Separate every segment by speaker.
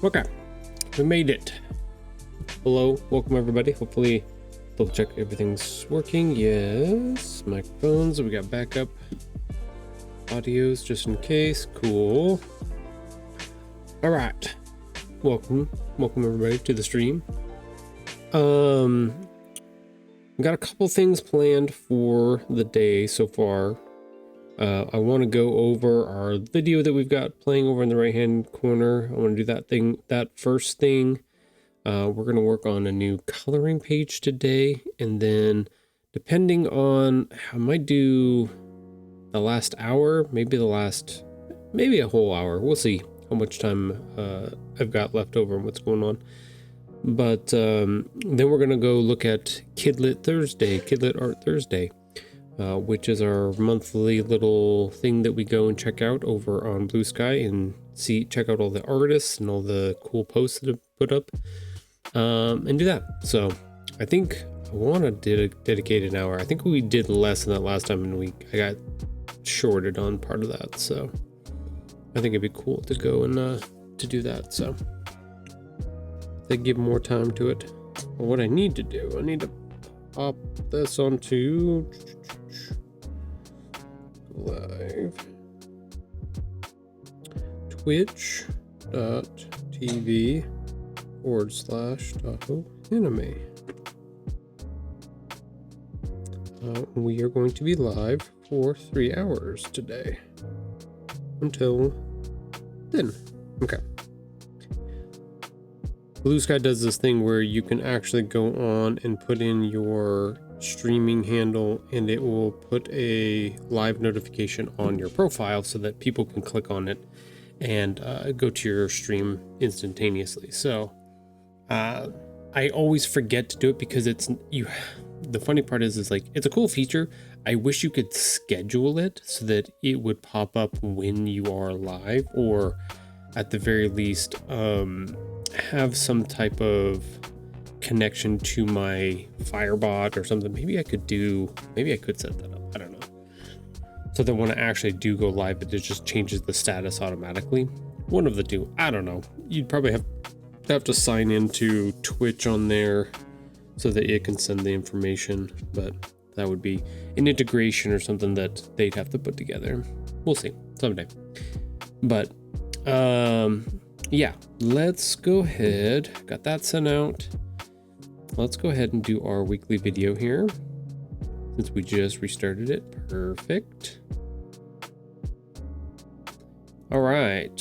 Speaker 1: Okay, we made it. Hello, welcome everybody. Hopefully, double check everything's working. Yes, microphones. We got backup audios just in case. Cool. All right, welcome everybody to the stream. We got a couple things planned for the day so far. I want to go over our video that we've got playing over in the right hand corner. I want to do that first thing. We're going to work on a new coloring page today, and then depending on, I might do the last hour, maybe a whole hour. We'll see how much time I've got left over and what's going on. But then we're going to go look at Kidlit Art Thursday. Which is our monthly little thing that we go and check out over on Blue Sky and check out all the artists and all the cool posts that have put up, and do that. So I think I want to dedicate an hour. I think we did less than that last time, and I got shorted on part of that. So I think it'd be cool to go and to do that. So they give more time to it. Well, what I need to do, I need to pop this onto live twitch.tv/Tahoe anime. We are going to be live for 3 hours today until then. Okay. Blue Sky does this thing where you can actually go on and put in your streaming handle, and it will put a live notification on your profile so that people can click on it and go to your stream instantaneously. So I always forget to do it because the funny part is like, it's a cool feature. I wish you could schedule it so that it would pop up when you are live, or at the very least have some type of connection to my Firebot or something. Maybe I could set that up. I don't know. So that when I actually do go live, it just changes the status automatically. One of the two. I don't know. You'd probably have to sign into Twitch on there so that it can send the information, but that would be an integration or something that they'd have to put together. We'll see someday. But yeah, let's go ahead. Got that sent out. Let's go ahead and do our weekly video here, since we just restarted it. Perfect. All right,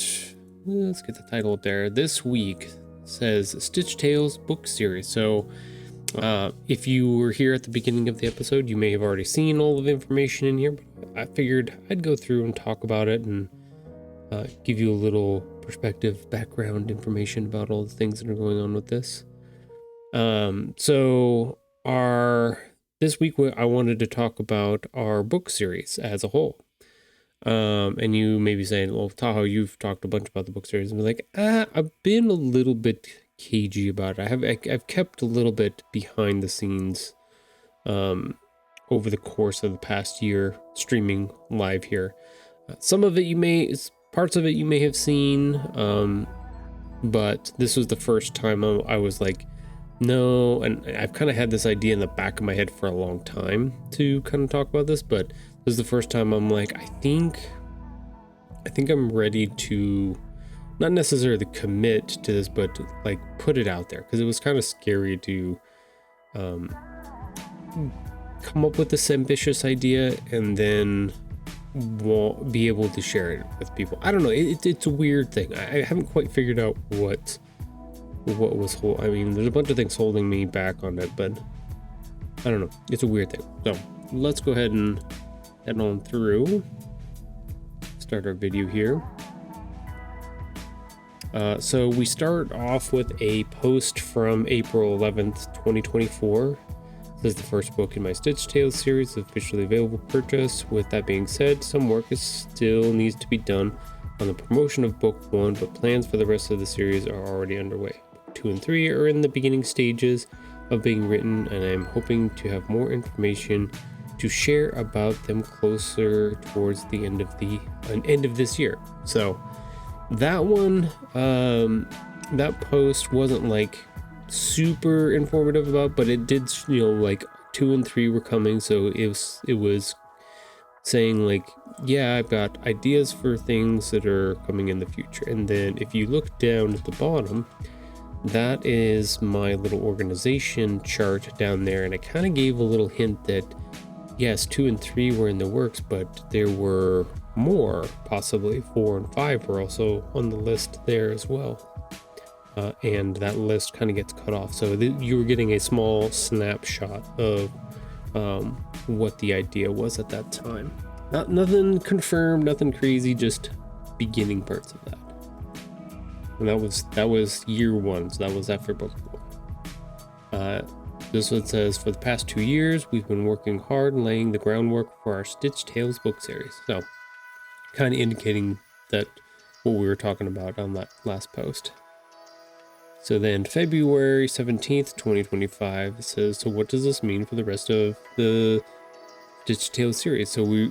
Speaker 1: let's get the title up there. This week says Stitch Tales book series. So if you were here at the beginning of the episode, you may have already seen all of the information in here, but I figured I'd go through and talk about it and give you a little perspective, background information about all the things that are going on with this. So this week I wanted to talk about our book series as a whole. And you may be saying, well, Tahoe, you've talked a bunch about the book series. And I'm like, I've been a little bit cagey about it. I've kept a little bit behind the scenes, over the course of the past year streaming live here. Parts of it you may have seen, but this was the first time I was like, no, and I've kind of had this idea in the back of my head for a long time to kind of talk about this, but this is the first time I'm like, I think I'm ready to not necessarily commit to this, but to, like, put it out there, because it was kind of scary to come up with this ambitious idea and then won't be able to share it with people. I don't know. It's a weird thing. I haven't quite figured out what was I mean, there's a bunch of things holding me back on it, but I don't know. It's a weird thing. So let's go ahead and head on through. Start our video here. So we start off with a post from April 11th, 2024. This is the first book in my Stitch Tales series, officially available for purchase. With that being said, some work still needs to be done on the promotion of book 1, but plans for the rest of the series are already underway. Book 2 and 3 are in the beginning stages of being written, and I'm hoping to have more information to share about them closer towards the end of this year. So that one, that post wasn't like super informative about, but it did, you know, like 2 and 3 were coming, so it was saying like, yeah, I've got ideas for things that are coming in the future. And then if you look down at the bottom, that is my little organization chart down there, and I kind of gave a little hint that yes, 2 and 3 were in the works, but there were more, possibly 4 and 5 were also on the list there as well. And that list kind of gets cut off, so you were getting a small snapshot of what the idea was at that time. Nothing confirmed, nothing crazy, just beginning parts of that. And that was year 1, so that was after book 1. This one says, for the past 2 years, we've been working hard and laying the groundwork for our Stitch Tales book series. So, kind of indicating that what we were talking about on that last post. So then February 17th, 2025, it says, so what does this mean for the rest of the Stitch Tales series? So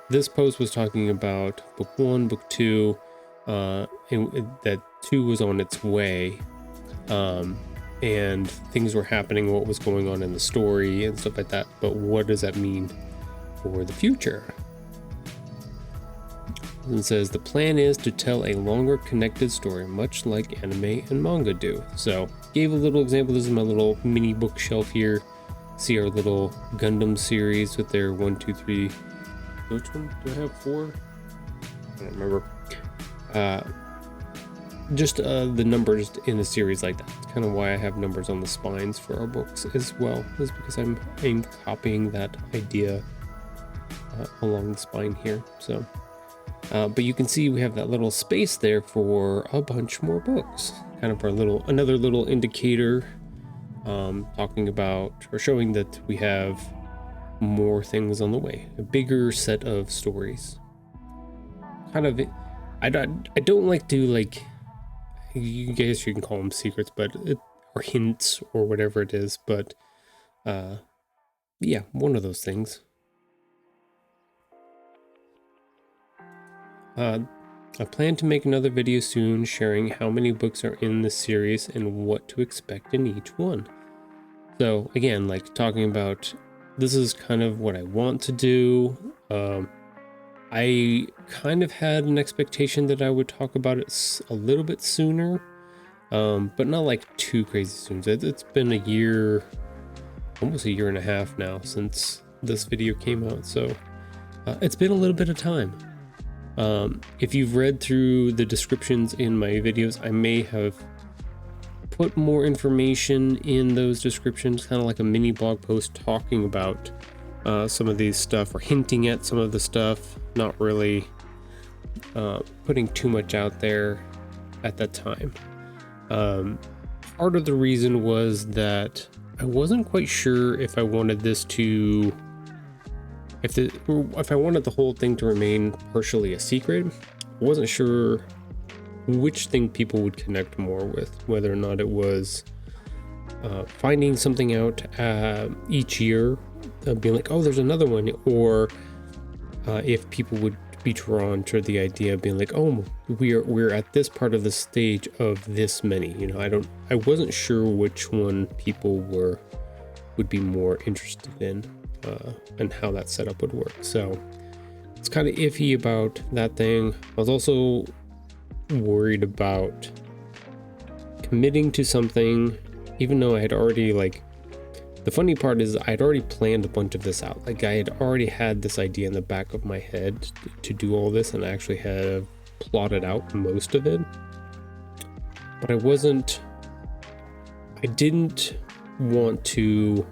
Speaker 1: this post was talking about book 1, book 2, and that 2 was on its way. And things were happening, what was going on in the story and stuff like that. But what does that mean for the future? And it says, the plan is to tell a longer connected story, much like anime and manga do. So, gave a little example. This is my little mini bookshelf here. See our little Gundam series with their 1, 2, 3. Which one do I have? 4? I don't remember. Just the numbers in a series like that. It's kind of why I have numbers on the spines for our books as well, is because I'm copying that idea along the spine here. So, but you can see we have that little space there for a bunch more books. Kind of another little indicator, talking about or showing that we have more things on the way, a bigger set of stories. Kind of, I don't like to like. You guess you can call them secrets, but or hints or whatever it is. But yeah, one of those things. I plan to make another video soon sharing how many books are in the series and what to expect in each one. So again, like talking about, this is kind of what I want to do. I kind of had an expectation that I would talk about it a little bit sooner, but not like too crazy soon. It's been a year, almost a year and a half now since this video came out, so it's been a little bit of time. If you've read through the descriptions in my videos, I may have put more information in those descriptions, kind of like a mini blog post talking about some of these stuff, or hinting at some of the stuff, not really putting too much out there at that time. Part of the reason was that I wasn't quite sure if I wanted this to, if I wanted the whole thing to remain partially a secret. I wasn't sure which thing people would connect more with, whether or not it was finding something out each year, being like, oh, there's another one, or if people would be drawn to the idea of being like, oh, we're at this part of the stage of this many. You know, I wasn't sure which one people would be more interested in, and how that setup would work. So it's kind of iffy about that thing. I was also worried about committing to something, even though I had already, like, the funny part is I'd already planned a bunch of this out. Like, I had already had this idea in the back of my head to do all this, and I actually have plotted out most of it. But I didn't want to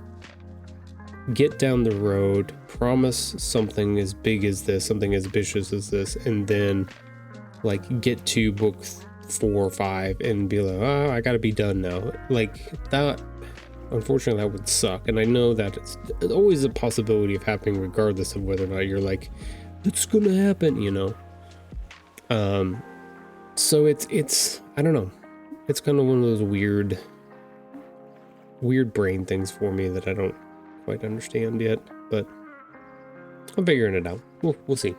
Speaker 1: get down the road, promise something as big as this, something as ambitious as this, and then like get to book 4 or 5 and be like, oh, I gotta be done now. Like that, unfortunately, that would suck. And I know that it's always a possibility of happening regardless of whether or not you're like, it's gonna happen, you know. So it's I don't know, it's kind of one of those weird brain things for me that I don't quite understand yet, but I'm figuring it out. We'll see.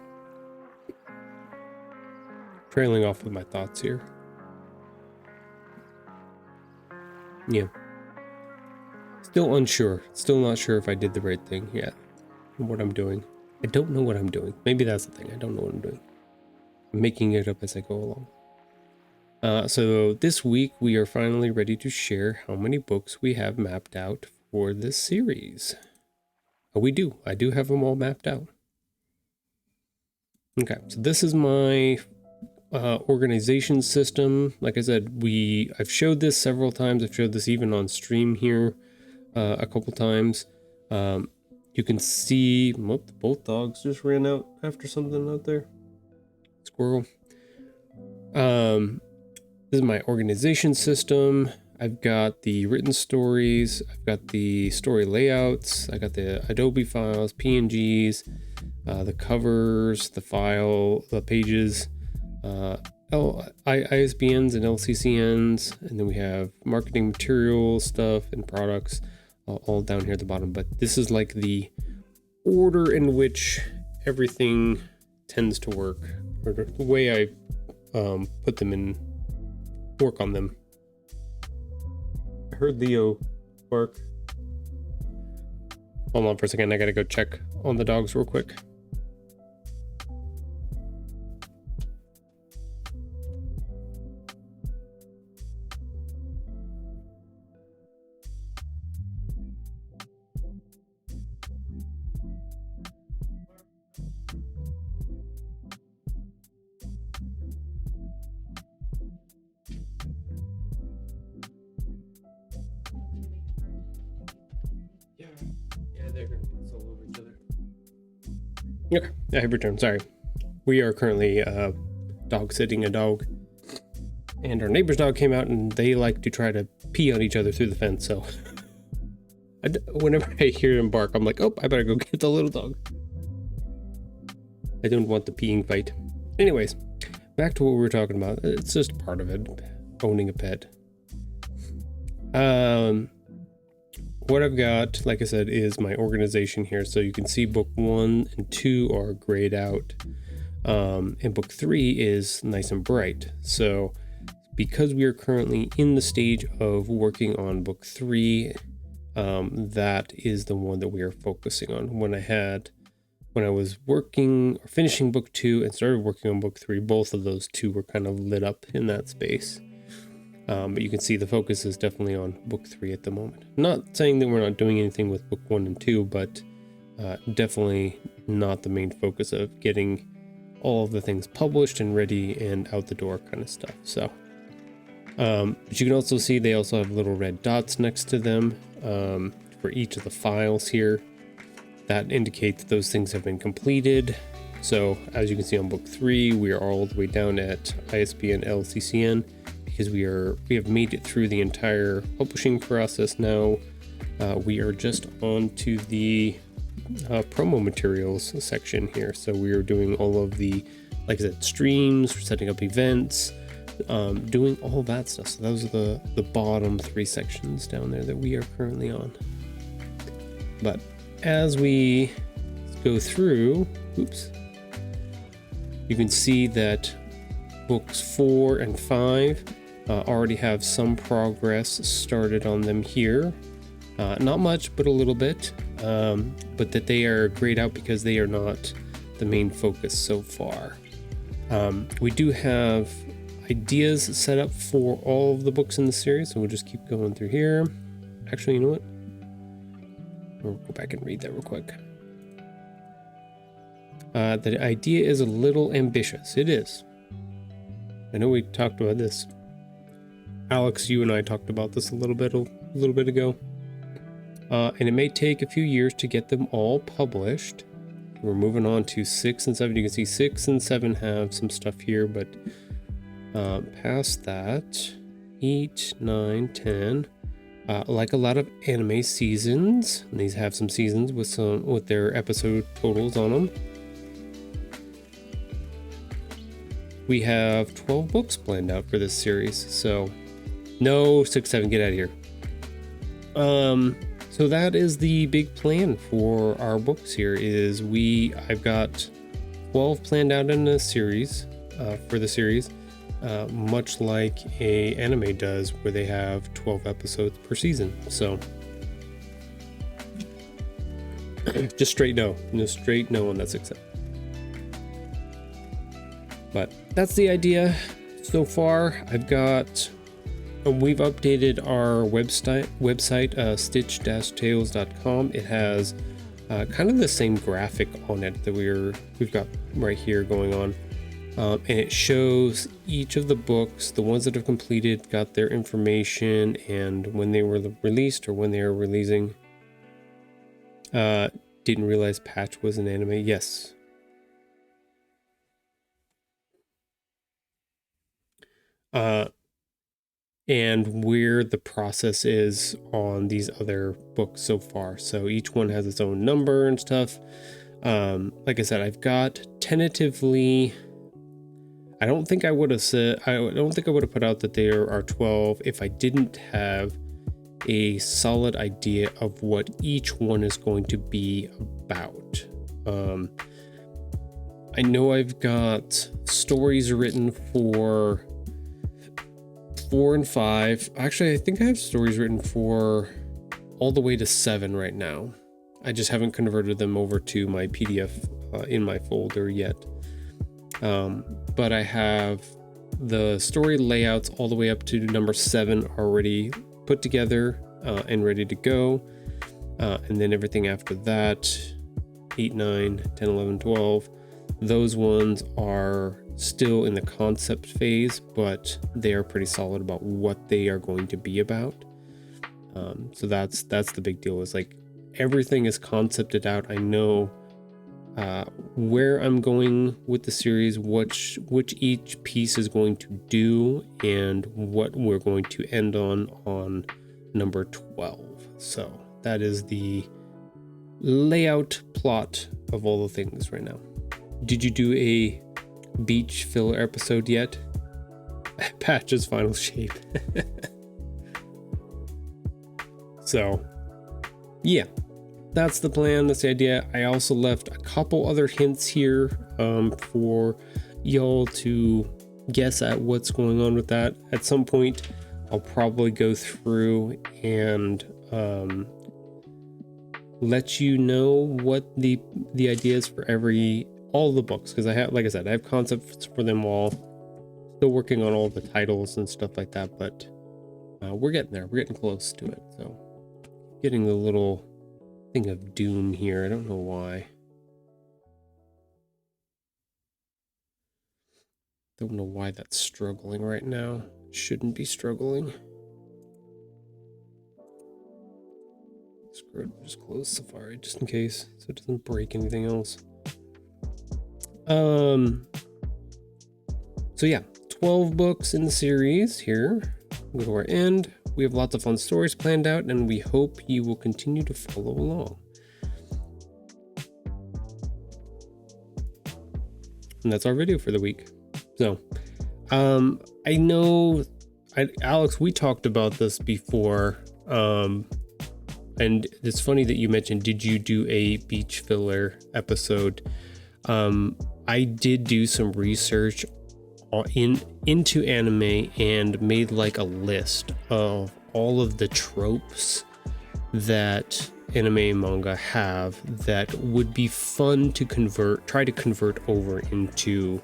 Speaker 1: Trailing off with my thoughts here. Yeah. Still unsure. Still not sure if I did the right thing yet. What I'm doing. I don't know what I'm doing. Maybe that's the thing. I don't know what I'm doing. I'm making it up as I go along. So this week we are finally ready to share how many books we have mapped out for this series. Oh, we do. I do have them all mapped out. Okay, so this is my organization system. Like I said, I've showed this several times. I've showed this even on stream here a couple times. You can see both dogs just ran out after something out there. Squirrel. This is my organization system. I've got the written stories. I've got the story layouts. I got the Adobe files, PNGs, the covers, the pages, ISBNs and LCCNs, and then we have marketing materials stuff and products all down here at the bottom. But this is like the order in which everything tends to work, or the way I put them in, work on them. I heard Leo bark. Hold on for a second, I gotta go check on the dogs real quick. Okay, I have returned. Sorry. We are currently dog sitting a dog. And our neighbor's dog came out and they like to try to pee on each other through the fence. So whenever I hear them bark, I'm like, oh, I better go get the little dog. I don't want the peeing fight. Anyways, back to what we were talking about. It's just part of it, owning a pet. What I've got, like I said, is my organization here. So you can see book 1 and 2 are grayed out. And book 3 is nice and bright. So because we are currently in the stage of working on book 3, that is the one that we are focusing on. When I was working or finishing book 2 and started working on book 3, both of those two were kind of lit up in that space. But you can see the focus is definitely on book 3 at the moment. Not saying that we're not doing anything with book 1 and 2, but definitely not the main focus of getting all of the things published and ready and out the door kind of stuff. So, but you can also see they also have little red dots next to them for each of the files here. That indicates that those things have been completed. So as you can see on book 3, we are all the way down at ISBN LCCN. Because we have made it through the entire publishing process now. We are just on to the promo materials section here. So we are doing all of the, like I said, streams, setting up events, doing all that stuff. So those are the bottom 3 sections down there that we are currently on. But as we go through, you can see that books 4 and 5 already have some progress started on them here. Not much, but a little bit. But that they are grayed out because they are not the main focus so far. We do have ideas set up for all of the books in the series, so we'll just keep going through here. Actually, you know what? We'll go back and read that real quick. The idea is a little ambitious. It is. I know we talked about this. Alex, you and I talked about this a little bit ago. And it may take a few years to get them all published. We're moving on to 6 and 7. You can see 6 and 7 have some stuff here, but past that, 8, 9, 10, like a lot of anime seasons, and these have some seasons with their episode totals on them. We have 12 books planned out for this series, so no 6, 7, get out of here. So that is the big plan for our books here. I've got 12 planned out in a series for the series. much like a anime does, where they have 12 episodes per season. So just straight no on that success. But that's the idea so far. I've got we've updated our website stitch-tales.com. It has kind of the same graphic on it that we've got right here going on, and it shows each of the books, the ones that have completed, got their information and when they were released or when they are releasing. Didn't realize Patch was an anime. Yes. And where the process is on these other books so far. So each one has its own number and stuff. Like I said, I've got tentatively, I don't think I would have put out that there are 12 if I didn't have a solid idea of what each one is going to be about. I know I've got stories written for 4 and 5. Actually, I think I have stories written for all the way to 7 right now. I just haven't converted them over to my PDF in my folder yet. But I have the story layouts all the way up to number 7 already put together and ready to go. And then everything after that, 8, 9, 10, 11, 12, those ones are still in the concept phase, but they are pretty solid about what they are going to be about. So that's the big deal, is like everything is concepted out. I know where I'm going with the series, which each piece is going to do, and what we're going to end on number 12. So that is the layout plot of all the things right now. Did you do a beach filler episode yet? Patch's final shape. So yeah, that's the plan, that's the idea. I also left a couple other hints here for y'all to guess at what's going on with that. At some point I'll probably go through and let you know what the idea is for all the books, because I have concepts for them all. Still working on all the titles and stuff like that, but we're getting there. We're getting close to it. So getting the little thing of doom here. I don't know why. Don't know why that's struggling right now. Shouldn't be struggling. Screw it, just close Safari just in case, so it doesn't break anything else. So yeah, 12 books in the series here. We'll go to our end. We have lots of fun stories planned out, and we hope you will continue to follow along. And that's our video for the week. So, I know, Alex, we talked about this before, and it's funny that you mentioned, did you do a beach filler episode? I did do some research into anime and made like a list of all of the tropes that anime and manga have that would be fun to try to convert over into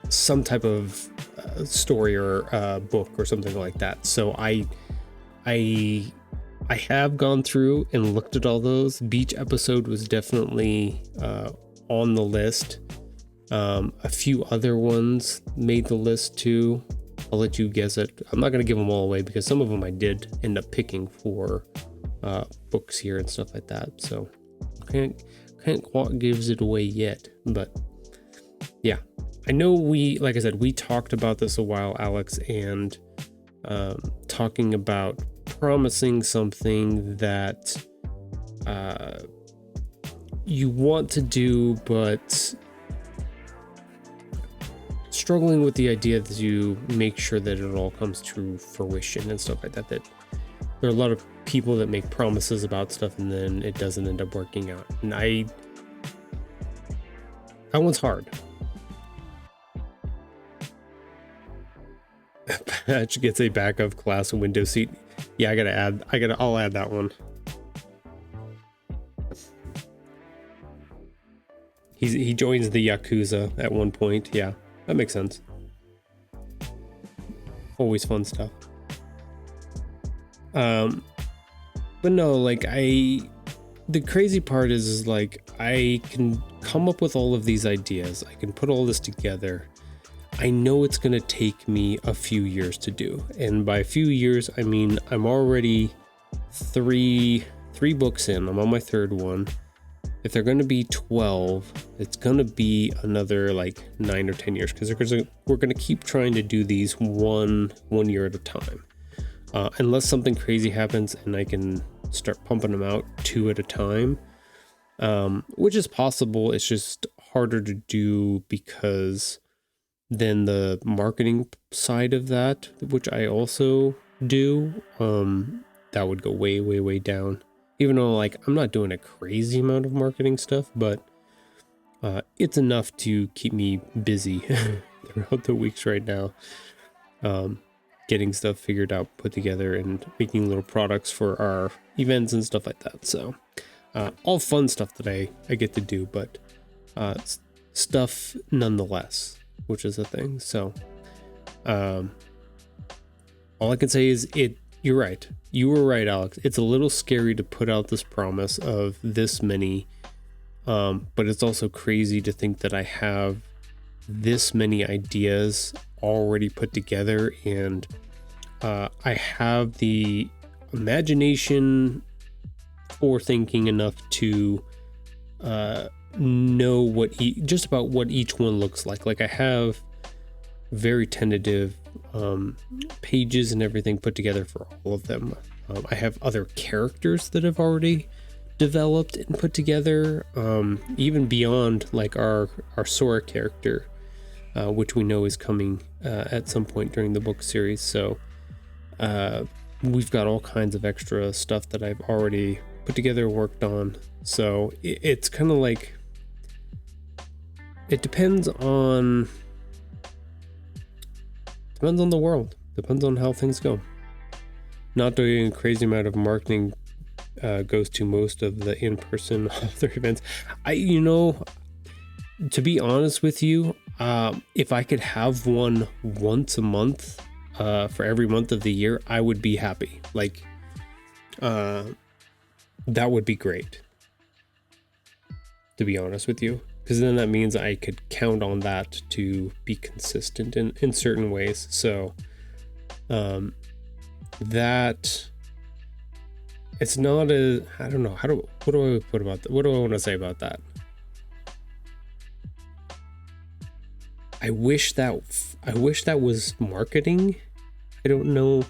Speaker 1: some type of story or book or something like that. So I have gone through and looked at all those. Beach episode was definitely on the list. A few other ones made the list too. I'll let you guess it. I'm not going to give them all away because some of them I did end up picking for books here and stuff like that. So can't quite gives it away yet. But yeah, I know like I said, we talked about this a while, Alex, and talking about promising something that you want to do, but struggling with the idea that you make sure that it all comes to fruition and stuff like that. That there are a lot of people that make promises about stuff and then it doesn't end up working out. And that one's hard. Patch gets a backup class and window seat. Yeah, I'll add that one. He joins the Yakuza at one point. Yeah, that makes sense. Always fun stuff. But no, like the crazy part is like I can come up with all of these ideas. I can put all this together. I know it's gonna take me a few years to do, and by a few years I mean I'm already three books in. I'm on my third one. If they're gonna be 12, it's gonna be another like 9 or 10 years, because we're gonna keep trying to do these one year at a time, unless something crazy happens and I can start pumping them out 2 at a time, which is possible. It's just harder to do because then the marketing side of that, which I also do, that would go way down. Even though like I'm not doing a crazy amount of marketing stuff, but it's enough to keep me busy throughout the weeks right now, getting stuff figured out, put together, and making little products for our events and stuff like that. So all fun stuff that I get to do, but stuff nonetheless, which is a thing. So all I can say is you're right. You were right, Alex. It's a little scary to put out this promise of this many, but it's also crazy to think that I have this many ideas already put together, and I have the imagination for thinking enough to know just about what each one looks like. Like I have very tentative pages and everything put together for all of them. I have other characters that have already developed and put together, even beyond like our Sora character, which we know is coming at some point during the book series. So we've got all kinds of extra stuff that I've already put together, worked on. So it's kind of like, it depends on the world, depends on how things go. Not doing a crazy amount of marketing goes to most of the in-person author events. To be honest with you, if I could have one once a month for every month of the year, I would be happy. Like that would be great, to be honest with you, because then that means I could count on that to be consistent in certain ways. So that it's not a, I don't know, what do I put about that? What do I want to say about that? I wish that was marketing. I don't know.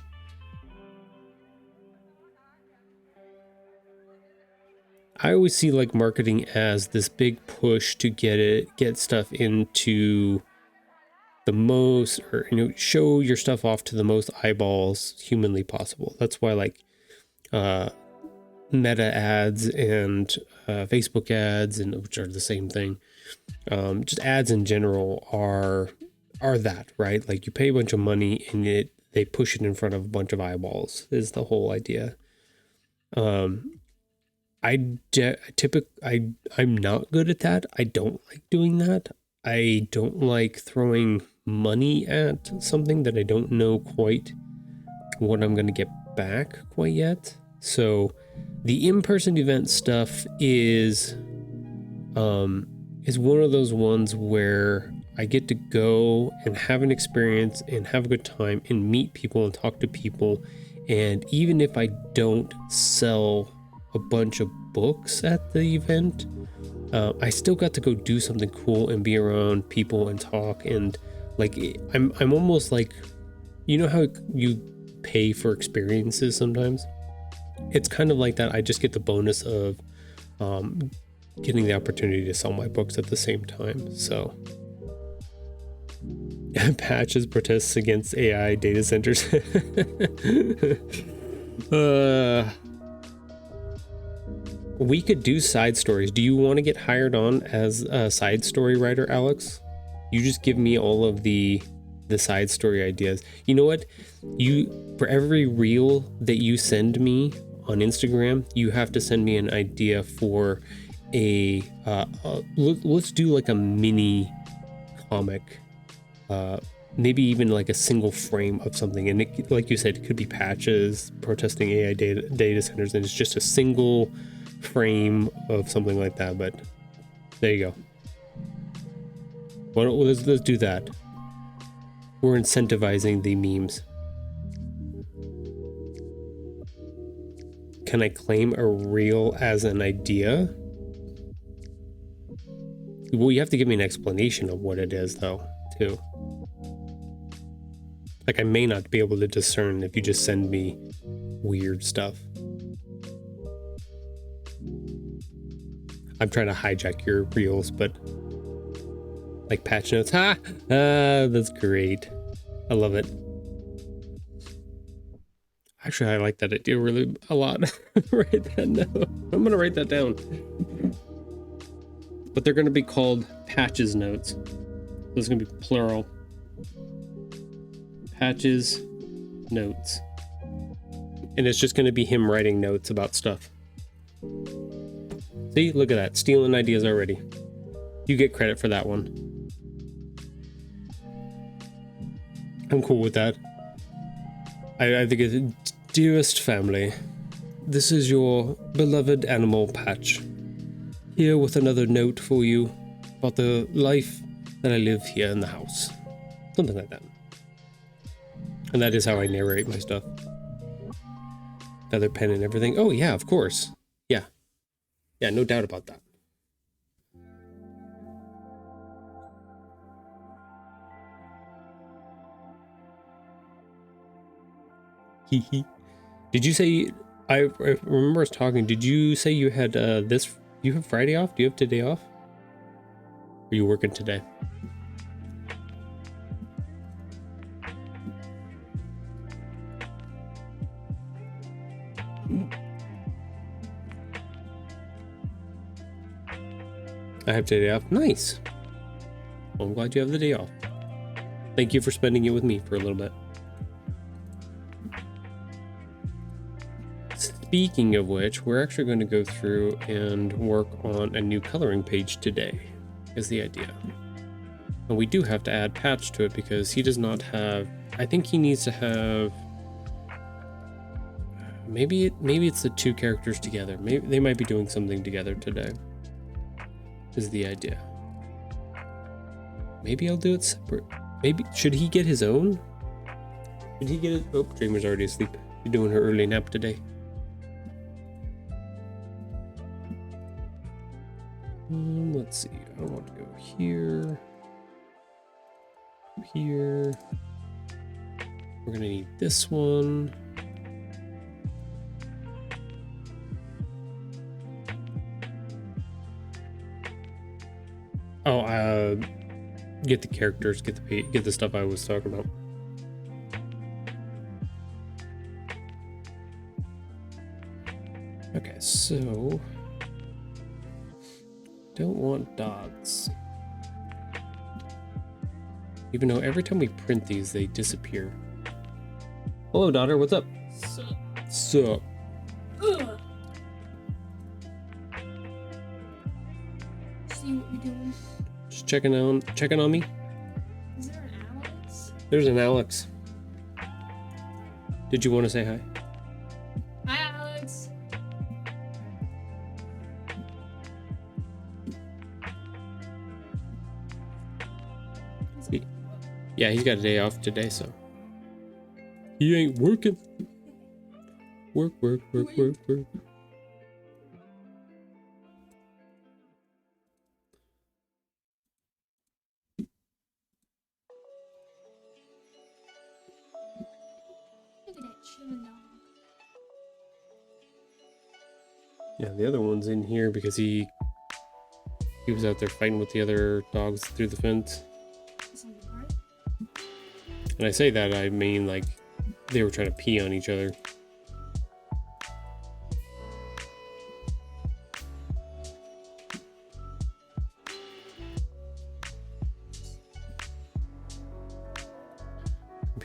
Speaker 1: I always see like marketing as this big push to get stuff into the most, or show your stuff off to the most eyeballs humanly possible. That's why like Meta ads and Facebook ads, and which are the same thing. Just ads in general are that, right? Like you pay a bunch of money and they push it in front of a bunch of eyeballs is the whole idea. I'm not good at that. I don't like doing that. I don't like throwing money at something that I don't know quite what I'm going to get back quite yet. So the in-person event stuff is one of those ones where I get to go and have an experience and have a good time and meet people and talk to people. And even if I don't sell a bunch of books at the event, I still got to go do something cool and be around people and talk. And like I'm almost like, you know how you pay for experiences sometimes? It's kind of like that. I just get the bonus of getting the opportunity to sell my books at the same time. So Patches protests against AI data centers. We could do side stories. Do you want to get hired on as a side story writer, Alex? You just give me all of the the side story ideas. You know what? For every reel that you send me on Instagram, you have to send me an idea for let's do like a mini comic, maybe even like a single frame of something. And it, like you said, it could be patches protesting AI data centers, and it's just a single frame of something like that. But there you go. Well, let's do that. We're incentivizing the memes. Can I claim a reel as an idea? Well, you have to give me an explanation of what it is, though, too. Like, I may not be able to discern if you just send me weird stuff. I'm trying to hijack your reels, but like patch notes. That's great. I love it. Actually, I like that idea really a lot. Write that note. I'm gonna write that down. But they're gonna be called patches notes. So it's gonna be plural. Patches notes. And it's just gonna be him writing notes about stuff. See, look at that. Stealing ideas already. You get credit for that one. I'm cool with that. I think it's dearest family. This is your beloved animal Patch. Here with another note for you about the life that I live here in the house. Something like that. And that is how I narrate my stuff. Feather pen and everything. Oh yeah, of course. Yeah. Yeah, no doubt about that. Did you say, I remember us talking, did you say you had you have Friday off? Do you have today off? Or are you working today? I have today off. Nice. Well, I'm glad you have the day off. Thank you for spending it with me for a little bit. Speaking of which, we're actually going to go through and work on a new coloring page today, is the idea. And we do have to add Patch to it because he does not have, I think he needs to have, maybe it's the two characters together. Maybe they might be doing something together today, is the idea. Maybe I'll do it separate. Maybe, should he get his own? Did he get it? Oh, Dreamer's already asleep. She's doing her early nap today. Let's see. I don't want to go here. Here. We're gonna need this one. Oh, get the characters, get the stuff I was talking about. Okay, so don't want dogs. Even though every time we print these, they disappear. Hello, daughter. What's up?
Speaker 2: Sup?
Speaker 1: Sup?
Speaker 2: Ugh. See what you're doing?
Speaker 1: Just checking on me.
Speaker 2: Is there an Alex?
Speaker 1: There's an Alex. Did you want to say hi?
Speaker 2: Hi, Alex.
Speaker 1: Yeah, he's got a day off today, so he ain't working. Work.
Speaker 2: Look at that chilling dog.
Speaker 1: Yeah, the other one's in here because he was out there fighting with the other dogs through the fence.
Speaker 2: Something hard?
Speaker 1: And I say that, I mean like they were trying to pee on each other.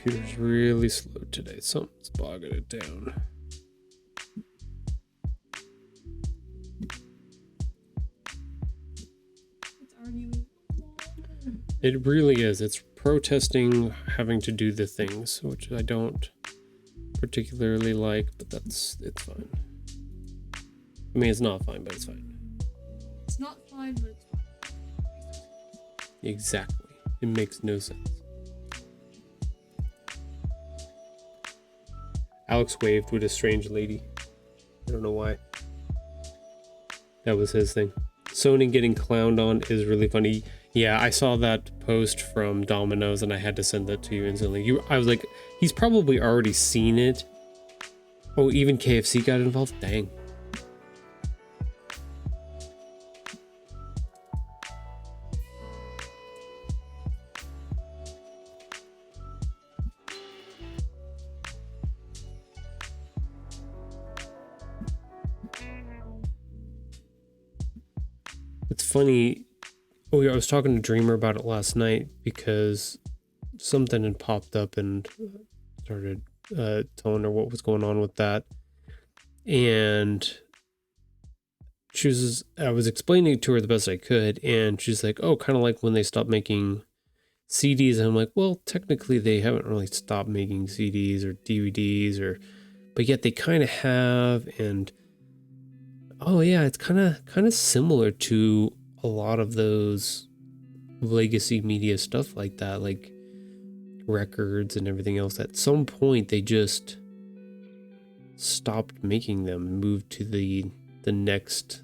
Speaker 1: computer's really slow today. Something's bogging it down.
Speaker 2: It's arguing.
Speaker 1: It really is. It's protesting having to do the things, which I don't particularly like, but it's fine. I mean, it's not fine, but it's fine.
Speaker 2: It's not fine, but it's fine.
Speaker 1: Exactly. It makes no sense. Alex waved with a strange lady. I don't know why. That was his thing. Sony getting clowned on is really funny. Yeah, I saw that post from Domino's and I had to send that to you instantly. I was like, he's probably already seen it. Oh, even KFC got involved? Dang. It's funny. Oh yeah, I was talking to Dreamer about it last night because something had popped up and started telling her what was going on with that. And I was explaining it to her the best I could, and she's like, oh, kind of like when they stopped making CDs. And I'm like, well, technically they haven't really stopped making CDs or DVDs, but yet they kind of have. And oh yeah, it's kind of similar to a lot of those legacy media stuff like that, like records and everything else. At some point they just stopped making them, moved to the next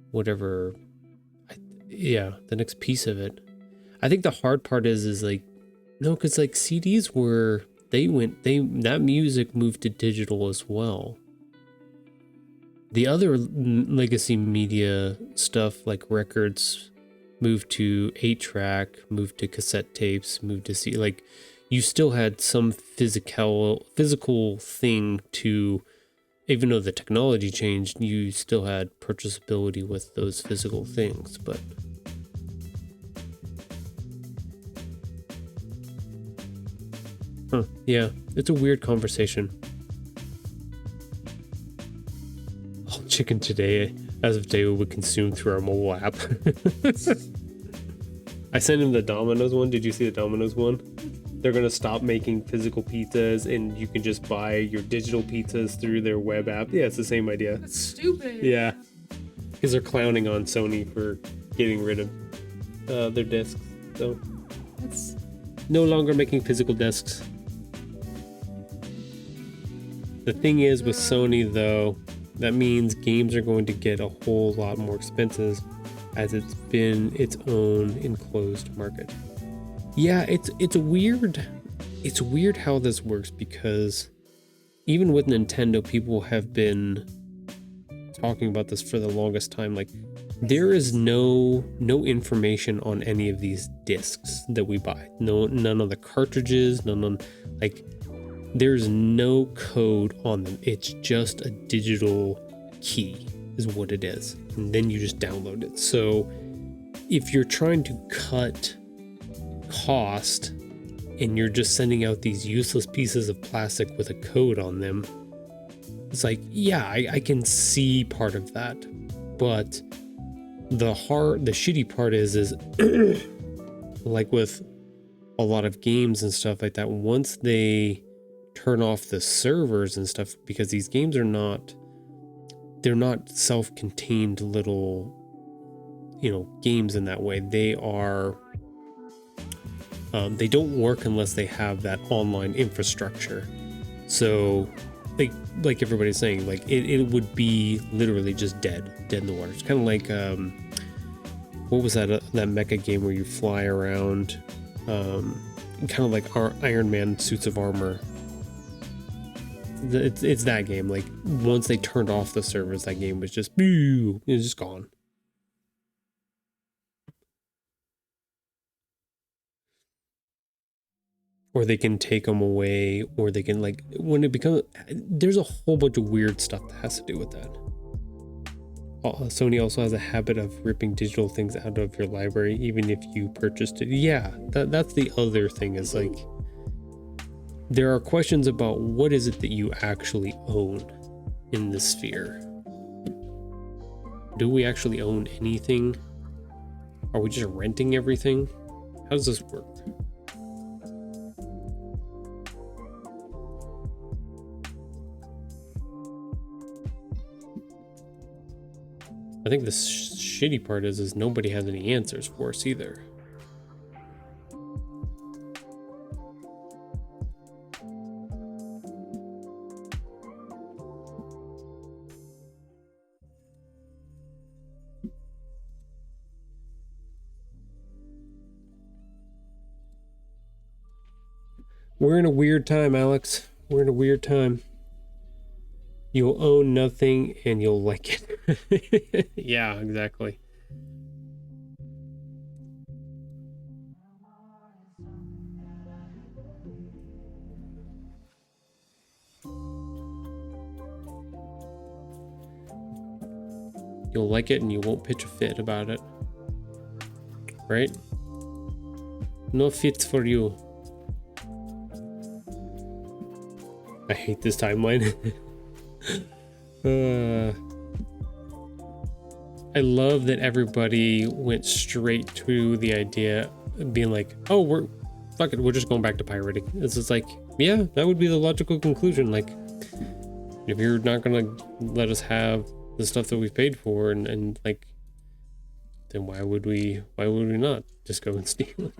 Speaker 1: whatever. The next piece of it. I think the hard part is like, no, because like CDs that music moved to digital as well. The other legacy media stuff like records moved to 8-track, moved to cassette tapes, moved to CD. Like you still had some physical thing to, even though the technology changed, you still had purchasability with those physical things. But yeah, it's a weird conversation. Chicken today, as of today, would consume through our mobile app. I sent him the Domino's one. Did you see the Domino's one? They're gonna stop making physical pizzas, and you can just buy your digital pizzas through their web app. Yeah, it's the same idea.
Speaker 2: That's stupid.
Speaker 1: Yeah, because they're clowning on Sony for getting rid of their discs. So
Speaker 2: That's
Speaker 1: no longer making physical discs. The thing is with Sony though, that means games are going to get a whole lot more expensive as it's been its own enclosed market. Yeah, it's weird how this works, because even with Nintendo, people have been talking about this for the longest time. Like there is no information on any of these discs that we buy. None of the cartridges, there's no code on them. It's just a digital key is what it is. And then you just download it. So if you're trying to cut cost and you're just sending out these useless pieces of plastic with a code on them, it's like, yeah, I can see part of that. But the shitty part is like with a lot of games and stuff like that, once they turn off the servers and stuff, because these games they're not self-contained little, games in that way. They are, they don't work unless they have that online infrastructure. So like everybody's saying, like it would be literally just dead in the water. It's kind of like, what was that mecha game where you fly around, kind of like our Iron Man suits of armor. It's that game. Like once they turned off the servers, that game was just it's just gone. Or they can take them away, or they can there's a whole bunch of weird stuff that has to do with that. Sony also has a habit of ripping digital things out of your library, even if you purchased it. Yeah, that's the other thing, is like there are questions about what is it that you actually own in this sphere. Do we actually own anything? Are we just renting everything? How does this work? I think the shitty part is nobody has any answers for us either. We're in a weird time, Alex. We're in a weird time. You'll own nothing and you'll like it. Yeah, exactly. You'll like it and you won't pitch a fit about it. Right? No fits for you. I hate this timeline. I love that everybody went straight to the idea of being like, oh, fuck it, we're just going back to pirating. It's just like, yeah, that would be the logical conclusion. Like, if you're not gonna let us have the stuff that we've paid for, and like, then why would we not just go and steal it?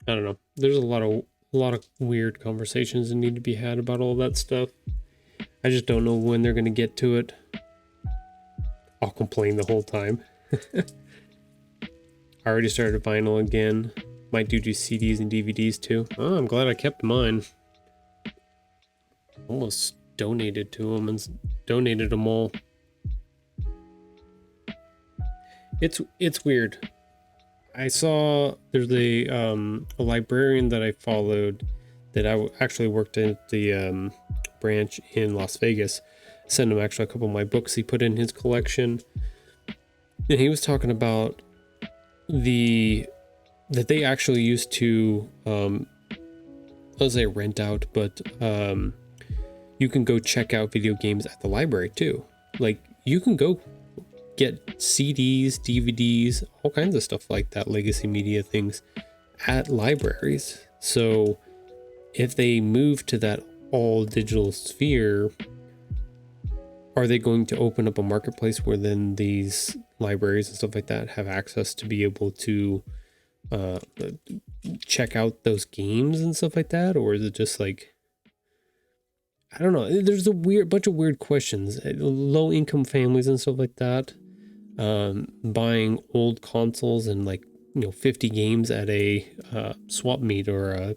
Speaker 1: I don't know. There's a lot of weird conversations that need to be had about all that stuff. I just don't know when they're gonna get to it. I'll complain the whole time. I already started vinyl again. Might do CDs and DVDs too. Oh, I'm glad I kept mine. Almost donated to them and donated them all. It's weird. I saw there's a librarian that I followed that I actually worked at the branch in Las Vegas. Sent him actually a couple of my books he put in his collection, and he was talking about that they actually used to I'll say rent out, but you can go check out video games at the library too. Like, you can go get CDs, DVDs, all kinds of stuff like that, legacy media things at libraries. So if they move to that all digital sphere, are they going to open up a marketplace where then these libraries and stuff like that have access to be able to check out those games and stuff like that? Or is it just like, I don't know, there's a bunch of weird questions. Low income families and stuff like that, buying old consoles and 50 games at a swap meet or a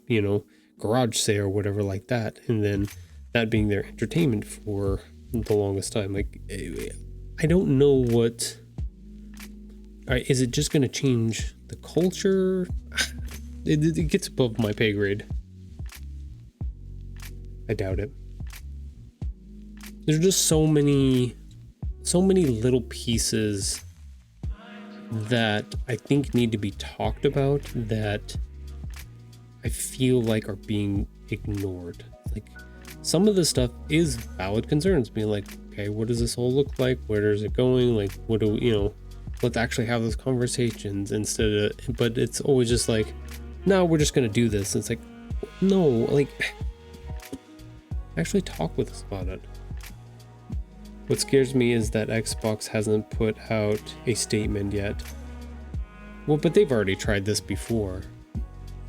Speaker 1: garage sale or whatever like that, and then that being their entertainment for the longest time. Like, I don't know what. Is it just going to change the culture? It gets above my pay grade. I doubt it. There's just so many little pieces that I think need to be talked about that I feel like are being ignored. Like, some of the stuff is valid concerns, being like, okay, what does this all look like? Where is it going? Like, what do let's actually have those conversations instead of, but it's always just like, no, we're just gonna do this. It's like, no, like, actually talk with us about it. What scares me is that Xbox hasn't put out a statement yet. Well, but they've already tried this before.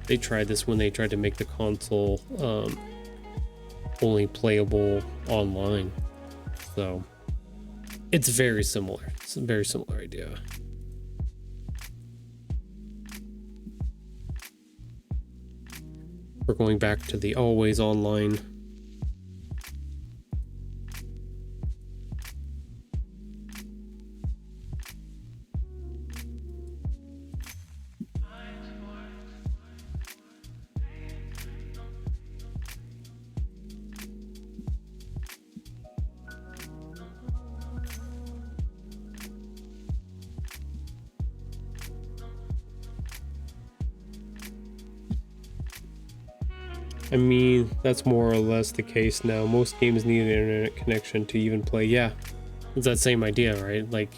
Speaker 1: They tried this when they tried to make the console only playable online. So it's very similar. It's a very similar idea. We're going back to the always online. I mean, that's more or less the case now. Most games need an internet connection to even play. Yeah, it's that same idea, right? Like,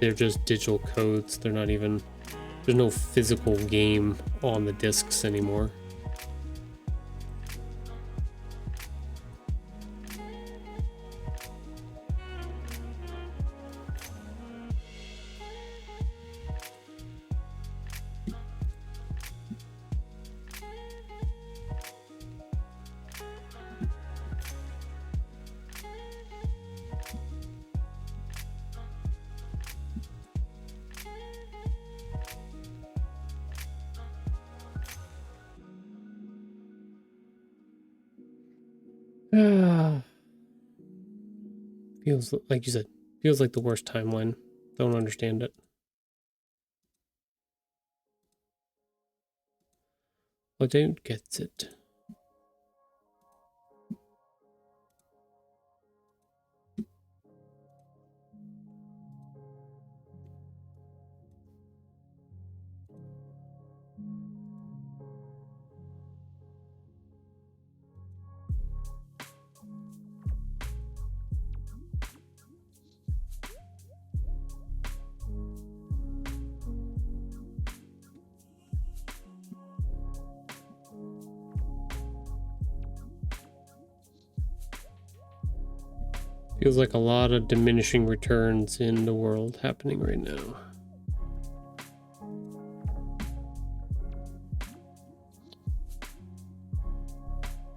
Speaker 1: they're just digital codes. They're not even... There's no physical game on the discs anymore. Feels like you said, feels like the worst timeline. Don't understand it. I don't get it. Feels like a lot of diminishing returns in the world happening right now.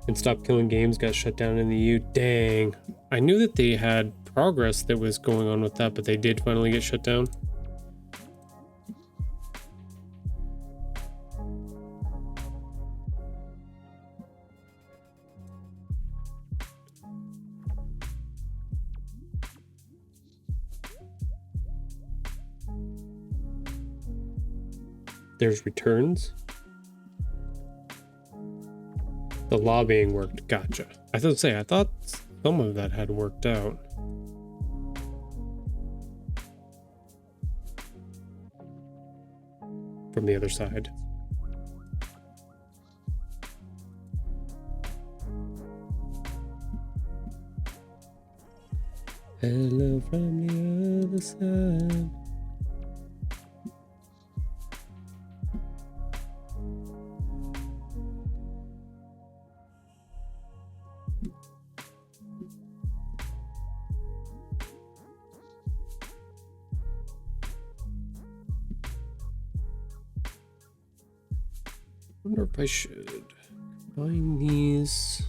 Speaker 1: And Stop Killing Games got shut down in the EU. Dang. I knew that they had progress that was going on with that, but they did finally get shut down. There's returns. The lobbying worked. Gotcha. I thought some of that had worked out. From the other side. Hello from the other side. Wonder if I should combine these.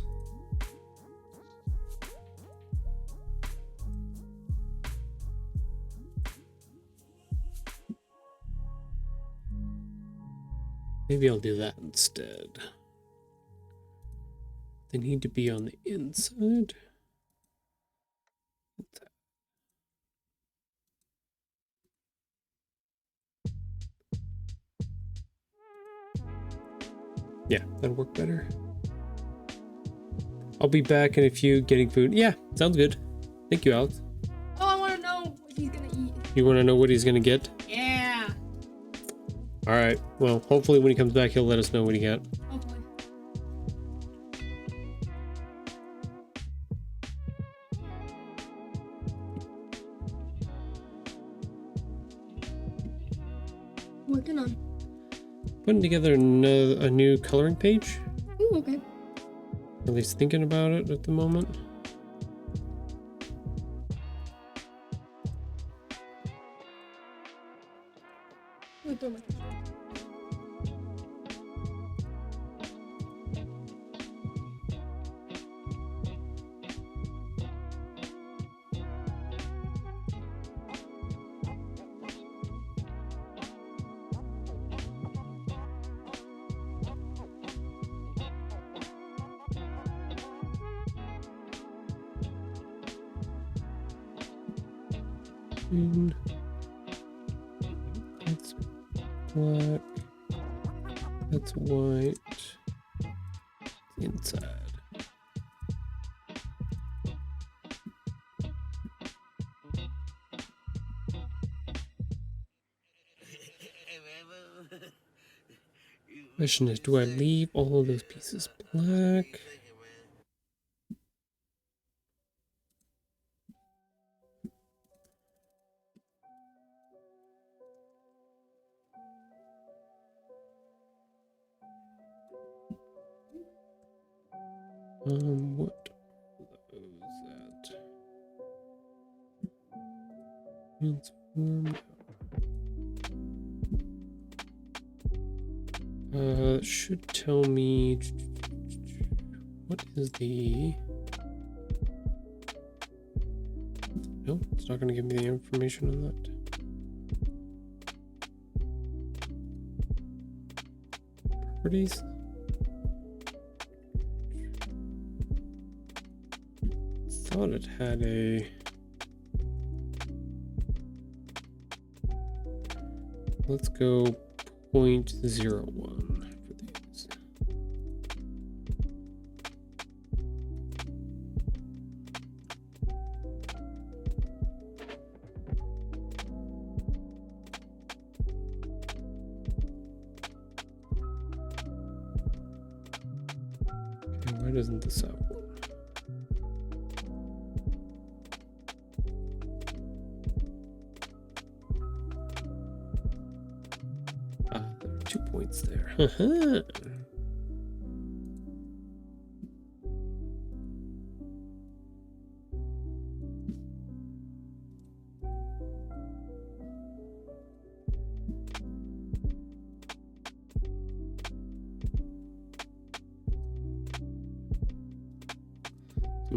Speaker 1: Maybe I'll do that instead. They need to be on the inside. Yeah, that'll work better. I'll be back in a few getting food. Yeah, sounds good. Thank you, Alex.
Speaker 2: Oh, I want to know what he's gonna eat.
Speaker 1: You want to know what he's going to get?
Speaker 2: Yeah.
Speaker 1: All right. Well, hopefully when he comes back, he'll let us know what he got.
Speaker 2: Hopefully. Working on.
Speaker 1: Putting together a new coloring page.
Speaker 2: Ooh, okay.
Speaker 1: At least thinking about it at the moment.
Speaker 2: I'm gonna throw my
Speaker 1: And that's black. That's white. Inside. Question is, do I leave all of those pieces black? What was that? Transform. Should tell me what is the. No, it's not going to give me the information on that. Properties. Thought it had a. Let's go 0.01 for these. Okay, why doesn't this have one? There are 2 points there. I'm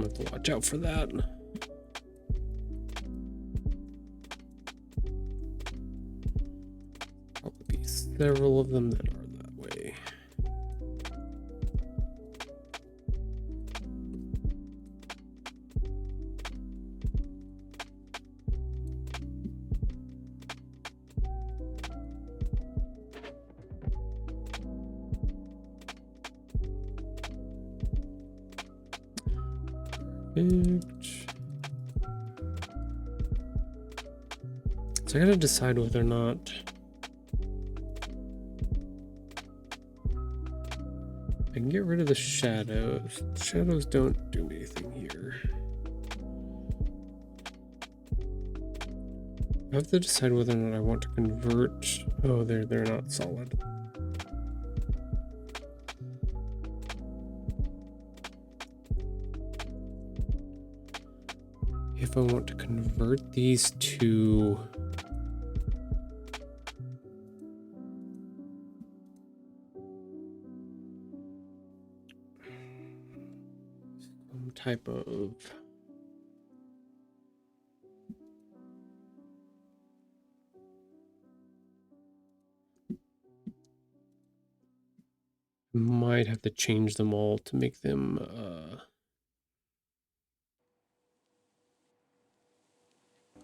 Speaker 1: gonna have to watch out for that. Probably be several of them that are that way. So I gotta decide whether or not I can get rid of the shadows. Shadows don't do anything here. I have to decide whether or not I want to convert. Oh, they're not solid. If I want to convert these to some type of might have to change them all to make them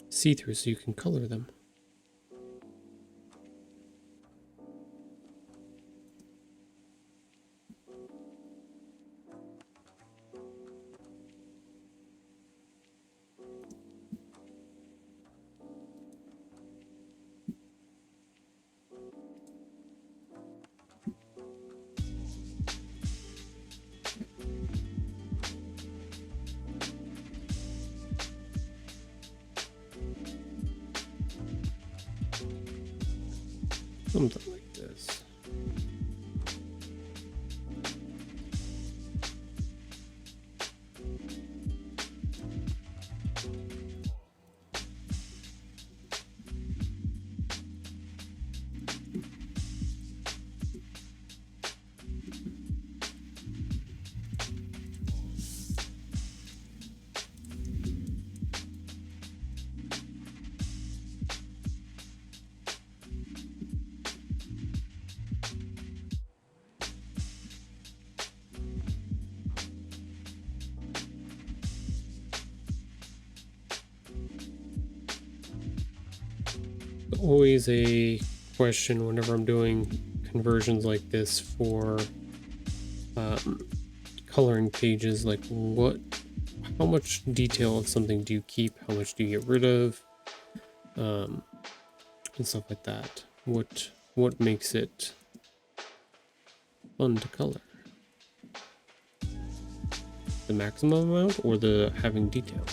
Speaker 1: see-through so you can color them. Something like this. Always a question whenever I'm doing conversions like this for coloring pages, like how much detail of something do you keep, how much do you get rid of, and stuff like that. What makes it fun to color. The maximum amount or the having detail?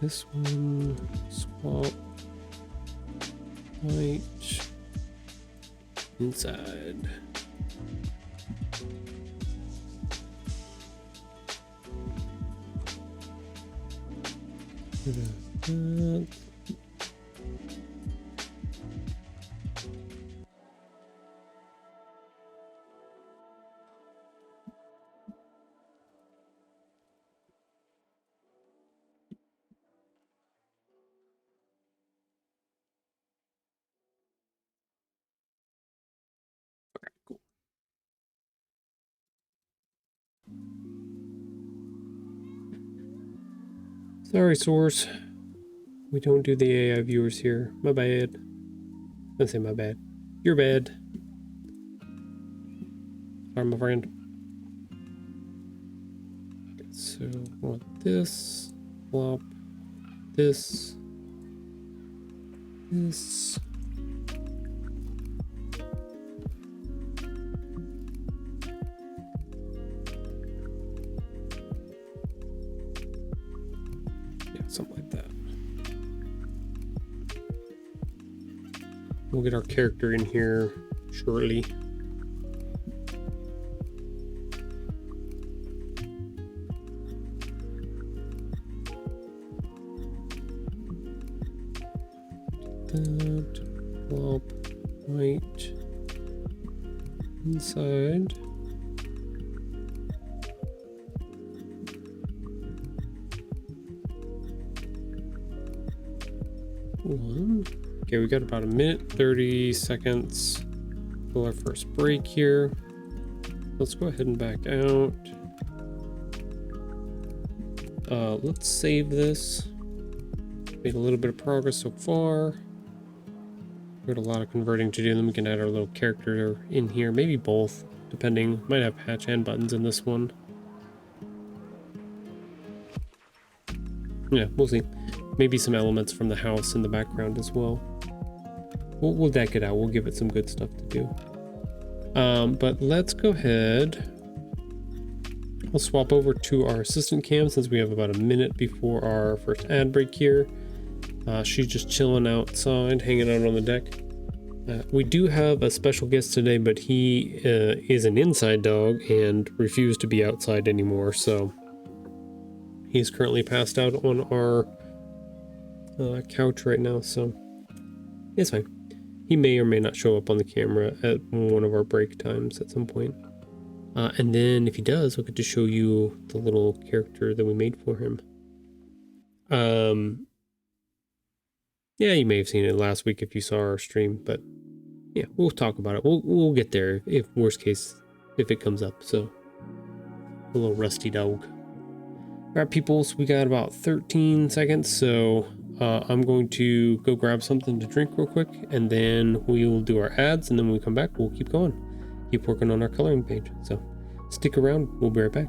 Speaker 1: This one, swap, white, inside. That. Cool. Sorry, source. We don't do the AI viewers here. My bad. I say my bad. Your bad. Sorry, my friend. Okay, so I want this. Flop. This. This. Yeah, something like that. We'll get our character in here shortly. That, flop, white, inside. One. Okay, we got about a minute, 30 seconds till our first break here. Let's go ahead and back out. Let's save this. Made a little bit of progress so far. We've got a lot of converting to do. Then we can add our little character in here, maybe both, depending. Might have hatch and buttons in this one. Yeah, we'll see. Maybe some elements from the house in the background as well. We'll deck it out. We'll give it some good stuff to do. But let's go ahead. I'll swap over to our assistant cam since we have about a minute before our first ad break here. She's just chilling outside, hanging out on the deck. We do have a special guest today, but he is an inside dog and refused to be outside anymore. So he's currently passed out on our couch right now. So it's fine. He may or may not show up on the camera at one of our break times at some point. And then if he does, we'll get to show you the little character that we made for him. Yeah, you may have seen it last week if you saw our stream, but yeah, we'll talk about it. We'll get there if worst case, if it comes up. So a little rusty dog. All right, peoples, we got about 13 seconds. So I'm going to go grab something to drink real quick, and then we'll do our ads, and then when we come back, we'll keep going. Keep working on our coloring page. So stick around. We'll be right back.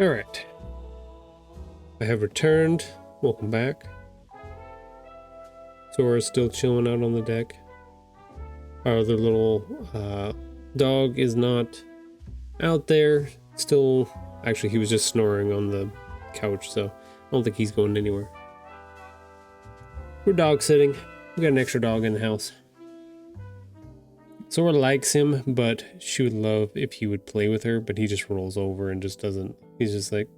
Speaker 1: All right. I have returned. Welcome back. Sora's still chilling out on the deck. Our other little dog is not out there. Still, actually, he was just snoring on the couch, so I don't think he's going anywhere. We're dog sitting. We got an extra dog in the house. Sora likes him, but she would love if he would play with her, but he just rolls over and just doesn't. He's just like,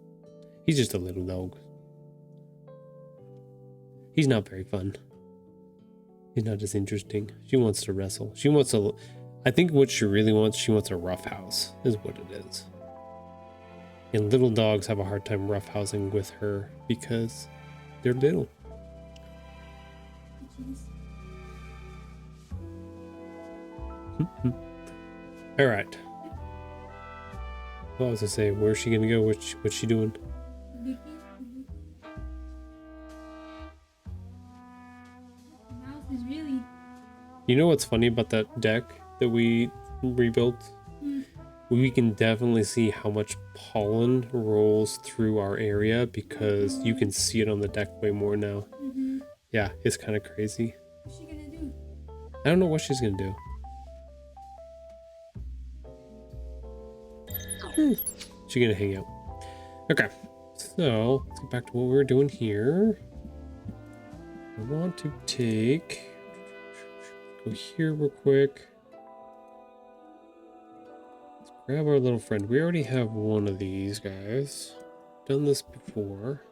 Speaker 1: he's just a little dog. He's not very fun. He's not as interesting. She wants to wrestle. She wants to, I think what she really wants, she wants a roughhouse, is what it is. And little dogs have a hard time roughhousing with her because they're little. All right. Well, I was gonna say, where's she gonna go? What's she doing?
Speaker 2: Mouse is really.
Speaker 1: You know what's funny about that deck that we rebuilt? We can definitely see how much pollen rolls through our area because you can see it on the deck way more now. Yeah, it's kind of crazy.
Speaker 2: What's she gonna do?
Speaker 1: I don't know what she's gonna do. She's gonna hang out. Okay, so let's get back to what we were doing here. I want to go here real quick. Let's grab our little friend. We already have one of these guys. Done this before.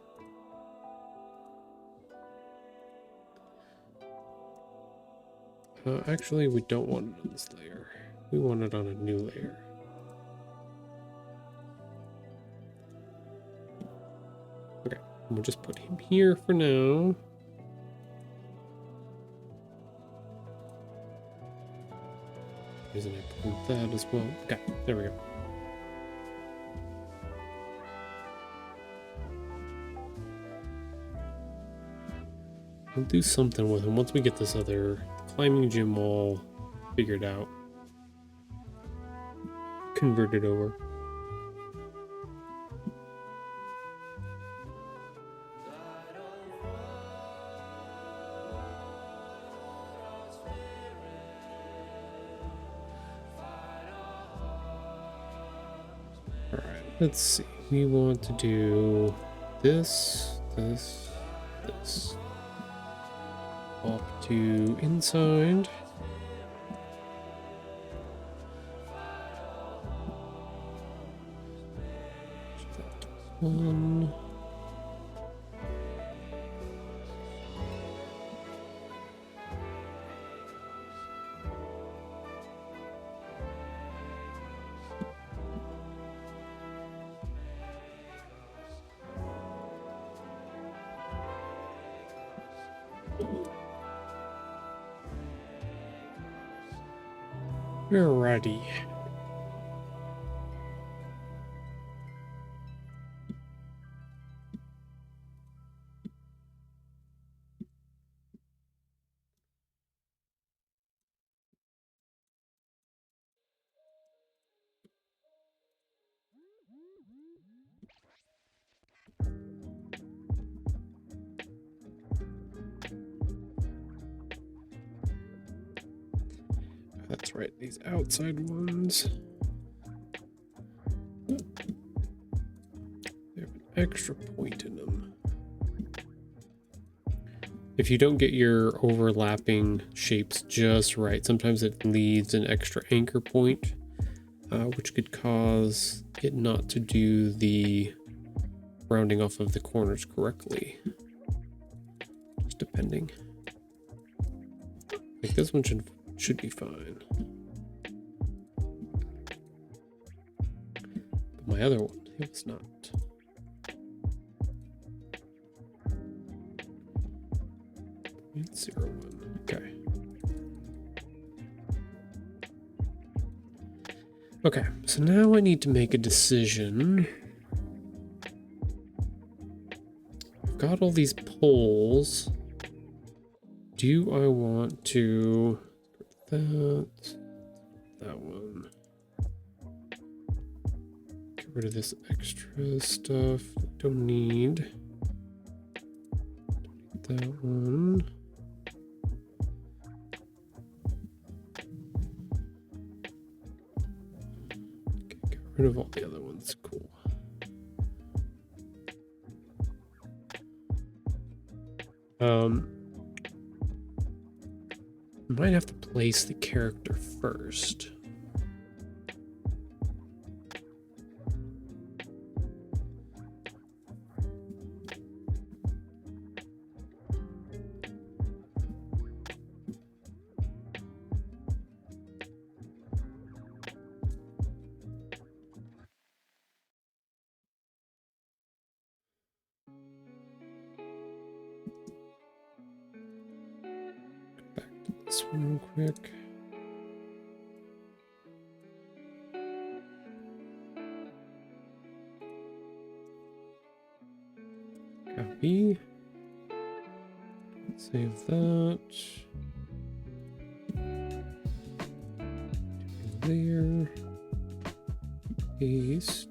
Speaker 1: Actually, we don't want it on this layer. We want it on a new layer. Okay, we'll just put him here for now. Reason I pulled that as well. Okay, there we go. We'll do something with him once we get this other climbing gym all figured out. Converted over. Alright, let's see. We want to do this. Up to inside. One. Alrighty. That's right, these outside ones. They have an extra point in them. If you don't get your overlapping shapes just right, sometimes it leaves an extra anchor point, which could cause it not to do the rounding off of the corners correctly. Just depending. I think this one should be fine. But my other one, it's not. It's 0.1. Okay. Okay, so now I need to make a decision. I've got all these poles. Do I want to that one? Get Get rid of this extra stuff. Don't need that one. Okay, get rid of all the other ones. Cool. Might have to place the character first. Back to this one real quick. Copy. Save that. There. Paste.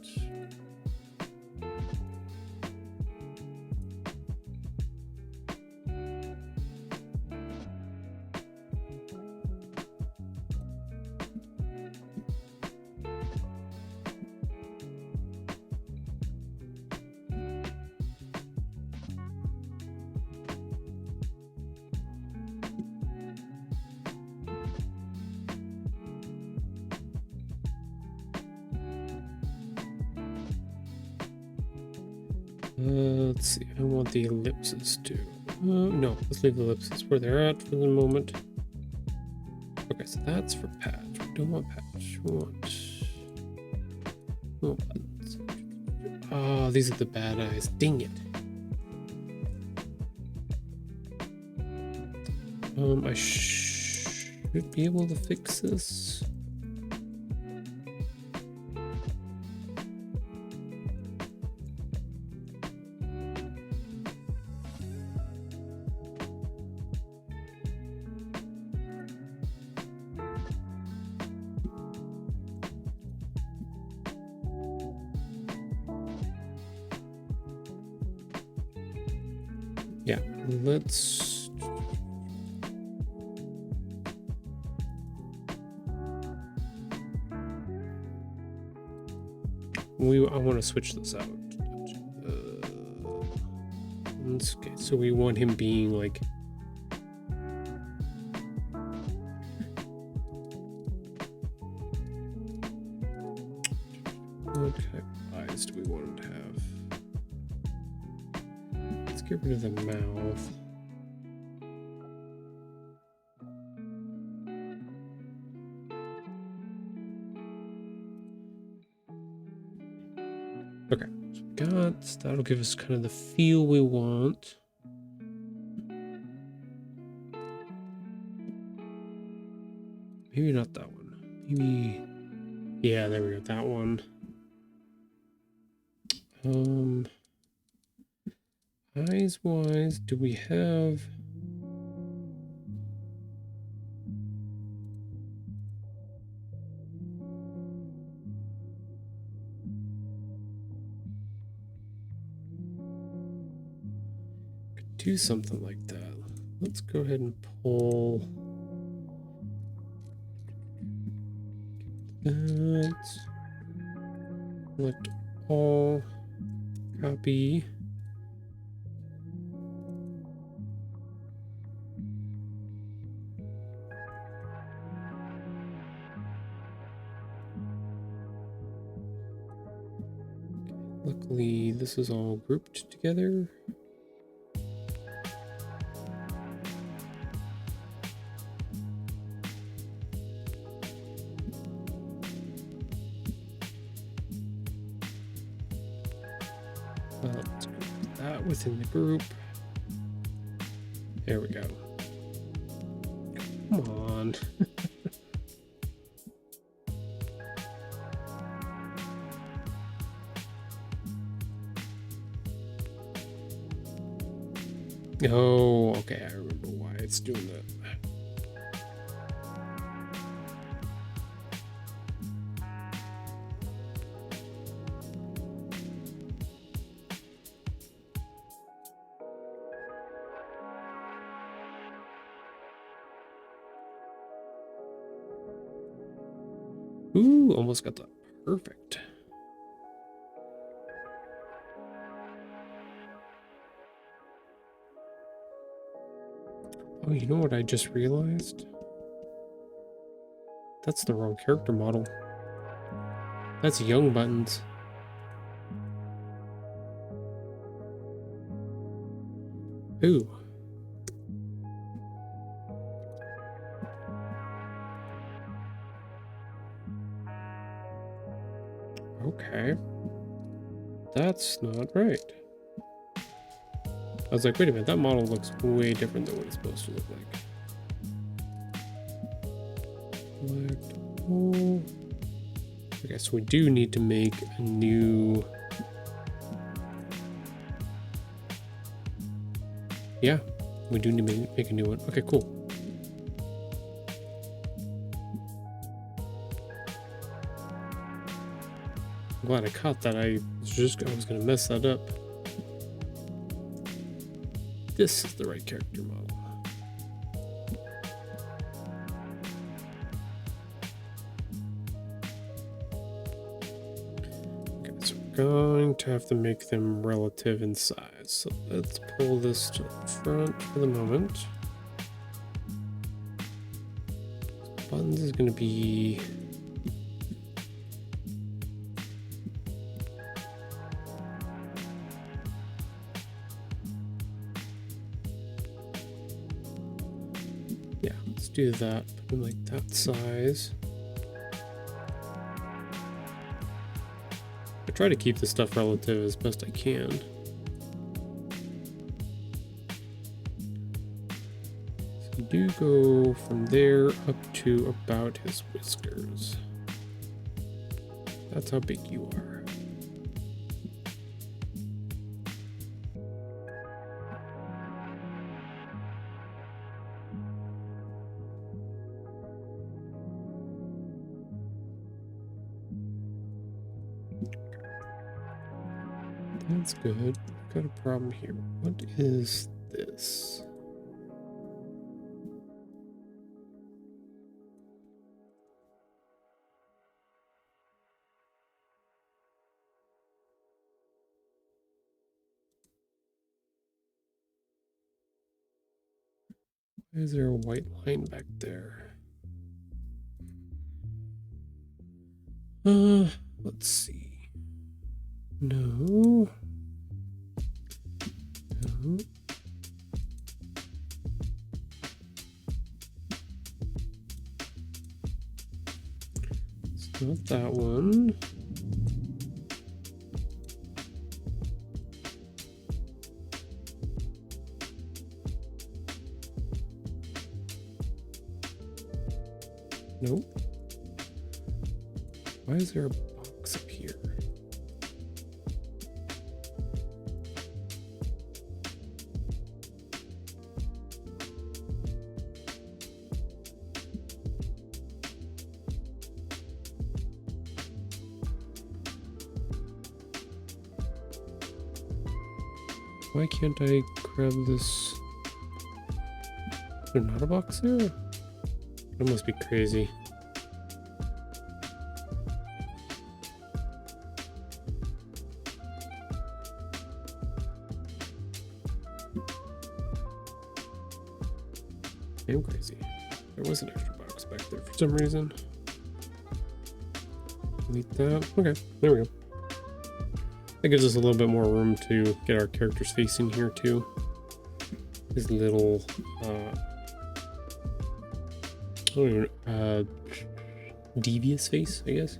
Speaker 1: Let's see. I want the ellipses too. No, let's leave the ellipses where they're at for the moment. Okay, so that's for patch. We don't want patch. We want buttons. Oh, these are the bad eyes. Dang it. I should be able to fix this. Yeah, let's I want to switch this out. Okay, so we want him being like what kind of eyes do we want him to have? Let's get rid of the mouth. Okay, so we got that'll give us kind of the feel we want. Maybe not that one. Maybe, yeah, there we go. That one. Eyes wise, do we have? Could do something like that. Let's go ahead and pull that. Select all. Copy. Luckily, this is all grouped together. Let's group that within the group. There we go. Come on. Oh, okay, I remember why it's doing that. Ooh, almost got that perfect. Oh, you know what I just realized? That's the wrong character model. That's young buttons. Ooh. Okay. That's not right. I was like, wait a minute, that model looks way different than what it's supposed to look like. Select all. Okay, so we do need to make a new... Yeah, we do need to make a new one. Okay, cool. I'm glad I caught that. I was gonna mess that up. This is the right character model. Okay, so we're going to have to make them relative in size. So let's pull this to the front for the moment. Buttons is gonna be... do that, put them like that size. I try to keep the stuff relative as best I can. So you do go from there up to about his whiskers. That's how big you are. That's good. Got a problem here. What is this? Why is there a white line back there? Let's see. No. No. It's not that one. Nope. Why is there a box up here? Why can't I grab this? Is there not a box there? That must be crazy. I'm crazy. There was an extra box back there for some reason. Delete that. Okay, there we go. That gives us a little bit more room to get our characters facing here too. His little devious face, I guess.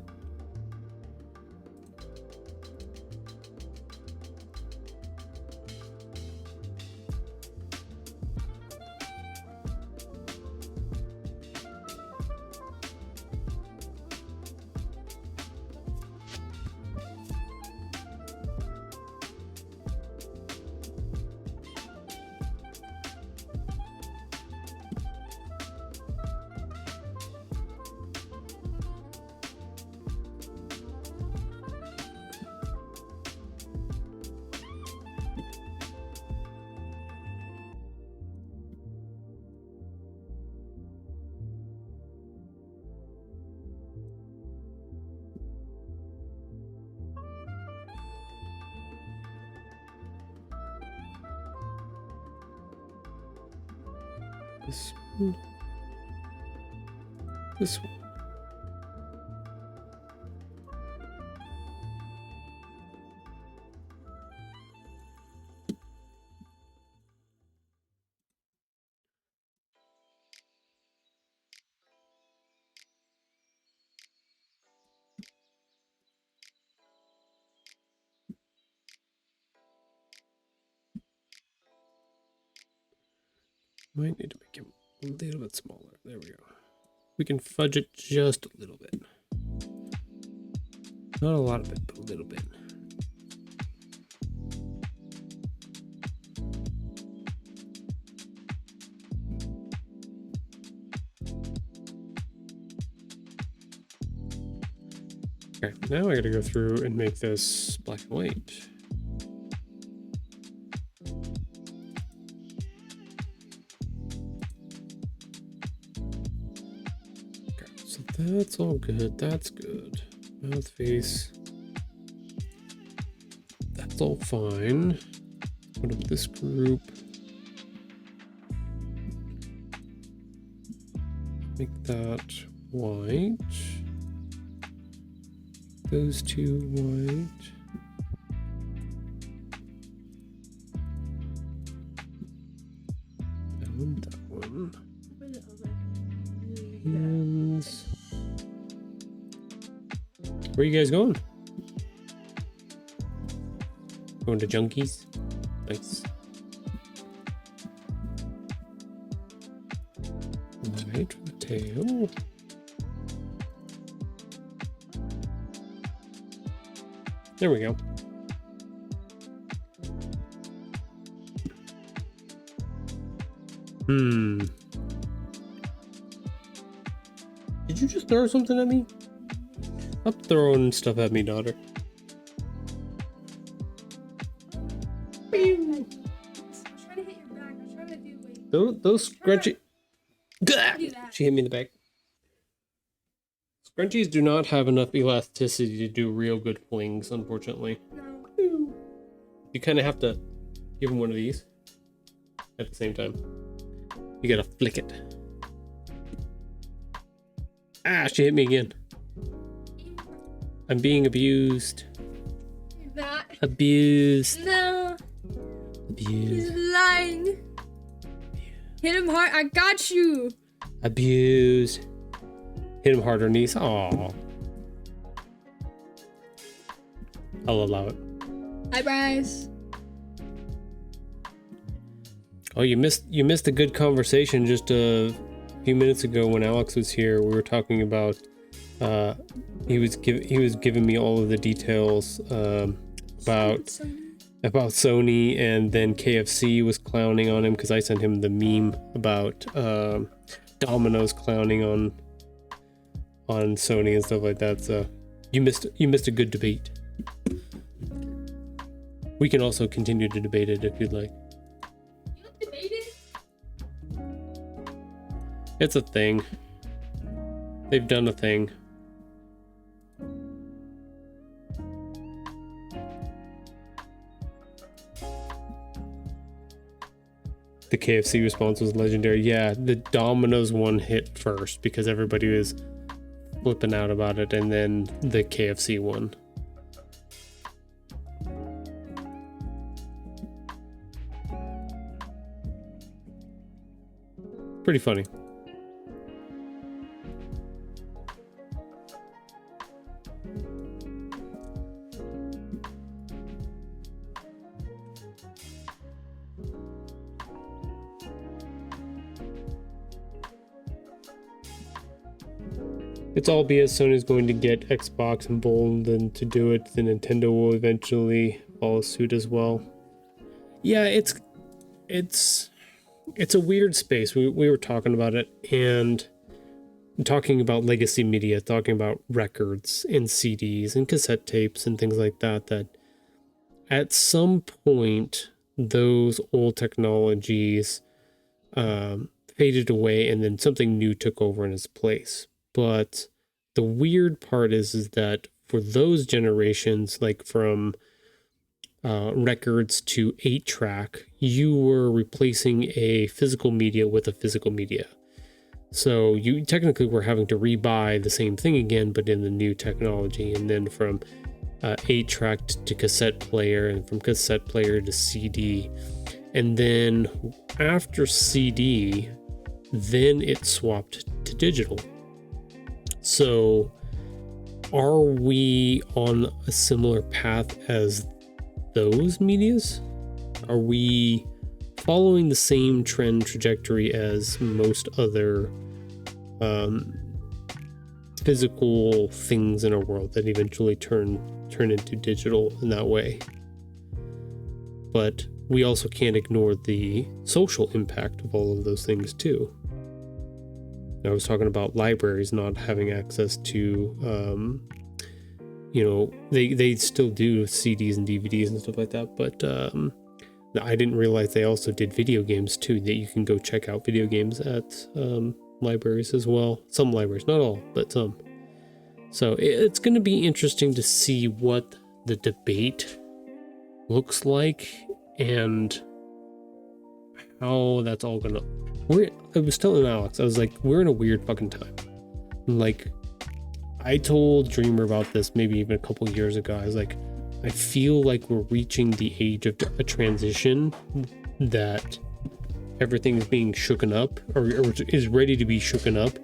Speaker 1: This one. This one. Might need to make him a little bit smaller. There we go. We can fudge it just a little bit. Not a lot of it, but a little bit. Okay, now I gotta go through and make this black and white. Okay, so that's all good. That's good. Mouth face. That's all fine. Put up this group. Make that white. Those two white. That one. And where are you guys going? Going to Junkies? Nice. White for the tail. There we go. Did you just throw something at me? Stop throwing stuff at me, daughter.
Speaker 2: I'm trying to hit your back. I'm trying to do wait.
Speaker 1: Those scrunchy.
Speaker 2: Do that.
Speaker 1: She hit me in the back. Scrunchies do not have enough elasticity to do real good flings, unfortunately.
Speaker 2: No.
Speaker 1: You kind of have to give them one of these at the same time. You gotta flick it. Ah, she hit me again. I'm being abused.
Speaker 2: That.
Speaker 1: Abused.
Speaker 2: No. He's
Speaker 1: Abused.
Speaker 2: lying. Hit him hard. I got you.
Speaker 1: Abused. Hit him harder, niece. Aww. I'll allow it.
Speaker 2: Hi, Bryce.
Speaker 1: Oh, you missed a good conversation just a few minutes ago when Alex was here. We were talking about he was giving me all of the details about Sony, and then KFC was clowning on him because I sent him the meme about Domino's clowning on Sony and stuff like that. So you missed a good debate. We can also continue to debate it if you'd like.
Speaker 2: You don't debate it?
Speaker 1: It's a thing. They've done a thing. The KFC response was legendary. Yeah, the Domino's one hit first because everybody was flipping out about it, and then the KFC one. Pretty funny. It's all BS. Sony's going to get Xbox emboldened to do it. The Nintendo will eventually follow suit as well. Yeah, it's a weird space. We were talking about it and talking about legacy media, talking about records and CDs and cassette tapes and things like that, that at some point those old technologies faded away and then something new took over in its place. But the weird part is that for those generations, like from records to 8-track, you were replacing a physical media with a physical media. So you technically were having to rebuy the same thing again, but in the new technology. And then from 8-track to cassette player, and from cassette player to CD. And then after CD, then it swapped to digital. So are we on a similar path as those medias? Are we following the same trend trajectory as most other physical things in our world that eventually turn into digital in that way? But we also can't ignore the social impact of all of those things too. I was talking about libraries not having access to, they still do CDs and DVDs and stuff like that, but I didn't realize they also did video games too, that you can go check out video games at libraries as well. Some libraries, not all, but some. So it's going to be interesting to see what the debate looks like and how that's all going to... I was telling Alex, I was like, we're in a weird fucking time. Like, I told Dreamer about this maybe even a couple years ago. I was like, I feel like we're reaching the age of a transition that everything is being shooken up or is ready to be shooken up.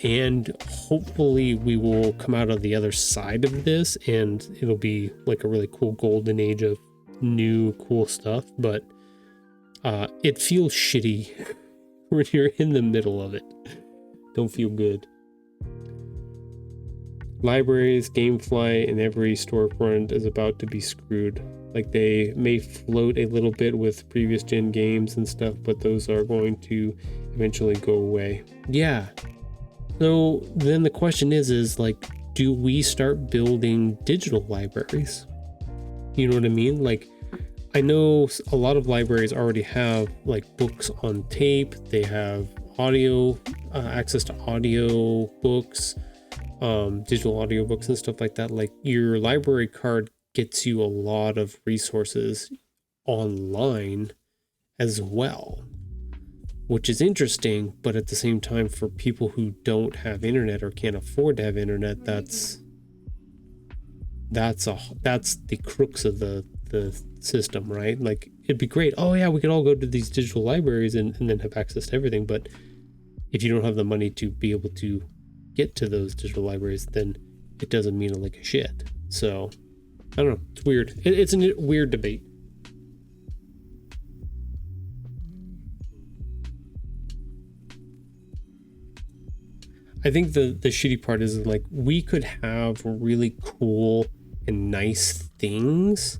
Speaker 1: And hopefully we will come out of the other side of this and it'll be like a really cool golden age of new cool stuff. But it feels shitty when you're in the middle of it. Don't feel good. Libraries, GameFly, and every storefront is about to be screwed. Like, they may float a little bit with previous gen games and stuff, but those are going to eventually go away. Yeah. So then the question is like, do we start building digital libraries? You know what I mean? Like, I know a lot of libraries already have like books on tape. They have audio, access to audio books, digital audio books and stuff like that. Like, your library card gets you a lot of resources online as well, which is interesting. But at the same time, for people who don't have internet or can't afford to have internet, that's the crux of the system, right? Like, it'd be great. Oh yeah, we could all go to these digital libraries and then have access to everything. But if you don't have the money to be able to get to those digital libraries, then it doesn't mean a lick of shit. So I don't know. It's weird. It's a weird debate. I think the shitty part is like, we could have really cool and nice things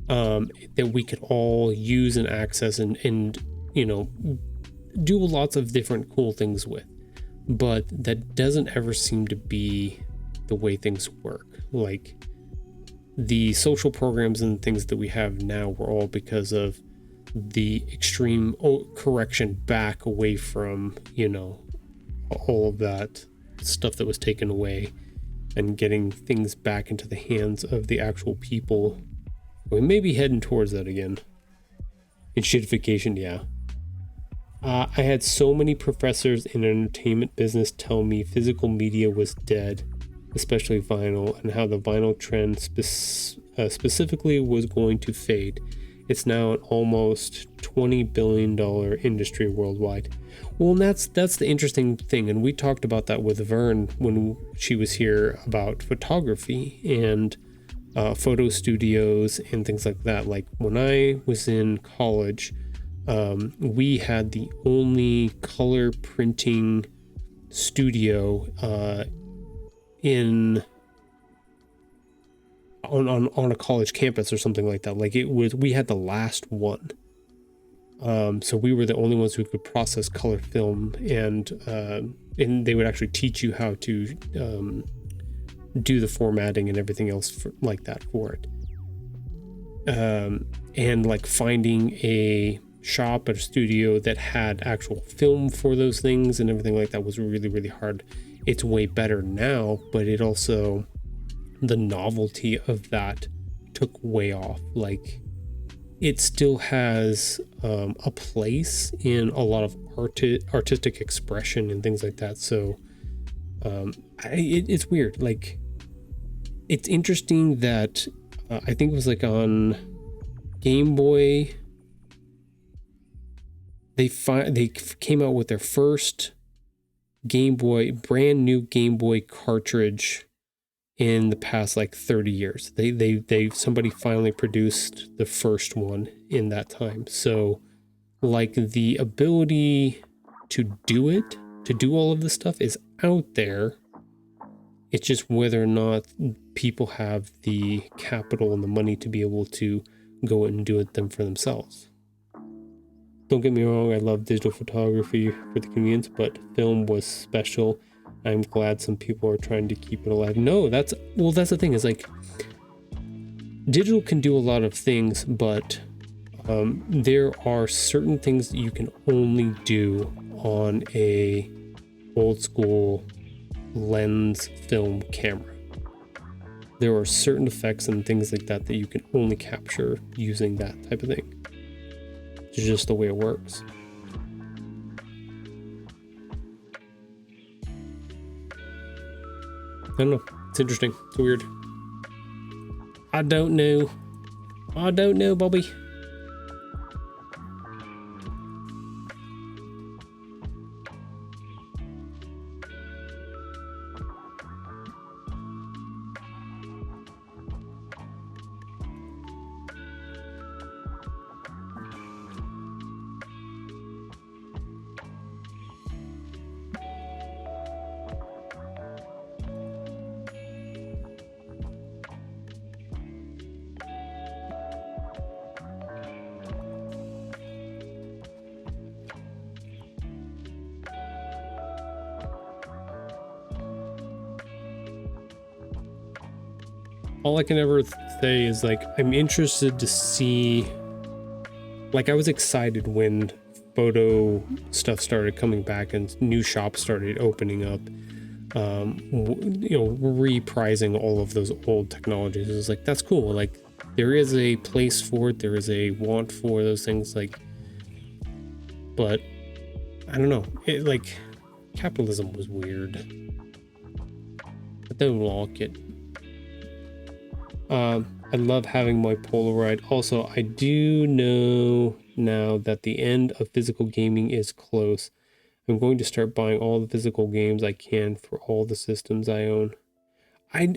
Speaker 1: that we could all use and access and do lots of different cool things with, but that doesn't ever seem to be the way things work. Like, the social programs and things that we have now were all because of the extreme correction back away from all of that stuff that was taken away and getting things back into the hands of the actual people. We may be heading towards that again. And shitification, yeah. I had so many professors in the entertainment business tell me physical media was dead, especially vinyl, and how the vinyl trend specifically was going to fade. It's now an almost $20 billion industry worldwide. Well, and that's the interesting thing, and we talked about that with Vern when she was here about photography and photo studios and things like that. Like, when I was in college, we had the only color printing studio on a college campus or something like that. Like, we had the last one. So we were the only ones who could process color film, and they would actually teach you how to do the formatting and everything else like that for it. And like, finding a shop or a studio that had actual film for those things and everything like that was really, really hard. It's way better now, but it also, the novelty of that took way off. Like, it still has a place in a lot of artistic expression and things like that. So it's weird. Like, it's interesting that I think it was like on Game Boy, they came out with their first brand new Game Boy cartridge in the past like 30 years. Somebody finally produced the first one in that time. So like the ability to do all of this stuff is out there. It's just whether or not people have the capital and the money to be able to go and do it them for themselves. Don't get me wrong, I love digital photography for the convenience, but film was special. I'm glad some people are trying to keep it alive. No, that's the thing, is like, digital can do a lot of things, but there are certain things that you can only do on a old school lens film camera. There are certain effects and things like that that you can only capture using that type of thing. It's just the way it works. I don't know. It's interesting. It's weird. I don't know, Bobby. All I can ever say is, like, I'm interested to see, like, I was excited when photo stuff started coming back and new shops started opening up, reprising all of those old technologies. It was like, that's cool. Like, there is a place for it. There is a want for those things, like, but I don't know. It, like, capitalism was weird. But don't lock it. I love having my Polaroid. Also, I do know now that the end of physical gaming is close. I'm going to start buying all the physical games I can for all the systems I own. I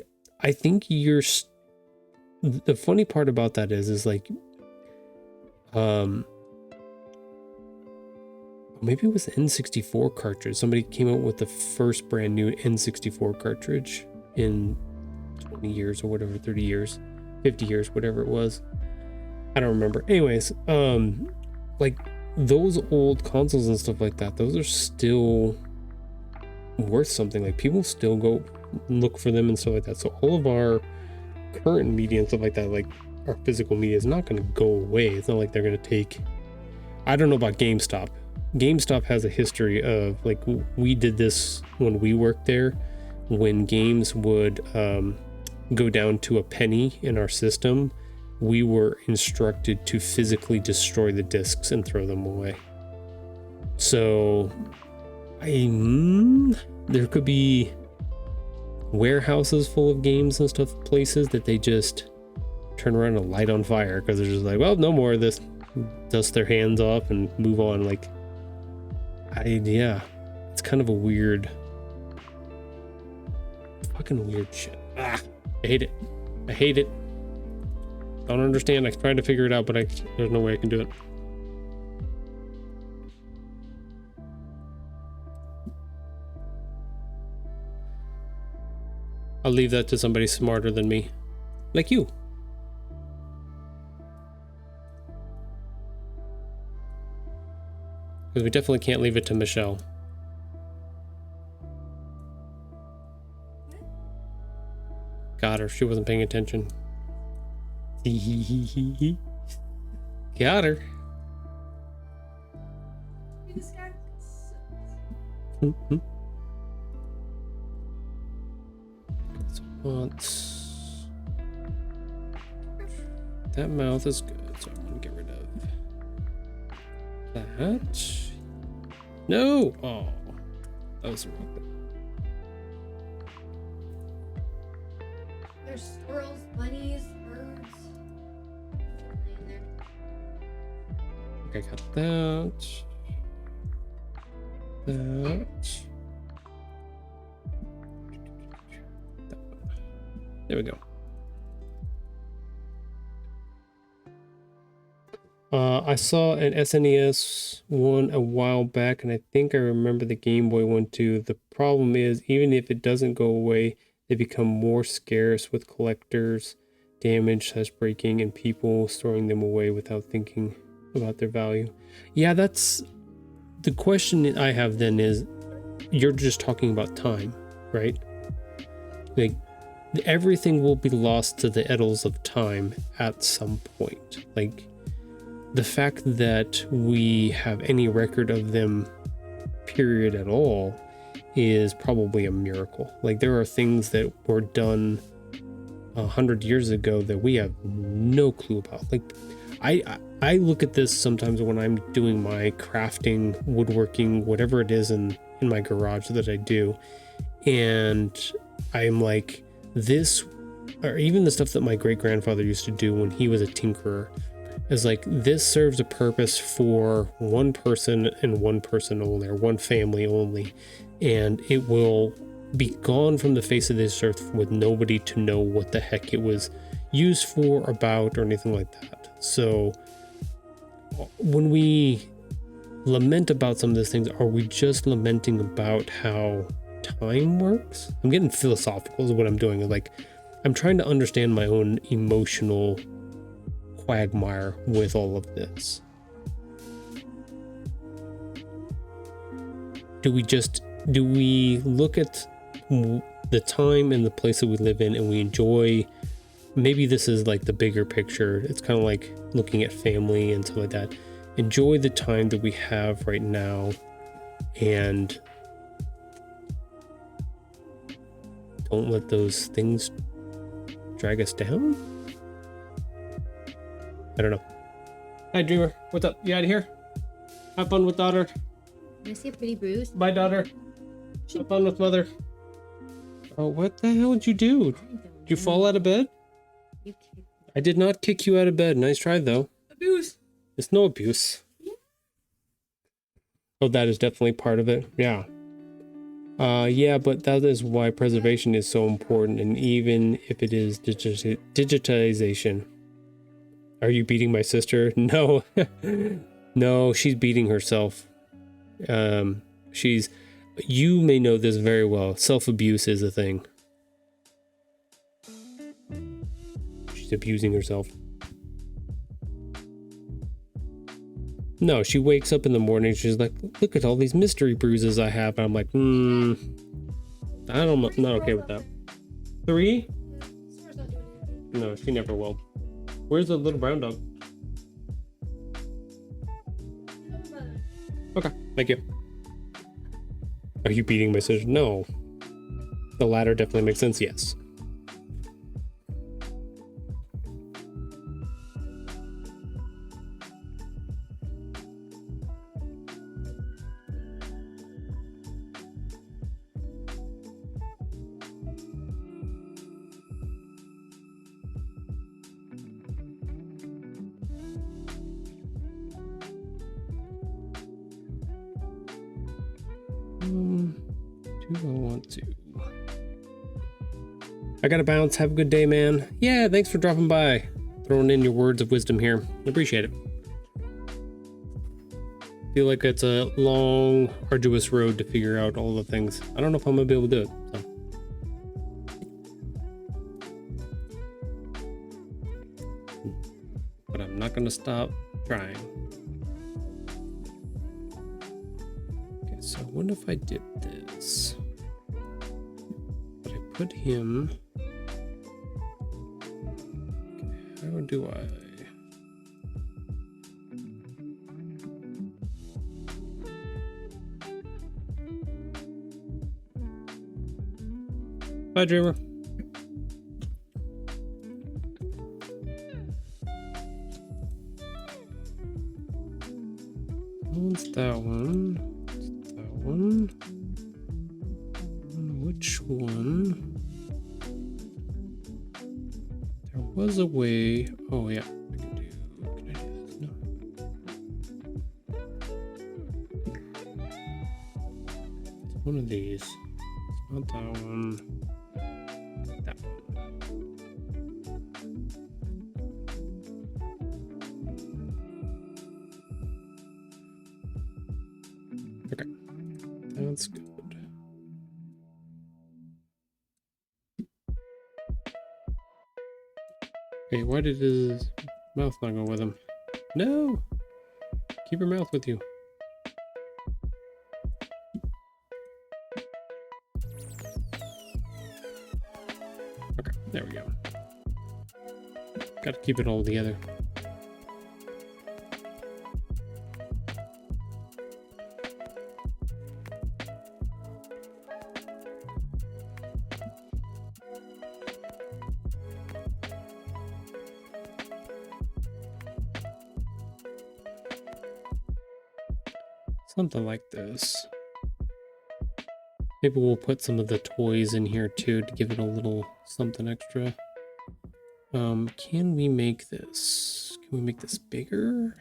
Speaker 1: think the funny part about that is like, maybe it was the N64 cartridge. Somebody came out with the first brand new N64 cartridge in 20 years or whatever, 30 years, 50 years, whatever it was. I don't remember. Anyways, like, those old consoles and stuff like that, those are still worth something. Like, people still go look for them and stuff like that. So all of our current media and stuff like that, like our physical media, is not going to go away. It's not like they're going to take, I don't know about GameStop. GameStop has a history of, like, we did this when we worked there, when games would go down to a penny in our system. We were instructed to physically destroy the discs and throw them away. So there could be warehouses full of games and stuff, places that they just turn around and light on fire because they're just like, well, no more of this. Dust their hands off and move on. Like, it's kind of a weird, fucking weird shit. I hate it. I hate it. Don't understand. I tried to figure it out, but there's no way I can do it. I'll leave that to somebody smarter than me, like you. Because we definitely can't leave it to Michelle. Got her. She wasn't paying attention. Got her. So once. that mouth is good, so I'm gonna get rid of that. No! Oh, that was the wrong thing.
Speaker 2: There's squirrels, bunnies, birds. In there.
Speaker 1: Okay, got that. That. There we go. I saw an SNES one a while back, and I think I remember the Game Boy one too. The problem is, even if it doesn't go away, they become more scarce with collectors, damage/breaking, and people storing them away without thinking about their value. Yeah, that's the question that I have then is, you're just talking about time, right? Like, everything will be lost to the edels of time at some point. Like, the fact that we have any record of them, period, at all, is probably a miracle. Like, there are things that were done 100 years ago that we have no clue about. Like, I look at this sometimes when I'm doing my crafting, woodworking, whatever it is in my garage that I do, and I'm like, this, or even the stuff that my great grandfather used to do when he was a tinkerer, is like, this serves a purpose for one person and one person only, or one family only, and it will be gone from the face of this earth with nobody to know what the heck it was used for, about, or anything like that. So when we lament about some of these things, are we just lamenting about how time works? I'm getting philosophical is what I'm doing. Like, I'm trying to understand my own emotional quagmire with all of this. Do we look at the time and the place that we live in and we enjoy, maybe this is like the bigger picture, it's kind of like looking at family and stuff like that, enjoy the time that we have right now and don't let those things drag us down? I don't know. Hi, Dreamer. What's up? You out of here? Have fun with daughter.
Speaker 2: I see a pretty bruise.
Speaker 1: Bye, daughter. Have fun with mother. Oh, what the hell did you do? Did you fall out of bed?
Speaker 2: You kicked me.
Speaker 1: I did not kick you out of bed. Nice try, though.
Speaker 2: Abuse.
Speaker 1: It's no abuse.
Speaker 2: Yeah.
Speaker 1: Oh, that is definitely part of it. Yeah. Yeah, but that is why preservation is so important. And even if it is digitization. Are you beating my sister? No. No, she's beating herself. You may know this very well. Self-abuse is a thing. She's abusing herself. No, she wakes up in the morning. She's like, look at all these mystery bruises I have. And I'm like, I'm not okay with that. 3? No, she never will. Where's the little brown dog? Okay, thank you. Are you beating my sister? No. The latter definitely makes sense, yes. I gotta bounce. Have a good day, man. Yeah, thanks for dropping by. Throwing in your words of wisdom here. Appreciate it. Feel like it's a long, arduous road to figure out all the things. I don't know if I'm gonna be able to do it. So. But I'm not gonna stop trying. Okay, so what if I did this? But I put him. Okay, how do I? Bye, Dreamer. What's that one? It's that one. Which one? There was a way. Oh yeah, I can do. Can I do this? No. It's one of these. It's not that one. That one. Okay, that's good. Hey, why did his mouth not go with him? No! Keep your mouth with you. Okay, there we go. Gotta keep it all together. Something like this. Maybe we'll put some of the toys in here too to give it a little something extra. Can we make this? Can we make this bigger?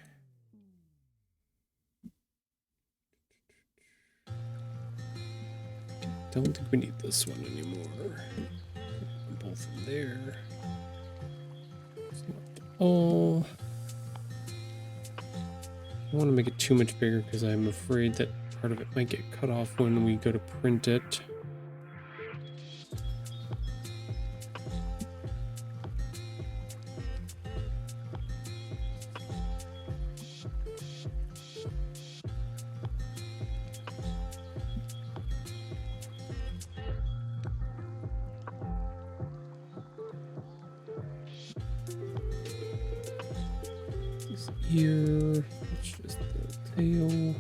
Speaker 1: Don't think we need this one anymore. Both in there. Oh. I don't want to make it too much bigger because I'm afraid that part of it might get cut off when we go to print it. This here, it's just the tail.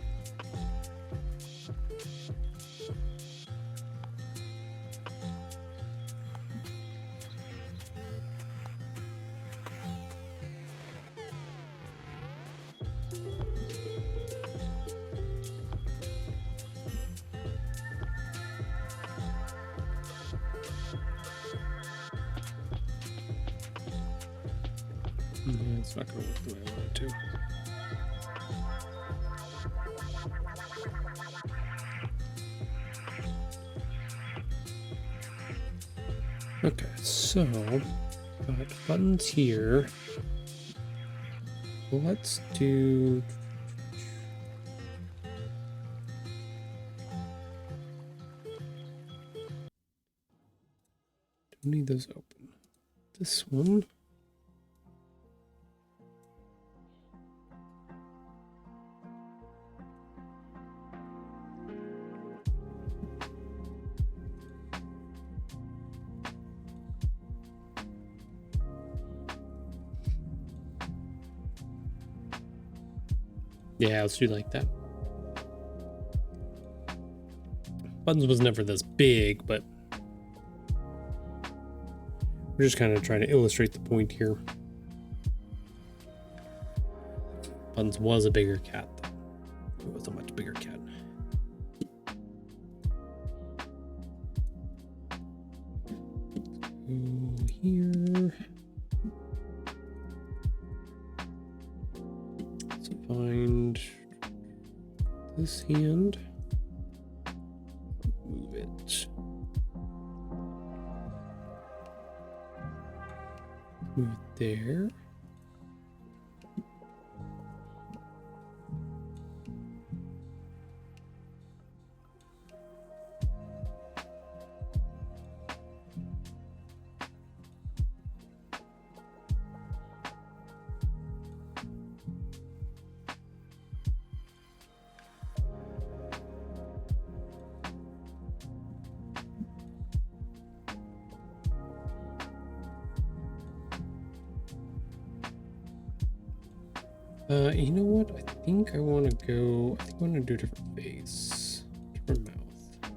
Speaker 1: Yeah, it's not going to work the way I want it to. Okay, so got buttons here. Let's do. Don't need those open. This one. Yeah, let's do like that. Buttons was never this big, but we're just kind of trying to illustrate the point here. Buttons was a bigger cat, though. It was a much bigger cat. Go here. Let's find this hand. Move it. Move it there. You know what? I think I want to go. I think I want to do a different face, different mouth.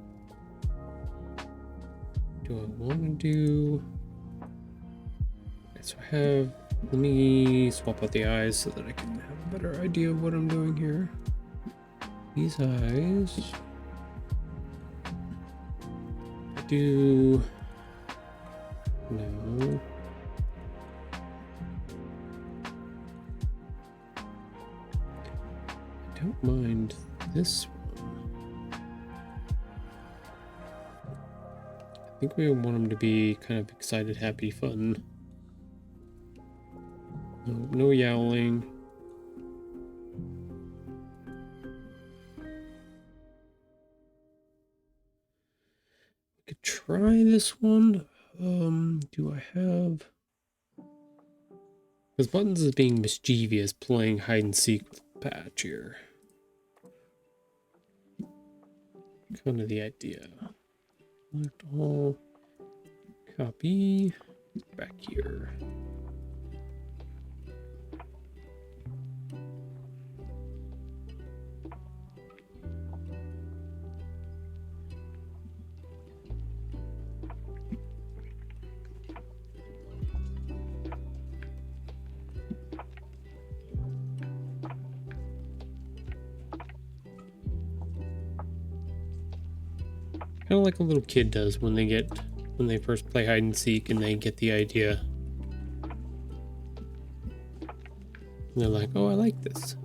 Speaker 1: Do I want to do? Okay, so I have. Let me swap out the eyes so that I can have a better idea of what I'm doing here. These eyes do no. I don't mind this one. I think we want them to be kind of excited, happy, fun. No yowling. Could try this one. Do I have? Because Buttons is being mischievous, playing hide and seek with Patch here. Kind of the idea. Select all. Copy. Back here. Kind of like a little kid does when they first play hide and seek and they get the idea. And they're like, oh, I like this.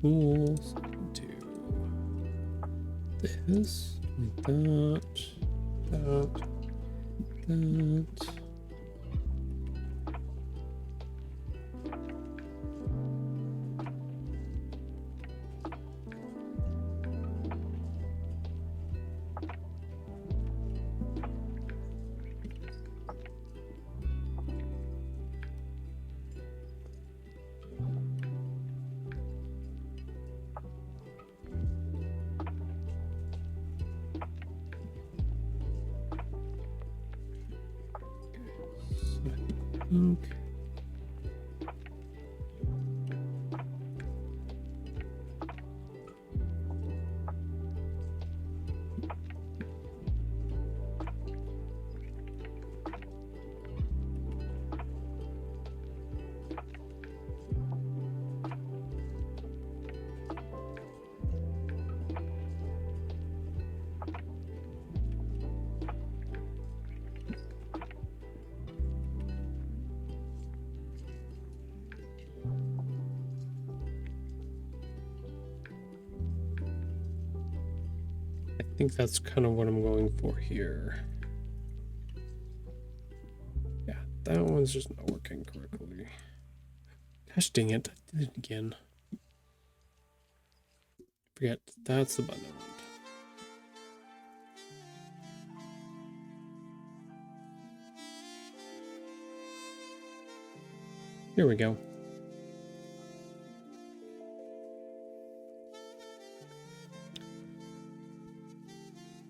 Speaker 1: Cool. So do this. Like that, that. Ink. I think that's kind of what I'm going for here. Yeah, that one's just not working correctly. Gosh dang it, I did it again. Forget, that's the button I want. Here we go.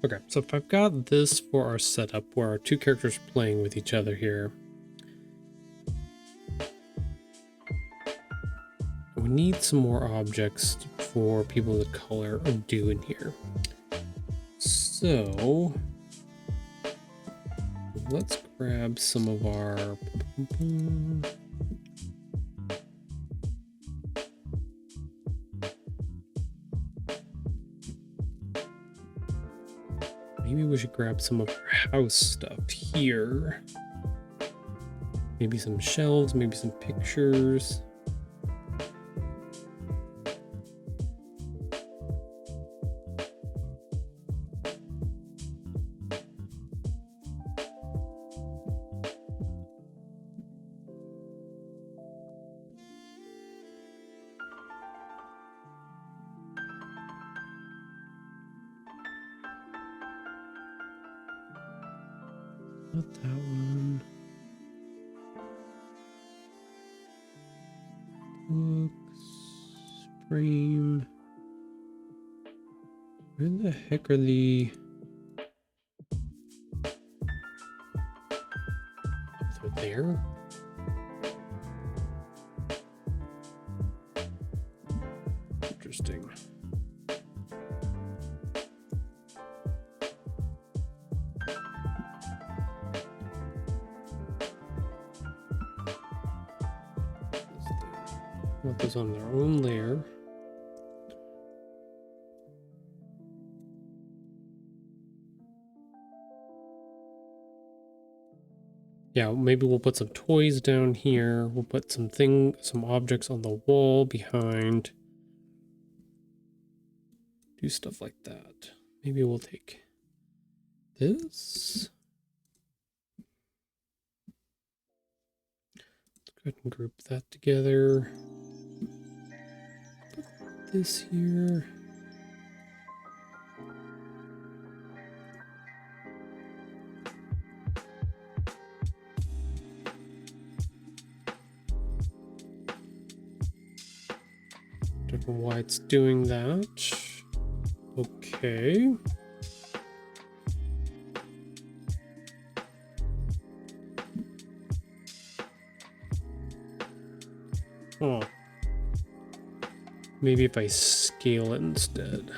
Speaker 1: Okay, so if I've got this for our setup where our two characters are playing with each other here, we need some more objects for people to color or do in here. So let's grab some of our maybe we should grab some of our house stuff here. Maybe some shelves, maybe some pictures. Not that one. Books, frame. Where the heck are the... They're there? Interesting. those on their own layer. Yeah, maybe we'll put some toys down here. We'll put some objects on the wall behind. Do stuff like that. Maybe we'll take this. Let's go ahead and group that together. Put this here. Don't know why it's doing that. Okay. Oh. Maybe if I scale it instead.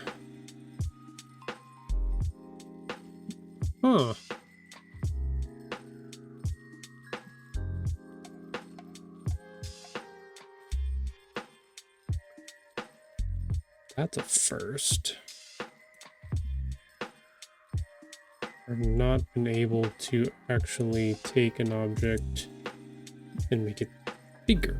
Speaker 1: Huh. That's a first. I've not been able to actually take an object and make it bigger.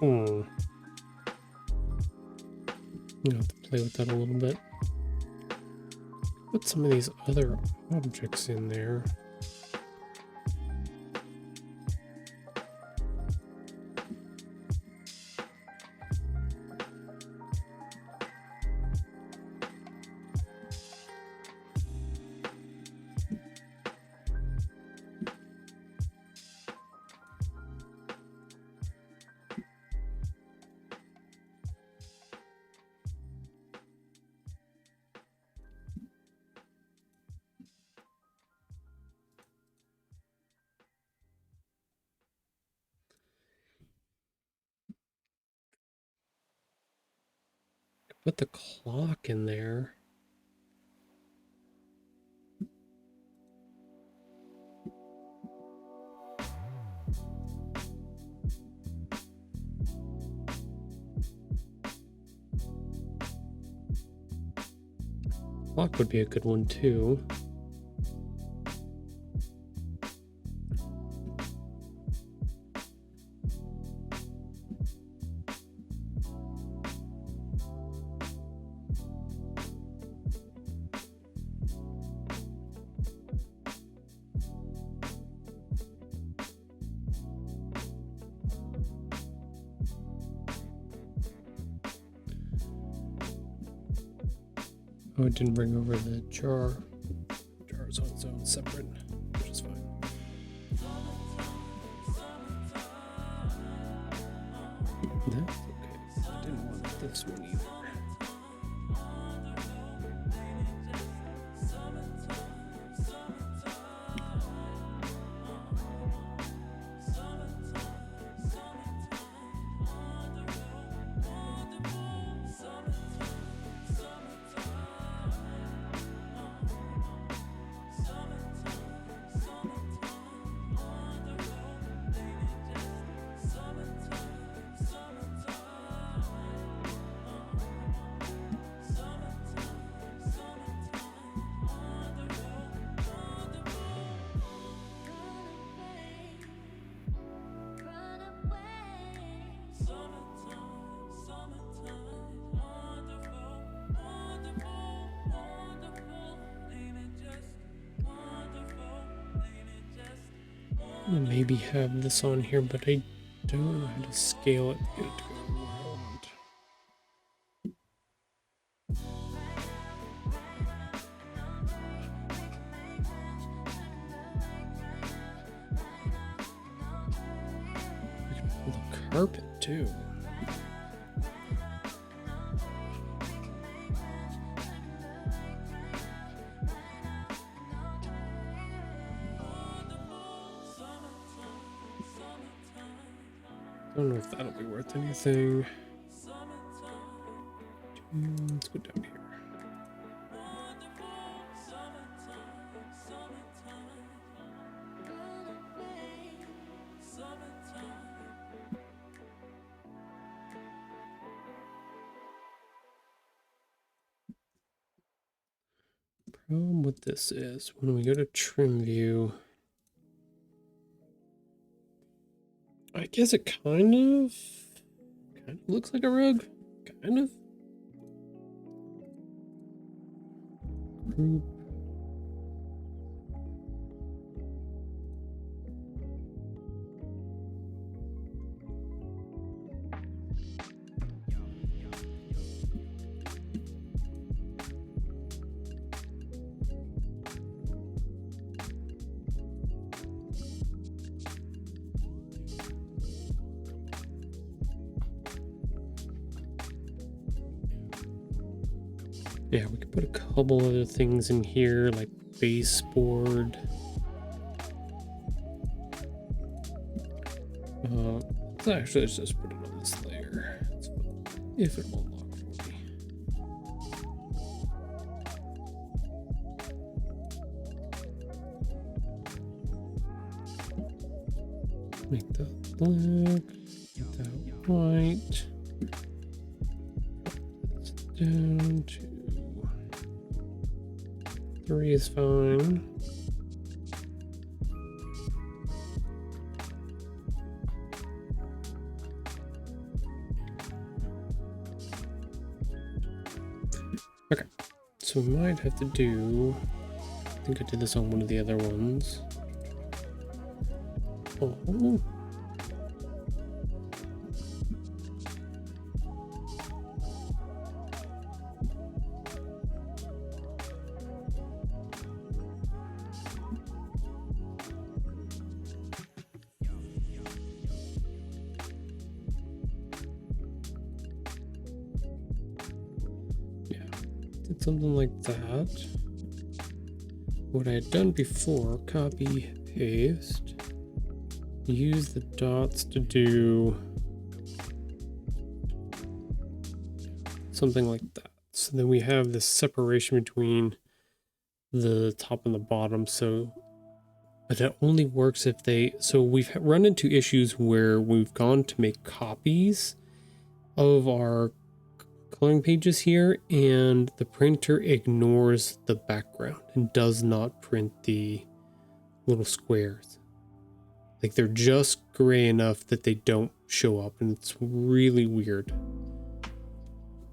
Speaker 1: I'm gonna have to play with that a little bit. Put some of these other objects in there. Put the clock in there. Clock would be a good one too. Oh, it didn't bring over the jar. Jar is on its own separate, which is fine. That's okay. I didn't want this one either. I'll maybe have this on here, but I don't know how to scale it to get it to go around. I can pull the carpet too. Don't know if that'll be worth anything. Let's go down here. Problem with this is when we go to trim view, I guess it kind of looks like a rug, kind of. Group. Yeah, we could put a couple other things in here, like baseboard. Actually, let's just put it on this layer. It's fine. If it will lock for me. Make that black, make that white. Down to 3 is fine. Okay, so we might have to do, I think I did this on one of the other ones. Oh. Something like that. What I had done before, copy, paste, use the dots to do something like that. So then we have this separation between the top and the bottom. So, but it only works if they, so we've run into issues where we've gone to make copies of our coloring pages here and the printer ignores the background and does not print the little squares. Like they're just gray enough that they don't show up, and it's really weird.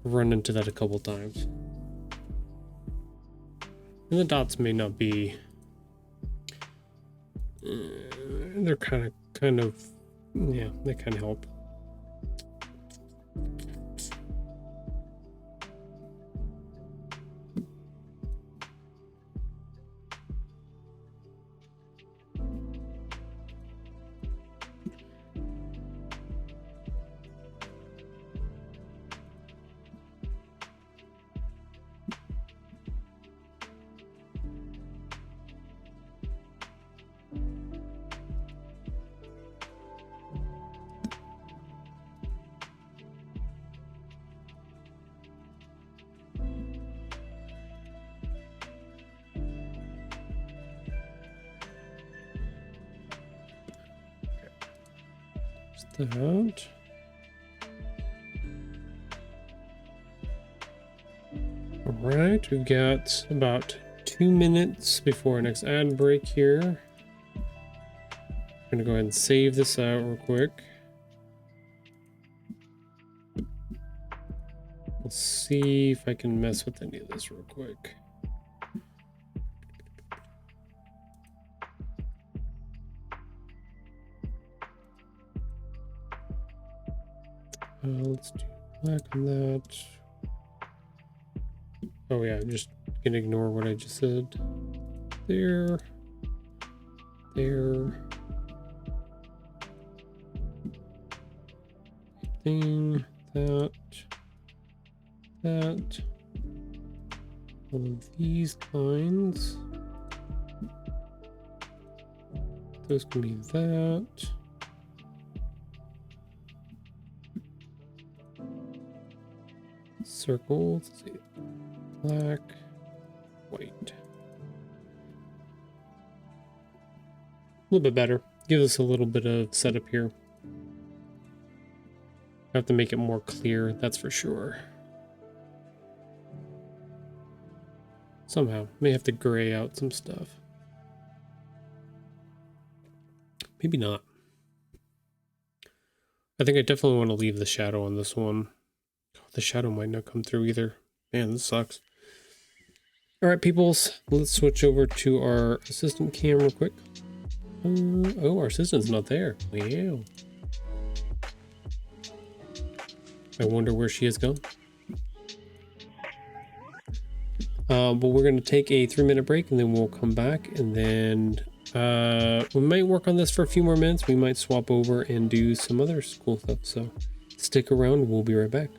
Speaker 1: I've run into that a couple times. And the dots may not be they're kind of yeah, they kind of help. That. All right, we've got about 2 minutes before our next ad break here. I'm gonna go ahead and save this out real quick. Let's see if I can mess with any of this real quick. Let's do black on that. Oh yeah, I'm just gonna ignore what I just said. There. Thing, that. All of these lines. Those can be that. circles. Let's see. Black, white. A little bit better. Gives us a little bit of setup here. I have to make it more clear, that's for sure. Somehow, may have to gray out some stuff. Maybe not. I think I definitely want to leave the shadow on this one. Oh, the shadow might not come through either. Man, this sucks. All right, peoples, let's switch over to our assistant cam real quick. Oh, our assistant's not there. Wow. I wonder where she has gone. But we're going to take a 3-minute break and then we'll come back, and then we might work on this for a few more minutes. We might swap over and do some other cool stuff. So stick around. We'll be right back.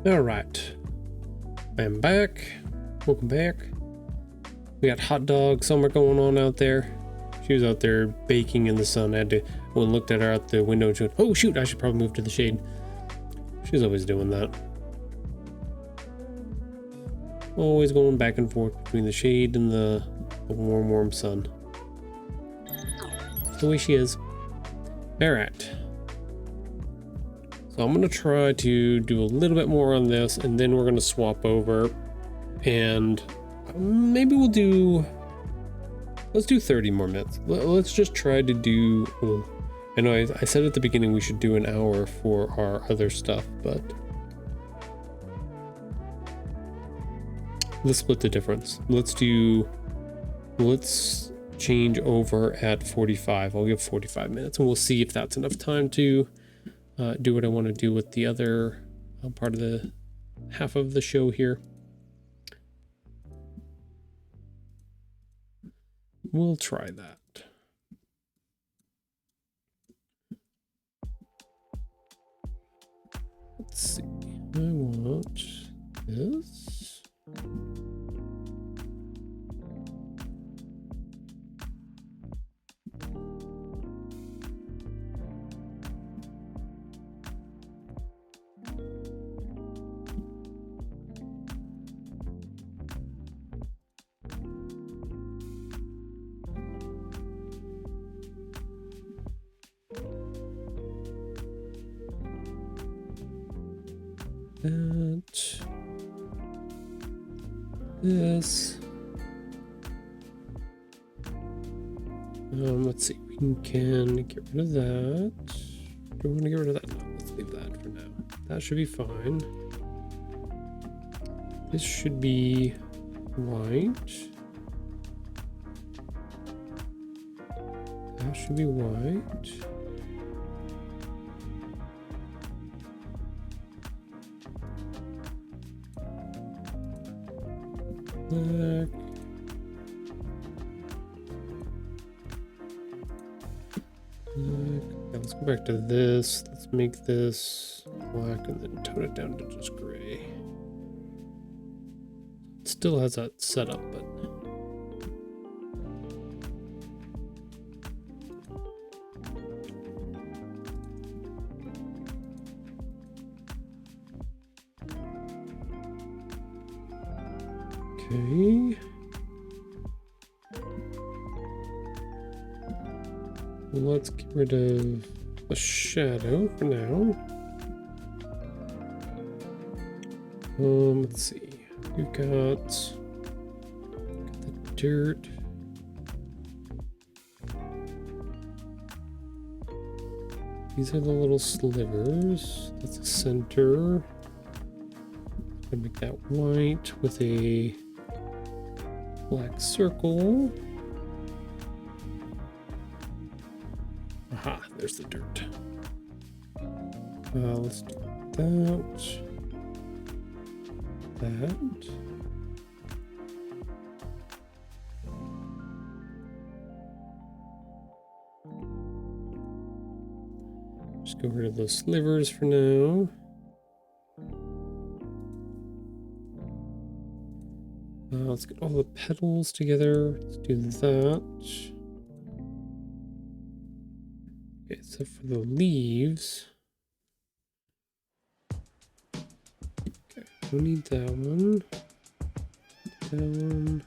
Speaker 1: All right, I'm back. Welcome back. We got hot dog summer going on out there. She was out there baking in the sun. I had to, when looked at her out the window and she went, oh shoot, I should probably move to the shade. She's always doing that. Always going back and forth between the shade and the warm sun. That's the way she is. All right. So I'm gonna try to do a little bit more on this, and then we're gonna swap over, and maybe we'll do. Let's do 30 more minutes. Let's just try to do. Well, I know I said at the beginning we should do an hour for our other stuff, but let's split the difference. Let's change over at 45. I'll give 45 minutes, and we'll see if that's enough time to do what I want to do with the other part of the half of the show here. We'll try that. Let's see. I want this. This. Let's see. We can get rid of that. Do we want to get rid of that? No, let's leave that for now. That should be fine. This should be white. That should be white. Black. Okay, let's go back to this. Let's make this black and then tone it down to just gray. It still has that setup, but okay. Let's get rid of the shadow for now. Let's see. We've got the dirt. These are the little slivers. That's the center. I'm gonna make that white with a black circle. Aha, there's the dirt. Let's do that. That. Just go rid of those slivers for now. Let's get all the petals together. Let's do that. Okay, so for the leaves. Okay, don't need that one. That one.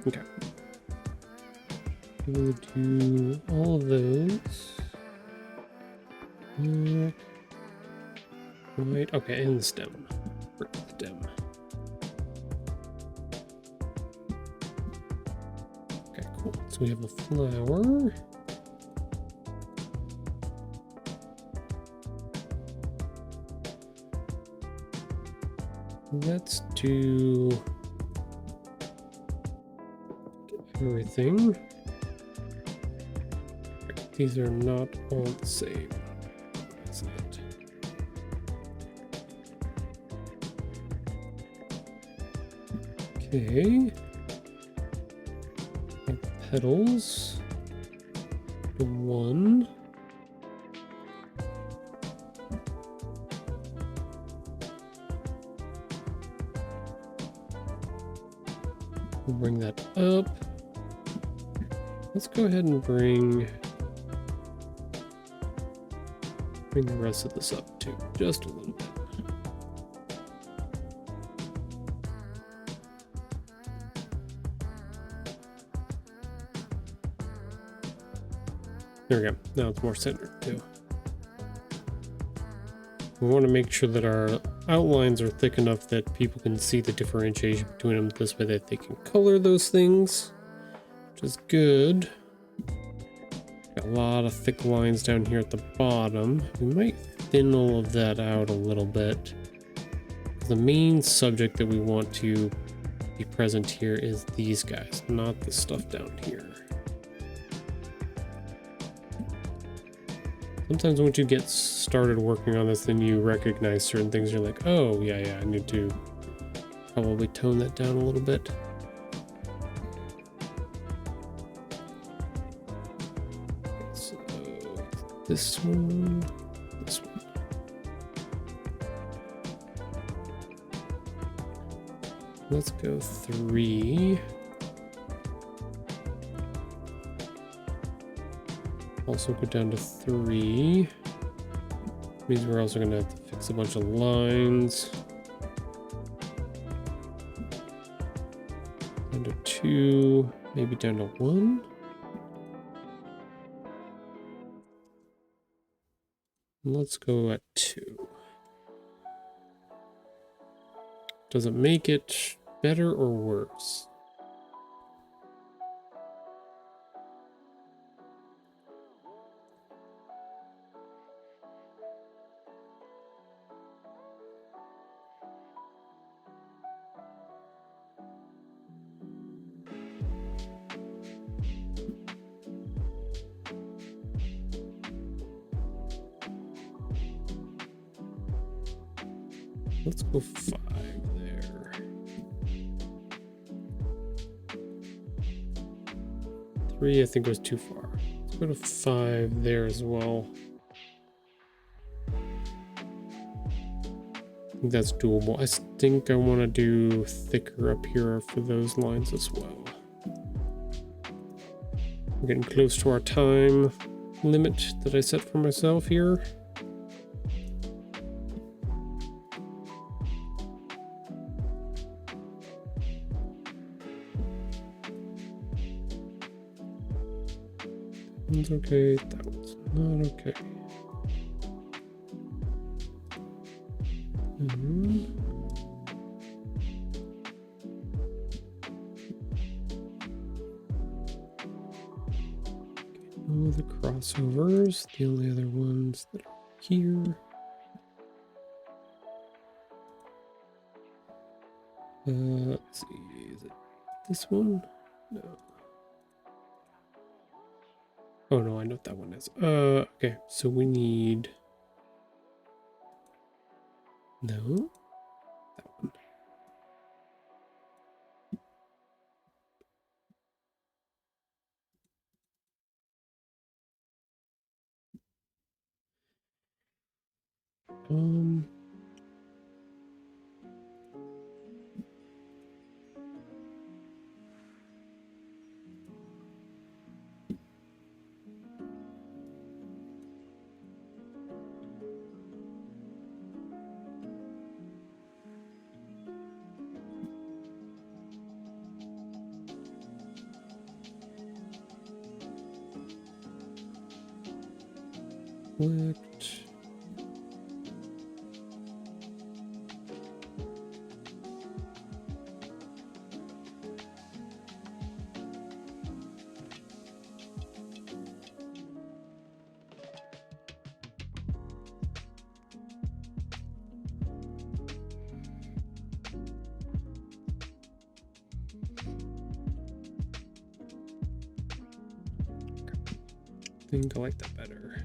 Speaker 1: Okay. We'll do all of those. Right, okay, and the stem. Break the stem. Okay, cool. So we have a flower. Let's do everything. These are not all the same. That's it. Okay. Our petals. To 1. We'll bring that up. Let's go ahead and bring the rest of this up too, just a little bit. There we go. Now it's more centered too. We want to make sure that our outlines are thick enough that people can see the differentiation between them. This way that they can color those things, which is good. Got a lot of thick lines down here at the bottom. We might thin all of that out a little bit. The main subject that we want to be present here is these guys, not the stuff down here. Sometimes once you get started working on this, then you recognize certain things. You're like, oh, yeah, I need to probably tone that down a little bit. So this one, this one. Let's go 3. Also go down to 3. Means we're also gonna have to fix a bunch of lines. Down to 2, maybe down to 1. Let's go at 2. Does it make it better or worse? Let's go 5 there. 3, I think, was too far. Let's go to 5 there as well. I think that's doable. I think I want to do thicker up here for those lines as well. We're getting close to our time limit that I set for myself here. That one's okay, that one's not okay. All the crossovers, the only other ones that are here. Let's see, is it this one? No. Oh no, I know what that one is. Okay, so we need... No, that one. Select. I think I like that better.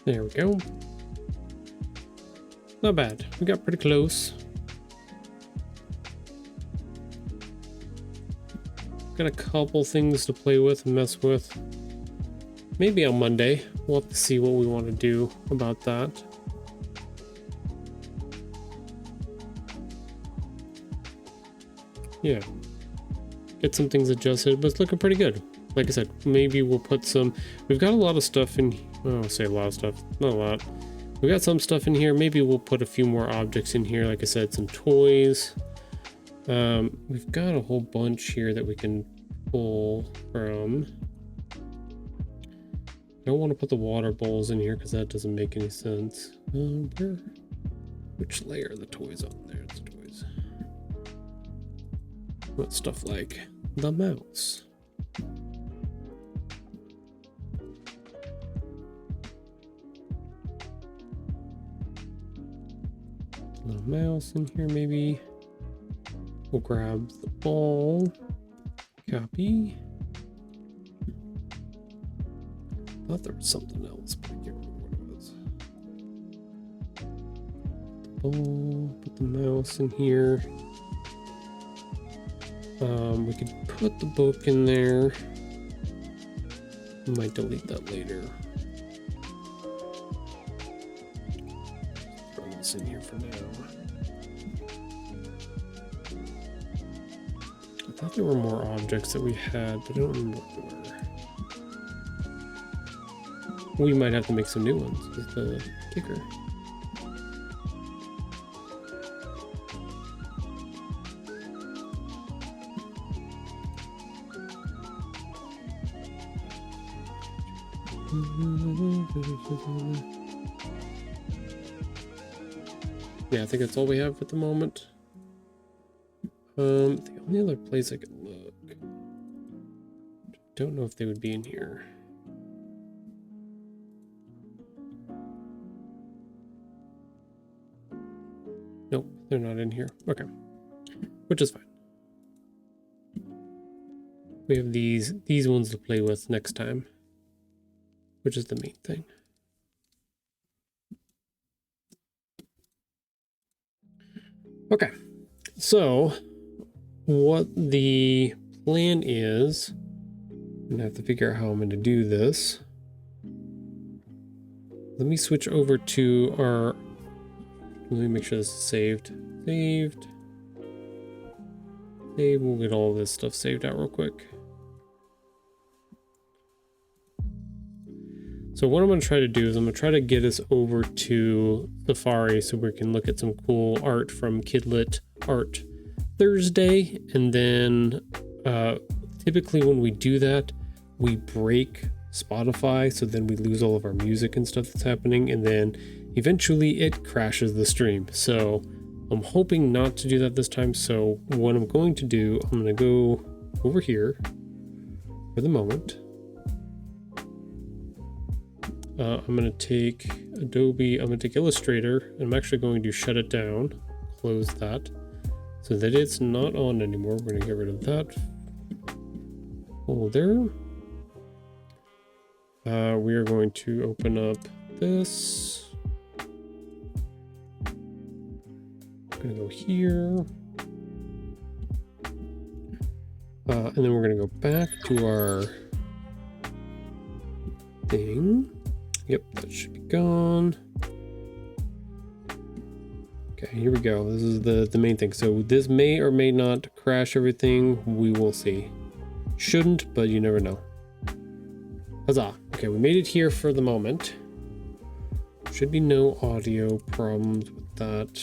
Speaker 1: There we go. Not bad. We got pretty close. Got a couple things to play with and mess with. Maybe on Monday. We'll have to see what we want to do about that. Yeah. Get some things adjusted, but it's looking pretty good. Like I said, maybe we'll put some... We've got a lot of stuff in... I'll say a lot of stuff. Not a lot. We got some stuff in here. Maybe we'll put a few more objects in here. Like I said, some toys. We've got a whole bunch here that we can pull from. I don't want to put the water bowls in here because that doesn't make any sense. Which layer are the toys on? There, it's toys. What stuff like the mouse? Little mouse in here, maybe. We'll grab the ball. Copy. I thought there was something else, but I can't remember what it was. The ball, put the mouse in here. We could put the book in there. Might delete that later. Throw this in here for now. I thought there were more objects that we had, but I don't remember what they were. We might have to make some new ones with the kicker. Yeah, I think that's all we have at the moment. The only other place I could look, don't know if they would be in here. Nope, they're not in here. Okay, which is fine. We have these ones to play with next time, which is the main thing. Okay, so what the plan is, I'm gonna have to figure out how I'm gonna do this. Let me switch over to our, let me make sure this is saved. Saved. Save, we'll get all this stuff saved out real quick. So what I'm going to try to do is I'm going to try to get us over to Safari so we can look at some cool art from Kidlit Art Thursday. And then typically when we do that, we break Spotify, so then we lose all of our music and stuff that's happening, and then eventually it crashes the stream. So I'm hoping not to do that this time. So what I'm going to do, I'm going to go over here for the moment. I'm going to take Adobe, I'm going to take Illustrator, and I'm actually going to shut it down, close that, so that it's not on anymore. We're going to get rid of that folder. We are going to open up this. I'm going to go here. And then we're going to go back to our thing. Yep, that should be gone. Okay, here we go. This is the main thing. So this may or may not crash everything. We will see. Shouldn't, but you never know. Huzzah. Okay, we made it here for the moment. Should be no audio problems with that.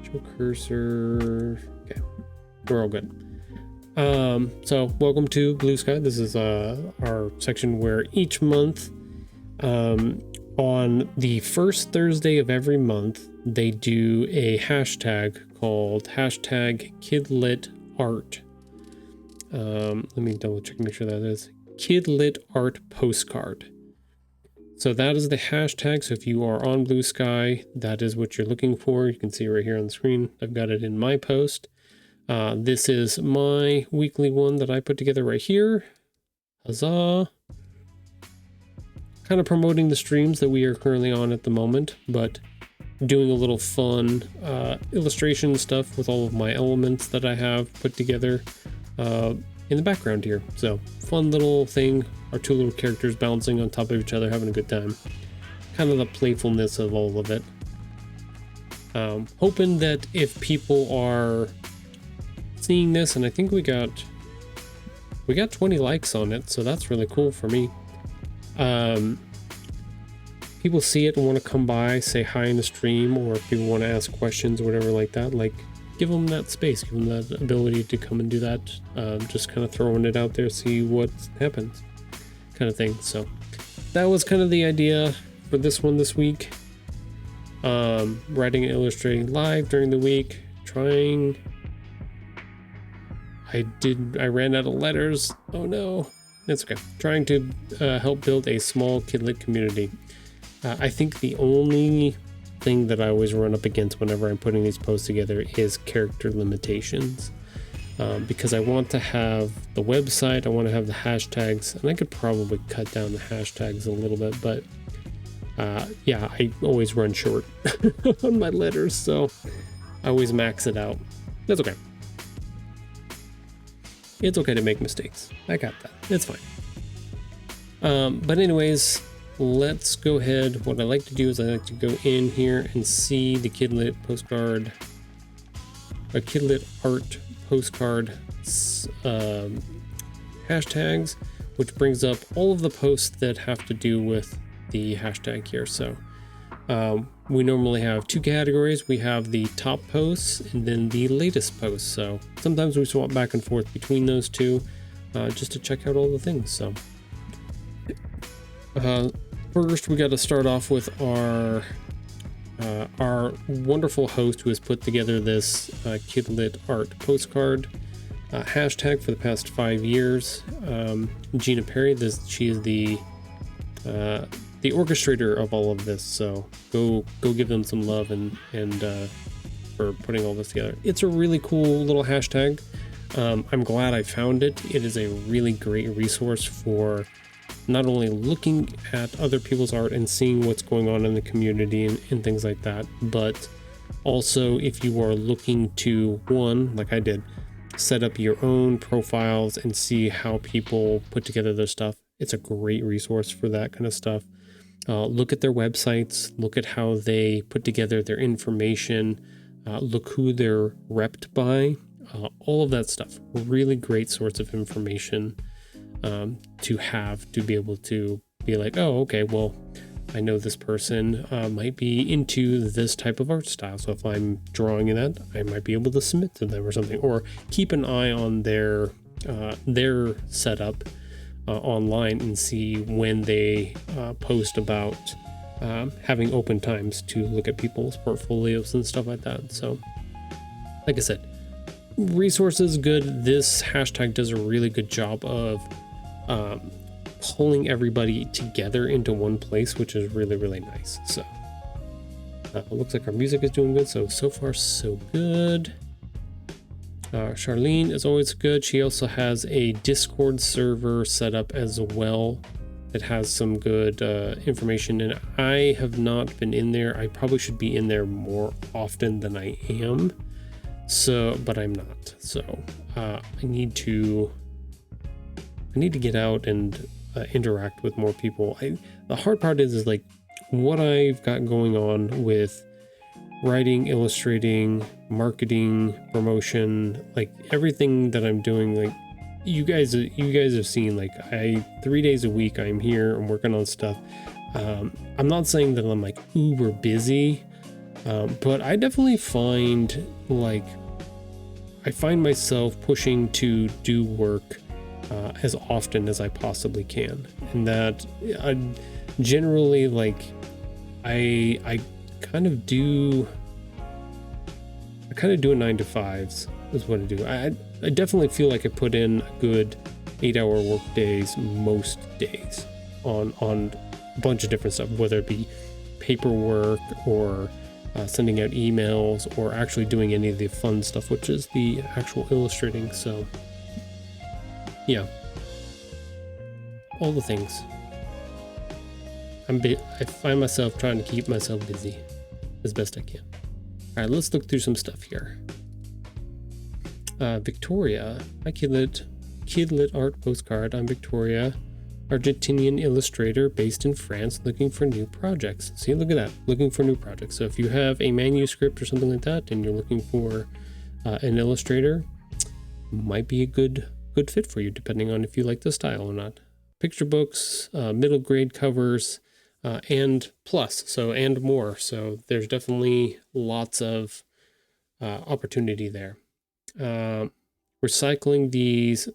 Speaker 1: Show cursor. Okay, we're all good. So welcome to Blue Sky. This is our section where each month on the first Thursday of every month they do a hashtag called #KidLitArt. Let me double check and make sure that is Kidlit Art Postcard. So that is the hashtag. So if you are on Blue Sky, that is what you're looking for. You can see right here on the screen. I've got it in my post. This is my weekly one that I put together right here. Huzzah. kind of promoting the streams that we are currently on at the moment, but doing a little fun illustration stuff with all of my elements that I have put together in the background here. So fun little thing, our two little characters bouncing on top of each other, having a good time. Kind of the playfulness of all of it. Hoping that if people are seeing this, and I think we got 20 likes on it, so that's really cool for me. People see it and want to come by, say hi in the stream, or if people want to ask questions or whatever like that, like give them that space, give them that ability to come and do that. Just kind of throwing it out there, see what happens, kind of thing. So that was kind of the idea for this one this week. Writing and illustrating live during the week, trying. I ran out of letters. Oh no, that's okay. Trying to help build a small kidlit community. I think the only thing that I always run up against whenever I'm putting these posts together is character limitations. Because I want to have the website, I want to have the hashtags, and I could probably cut down the hashtags a little bit, but yeah, I always run short on my letters, so I always max it out. That's okay. It's okay to make mistakes. I got that. It's fine. But anyways, let's go ahead. What I like to do is I like to go in here and see the Kidlit postcard, a Kidlit art postcard hashtags, which brings up all of the posts that have to do with the hashtag here. So we normally have two categories. We have the top posts and then the latest posts. So sometimes we swap back and forth between those two just to check out all the things. So first we got to start off with our wonderful host who has put together this Kidlit art postcard hashtag for the past 5 years. Gina Perry, she is the orchestrator of all of this, so go give them some love and for putting all this together. It's a really cool little hashtag. I'm glad I found it. It is a really great resource for not only looking at other people's art and seeing what's going on in the community and things like that, but also if you are looking to, one, like I did, set up your own profiles and see how people put together their stuff. It's a great resource for that kind of stuff. Look at their websites, look at how they put together their information, look who they're repped by, all of that stuff. Really great source of information to have, to be able to be like, oh, okay, well, I know this person might be into this type of art style. So if I'm drawing in that, I might be able to submit to them or something, or keep an eye on their setup online and see when they post about having open times to look at people's portfolios and stuff like that. So like I said, resources good. This hashtag does a really good job of pulling everybody together into one place, which is really, really nice. So it looks like our music is doing good. So far so good. Charlene is always good. She also has a Discord server set up as well that has some good information, and I have not been in there. I probably should be in there more often than I am, but I'm not. So I need to get out and interact with more people. The hard part is like what I've got going on with writing, illustrating, marketing, promotion, like everything that I'm doing. Like you guys have seen, like 3 days a week I'm here, I'm working on stuff. I'm not saying that I'm like uber busy, but I definitely find myself pushing to do work as often as I possibly can, and that I generally I kind of do a 9 to 5s is what I do. I definitely feel like I put in a good 8-hour work days most days on a bunch of different stuff, whether it be paperwork or sending out emails or actually doing any of the fun stuff, which is the actual illustrating. So yeah, all the things. I find myself trying to keep myself busy as best I can. All right, let's look through some stuff here. Victoria, hi Kidlit art postcard. I'm Victoria, Argentinian illustrator based in France, looking for new projects. See, look at that, looking for new projects. So if you have a manuscript or something like that and you're looking for an illustrator, might be a good fit for you, depending on if you like the style or not. Picture books, middle grade covers, and plus, so and more. So there's definitely lots of opportunity there. Recycling these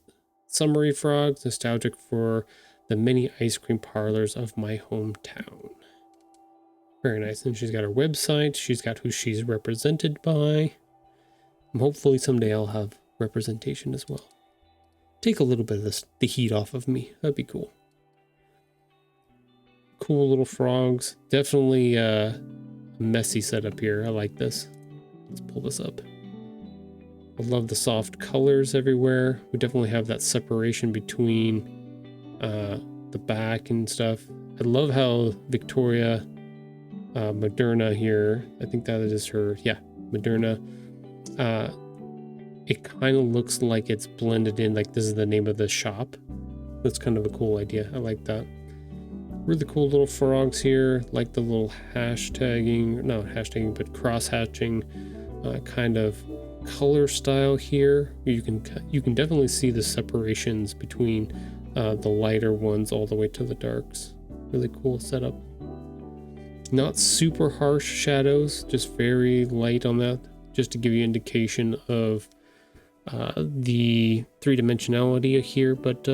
Speaker 1: summary frogs, nostalgic for the many ice cream parlors of my hometown. Very nice. And she's got her website. She's got who she's represented by. And hopefully someday I'll have representation as well. Take a little bit of the heat off of me. That'd be cool. Cool little frogs. Definitely a messy setup here. I like this. Let's pull this up. I love the soft colors everywhere. We definitely have that separation between the back and stuff. I love how Victoria Moderna here, I think that is her, yeah, Moderna. It kind of looks like it's blended in, like this is the name of the shop. That's kind of a cool idea. I like that. Really cool little frogs here, like the little hashtagging, not hashtagging, but cross-hatching kind of color style here. You can definitely see the separations between the lighter ones all the way to the darks. Really cool setup. Not super harsh shadows, just very light on that, just to give you indication of the three-dimensionality here, but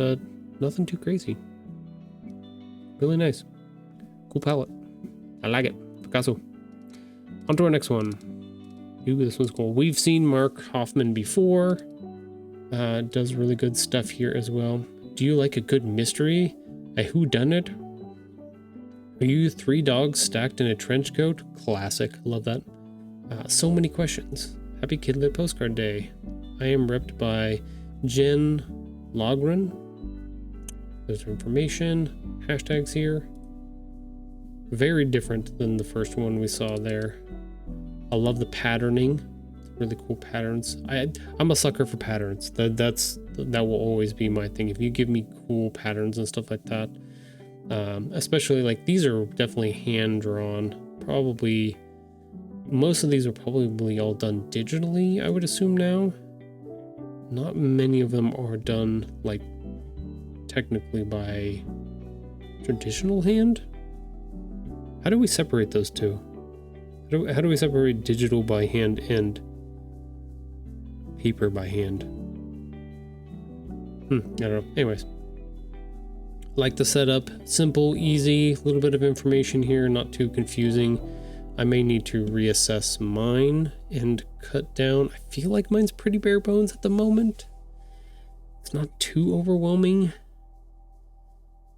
Speaker 1: nothing too crazy. Really nice. Cool palette. I like it. Picasso. On to our next one. Ooh, this one's cool. We've seen Mark Hoffman before. Does really good stuff here as well. Do you like a good mystery? A whodunit? Are you three dogs stacked in a trench coat? Classic. Love that. So many questions. Happy Kidlit Postcard Day. I am repped by Jen Logren. There's information. Hashtags here. Very different than the first one we saw there. I love the patterning. Really cool patterns. I'm a sucker for patterns. That will always be my thing. If you give me cool patterns and stuff like that, especially like these are definitely hand drawn. Probably most of these are probably all done digitally, I would assume now. Not many of them are done like technically by traditional hand. How do we separate those two? How do we separate digital by hand and paper by hand? I don't know. Anyways, like the setup, simple, easy, a little bit of information here, not too confusing. I may need to reassess mine and cut down. I feel like mine's pretty bare bones at the moment. It's not too overwhelming.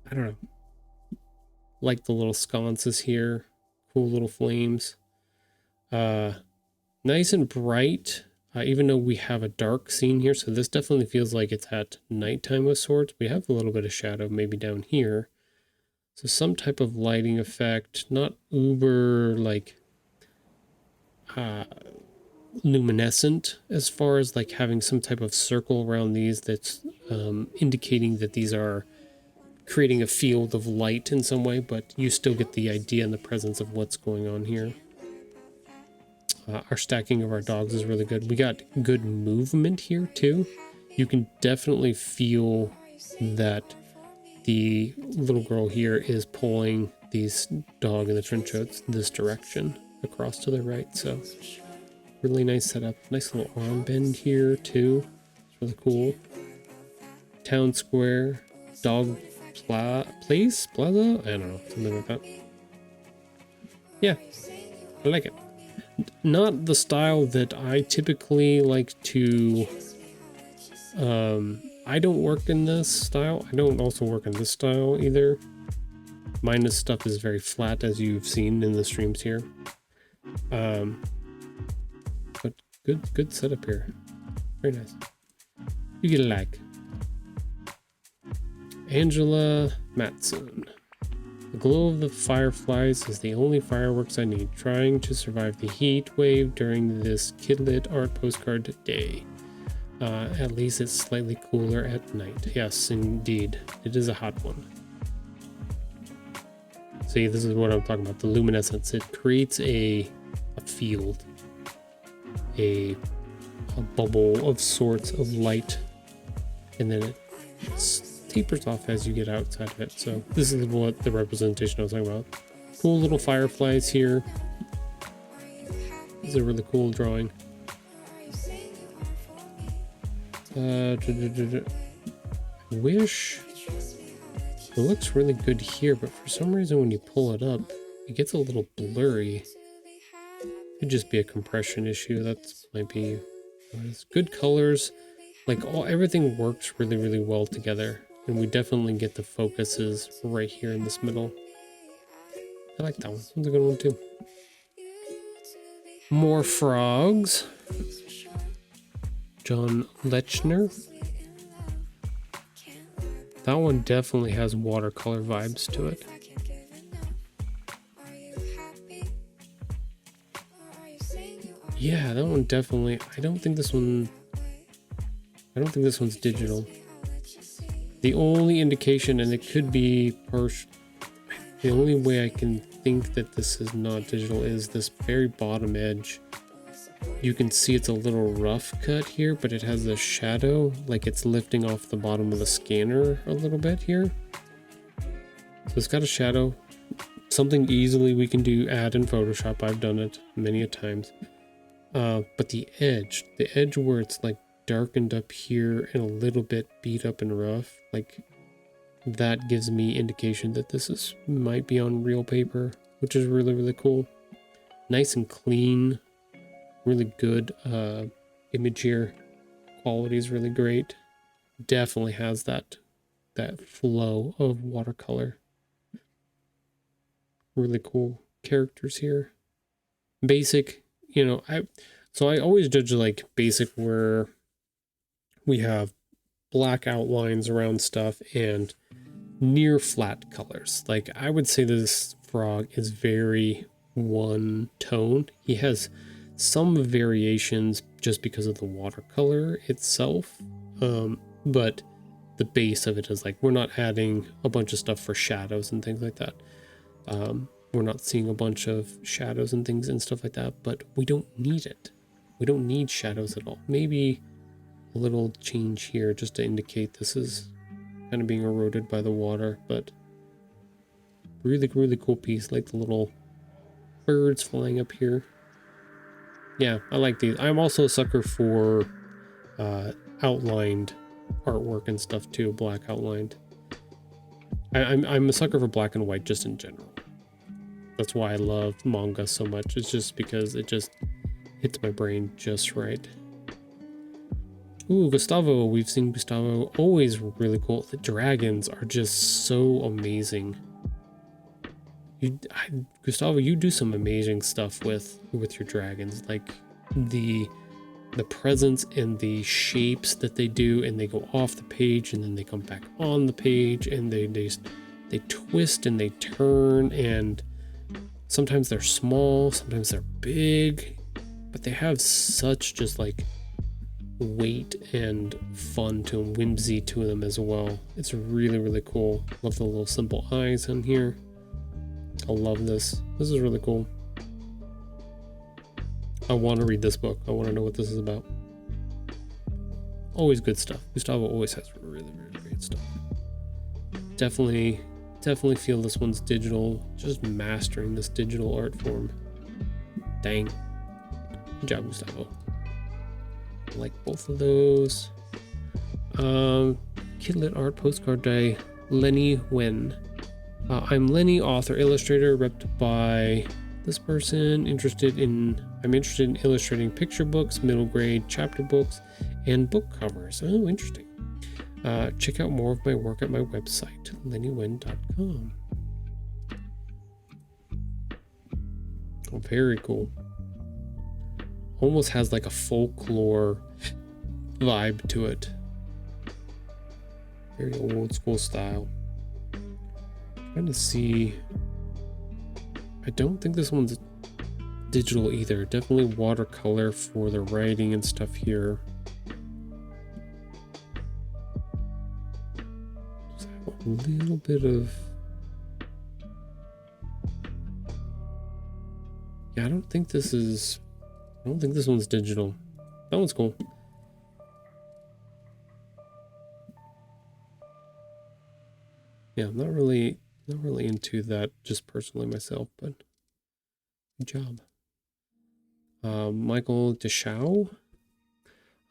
Speaker 1: I don't know. Like the little sconces here. Cool little flames. Nice and bright, even though we have a dark scene here. So this definitely feels like it's at nighttime of sorts. We have a little bit of shadow maybe down here. So some type of lighting effect, not uber like luminescent as far as like having some type of circle around these that's indicating that these are creating a field of light in some way, but you still get the idea and the presence of what's going on here. Our stacking of our dogs is really good. We got good movement here too. You can definitely feel that the little girl here is pulling these dog in the trench coats this direction across to the right. So really nice setup. Nice little arm bend here too. It's really cool. Town square, dog place, plaza? I don't know, something like that. Yeah, I like it. Not the style that I typically like to, I don't work in this style. I don't also work in this style either. Mine stuff is very flat, as you've seen in the streams here. But good setup here. Very nice. You get a like. Angela Matson. The glow of the fireflies is the only fireworks I need, trying to survive the heat wave during this kidlit art postcard day. At least it's slightly cooler at night. Yes, indeed. It is a hot one. See, this is what I'm talking about. The luminescence. It creates a field. A bubble of sorts of light. And then it tapers off as you get outside of it. So this is what the representation I was talking about. Cool little fireflies here. This is a really cool drawing. Wish it looks really good here, but for some reason when you pull it up, it gets a little blurry. Could just be a compression issue. That might be. It's good colors. Like everything works really, really well together. And we definitely get the focuses right here in this middle. I like that one. That's a good one too. More frogs. John Lechner. That one definitely has watercolor vibes to it. Yeah, that one definitely. I don't think this one's digital. The only indication, and it could be the only way I can think that this is not digital is this very bottom edge. You can see it's a little rough cut here, but it has a shadow, like it's lifting off the bottom of the scanner a little bit here. So it's got a shadow. Something easily we can add in Photoshop. I've done it many a times. But the edge where it's like darkened up here and a little bit beat up and rough, like that gives me indication that this might be on real paper, which is really, really cool. Nice and clean, really good image here. Quality is really great. Definitely has that flow of watercolor. Really cool characters here. Basic, so I always judge like basic where we have black outlines around stuff and near flat colors. Like I would say this frog is very one tone. He has some variations just because of the watercolor itself. But the base of it is like, we're not adding a bunch of stuff for shadows and things like that. We're not seeing a bunch of shadows and things and stuff like that, but we don't need it. We don't need shadows at all. Maybe a little change here just to indicate this is kind of being eroded by the water, but really, really cool piece. Like the little birds flying up here. Yeah, I like these. I'm also a sucker for outlined artwork and stuff too, black outlined. I'm a sucker for black and white just in general. That's why I love manga so much. It's just because it just hits my brain just right. Ooh, Gustavo. We've seen Gustavo. Always really cool. The dragons are just so amazing. Gustavo, you do some amazing stuff with your dragons. Like the presence and the shapes that they do, and they go off the page and then they come back on the page, and they twist and they turn, and sometimes they're small, sometimes they're big, but they have such just like weight and fun to them, whimsy to them as well. It's really, really cool. Love the little simple eyes on here. I love this. This is really cool. I want to read this book. I want to know what this is about. Always good stuff. Gustavo always has really, really great stuff. Definitely feel this one's digital. Just mastering this digital art form. Dang. Good job, Gustavo. I like both of those. Kidlit Art Postcard Day. Lenny Wen. I'm Lenny, author, illustrator, repped by this person. I'm interested in illustrating picture books, middle grade chapter books, and book covers. Oh, interesting. Check out more of my work at my website, lennywen.com. Oh, very cool. Almost has like a folklore vibe to it. Very old school style. Trying to see. I don't think this one's digital either. Definitely watercolor for the writing and stuff here. Just have a little bit of. Yeah, I don't think this one's digital. That one's cool. Yeah, I'm not really into that just personally myself, but good job. Michael Deshow.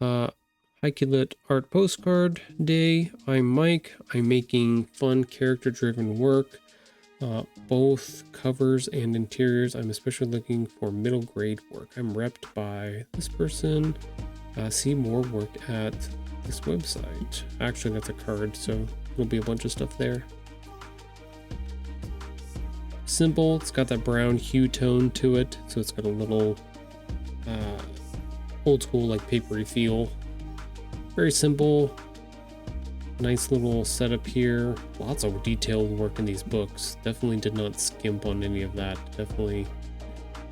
Speaker 1: Hi Kidlit Art Postcard Day. I'm Mike. I'm making fun character-driven work. Both covers and interiors. I'm especially looking for middle grade work. I'm repped by this person. See more work at this website. Actually, that's a card, so there'll be a bunch of stuff there. Simple. It's got that brown hue tone to it, so it's got a little old school, like papery feel. Very simple. Nice little setup here. Lots of detailed work in these books. Definitely did not skimp on any of that. Definitely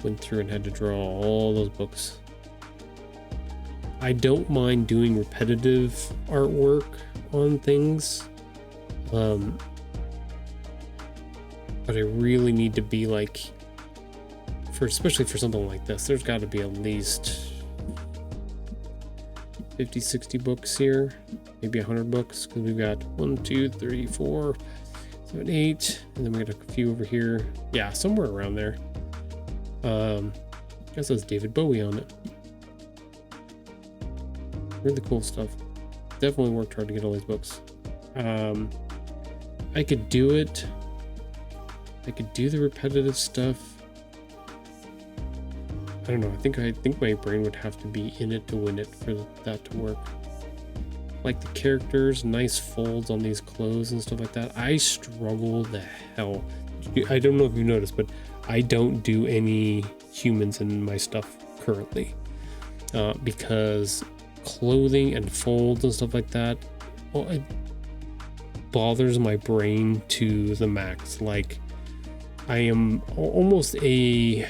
Speaker 1: went through and had to draw all those books. I don't mind doing repetitive artwork on things. But I really need to be like, especially for something like this, there's got to be at least 50, 60 books here, maybe 100 books, because we've got 1, 2, 3, 4, 7, 8, and then we got a few over here. Yeah, somewhere around there. I guess that's David Bowie on it. Really cool stuff. Definitely worked hard to get all these books. I could do it. I could do the repetitive stuff. I don't know. I think my brain would have to be in it to win it for that to work. Like the characters, nice folds on these clothes and stuff like that. I struggle the hell. I don't know if you noticed, but I don't do any humans in my stuff currently because clothing and folds and stuff like that, well, it bothers my brain to the max. Like I am almost a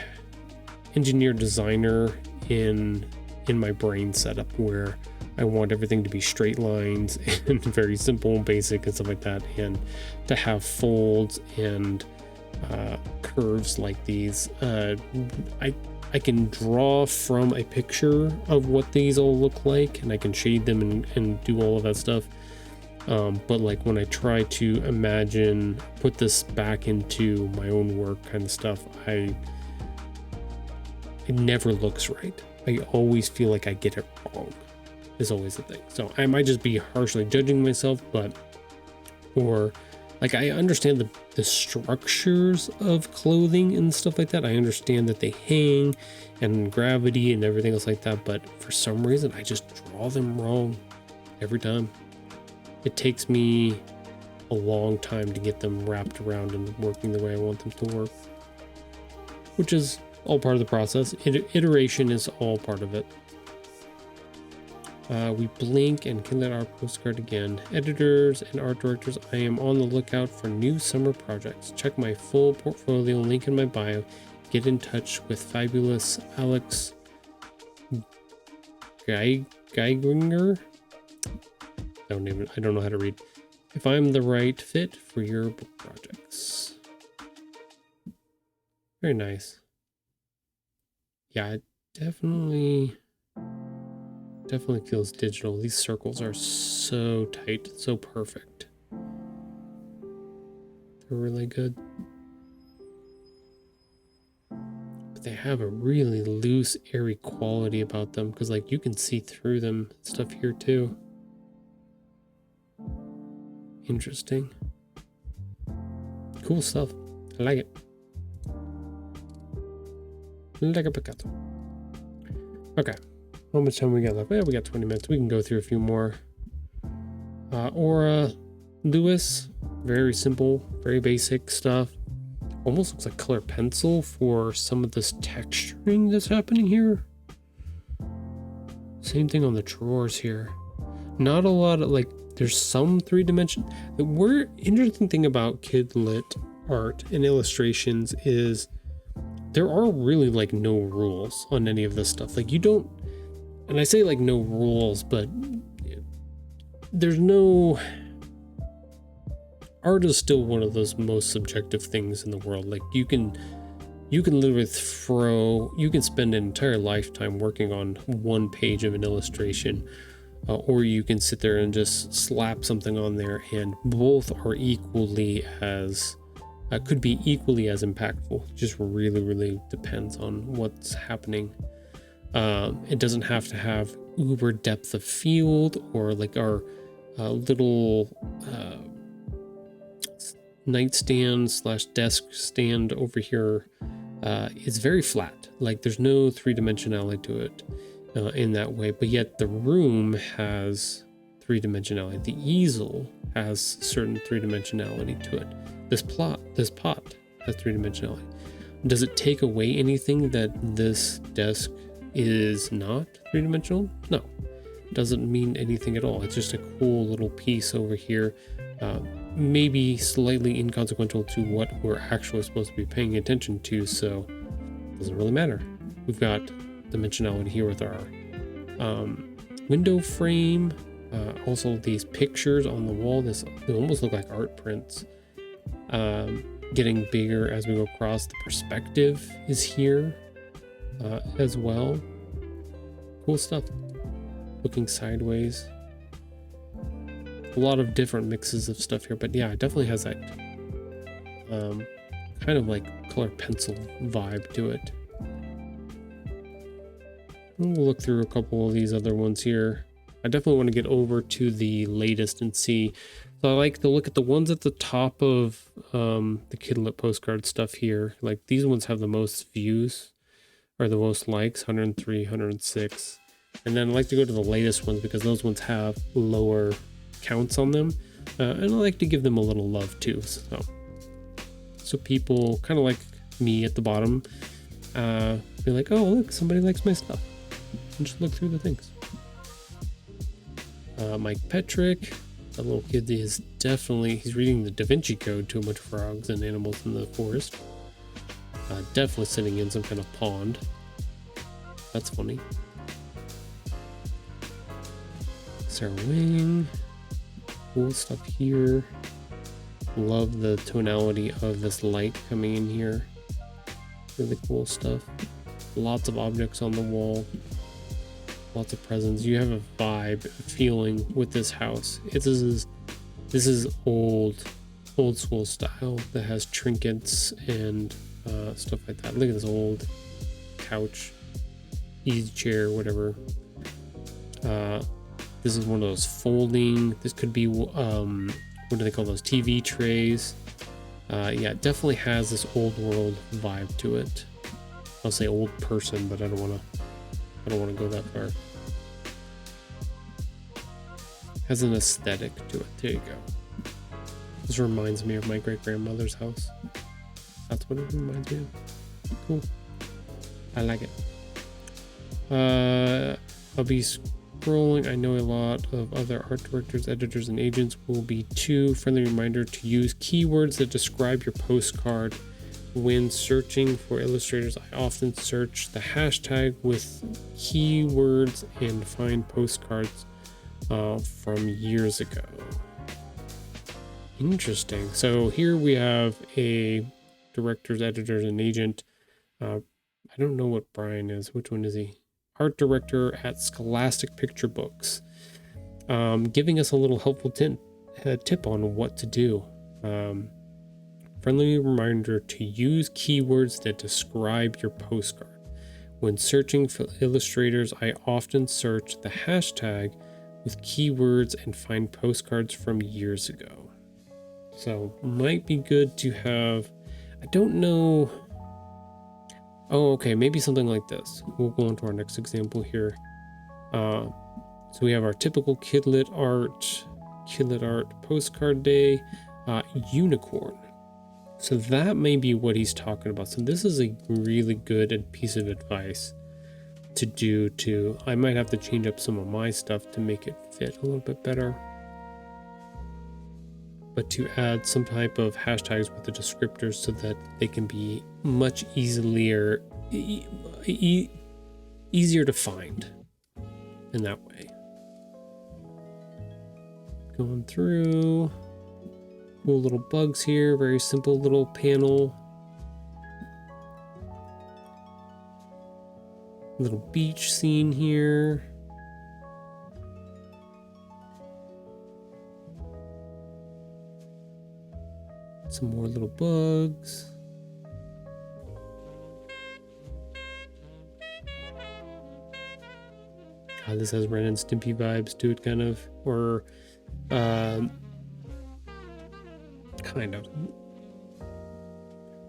Speaker 1: engineer designer in my brain setup where I want everything to be straight lines and very simple and basic and stuff like that, and to have folds and curves like these. I can draw from a picture of what these all look like, and I can shade them and do all of that stuff. But like when I try to imagine, put this back into my own work kind of stuff, it never looks right. I always feel like I get it wrong, is always the thing. So I might just be harshly judging myself, or like I understand the structures of clothing and stuff like that. I understand that they hang and gravity and everything else like that, but for some reason I just draw them wrong every time. It takes me a long time to get them wrapped around and working the way I want them to work, which is all part of the process. Iteration is all part of it. We blink and can let our postcard again. Editors and art directors, I am on the lookout for new summer projects. Check my full portfolio, link in my bio. Get in touch with fabulous Alex Geiginger. I don't know how to read. If I'm the right fit for your book projects. Very nice. Yeah, it definitely feels digital. These circles are so tight, so perfect. They're really good. But they have a really loose, airy quality about them, because like you can see through them and stuff here too. Interesting. Cool stuff. I like it. Like a peccato. Okay. How much time we got left? Yeah, we got 20 minutes. We can go through a few more. Aura Lewis. Very simple, very basic stuff. Almost looks like color pencil for some of this texturing that's happening here. Same thing on the drawers here. Not a lot of like, there's some 3-dimension. The interesting thing about Kidlit art and illustrations is there are really like no rules on any of this stuff. Like you don't, and I say like no rules, but there's no, art is still one of those most subjective things in the world. Like you can literally you can spend an entire lifetime working on one page of an illustration, or you can sit there and just slap something on there, and both are equally as could be equally as impactful. Just really depends on what's happening. It doesn't have to have uber depth of field, or like our little nightstand slash desk stand over here is very flat. Like there's no three-dimensionality to it in that way, but yet the room has three-dimensionality. The easel has certain three-dimensionality to it. This pot has three-dimensionality. Does it take away anything that this desk is not three-dimensional? No, it doesn't mean anything at all. It's just a cool little piece over here, maybe slightly inconsequential to what we're actually supposed to be paying attention to, so it doesn't really matter. We've got dimensionality here with our window frame, also these pictures on the wall. They almost look like art prints, getting bigger as we go across. The perspective is here as well. Cool stuff. Looking sideways. A lot of different mixes of stuff here, but yeah, it definitely has that kind of like color pencil vibe to it. We'll look through a couple of these other ones here. I definitely want to get over to the latest and see. So I like to look at the ones at the top of the Kidlit postcard stuff here. Like these ones have the most views, or the most likes, 103, 106. And then I like to go to the latest ones because those ones have lower counts on them. And I like to give them a little love too. So people kind of like me at the bottom be like, oh, look, somebody likes my stuff. And just look through the things. Mike Petrick, that little kid is definitely, he's reading the Da Vinci Code to a bunch of frogs and animals in the forest. Definitely sitting in some kind of pond. That's funny. Sarah Wing. Cool stuff here. Love the tonality of this light coming in here. Really cool stuff. Lots of objects on the wall. Lots of presents. You have a vibe, a feeling with this house. This is old school style that has trinkets and stuff like that. Look at this old couch, easy chair, whatever. This is one of those folding. This could be what do they call those, TV trays? Yeah, it definitely has this old world vibe to it. I'll say old person, but I don't want to go that far. Has an aesthetic to it. There you go. This reminds me of my great grandmother's house. That's what it reminds me of. Cool. I like it. I'll be scrolling. I know a lot of other art directors, editors, and agents will be too. Friendly reminder to use keywords that describe your postcard. When searching for illustrators, I often search the hashtag with keywords and find postcards from years ago. Interesting. So here we have a director's, editors, and agent. I don't know what Brian is. Which one is he? Art director at Scholastic Picture Books. Giving us a little helpful tip on what to do. Friendly reminder to use keywords that describe your postcard. When searching for illustrators, I often search the hashtag with keywords and find postcards from years ago. So might be good to have, I don't know. Oh, okay, maybe something like this. We'll go on to our next example here. So we have our typical Kidlit art postcard day, unicorn. So that may be what he's talking about. So this is a really good piece of advice to do too. I might have to change up some of my stuff to make it fit a little bit better. but to add some type of hashtags with the descriptors so that they can be much easier to find in that way. Going through, cool little bugs here, very simple little panel. Little beach scene here. Some more little bugs. God, this has Ren and Stimpy vibes to it, kind of, or kind of.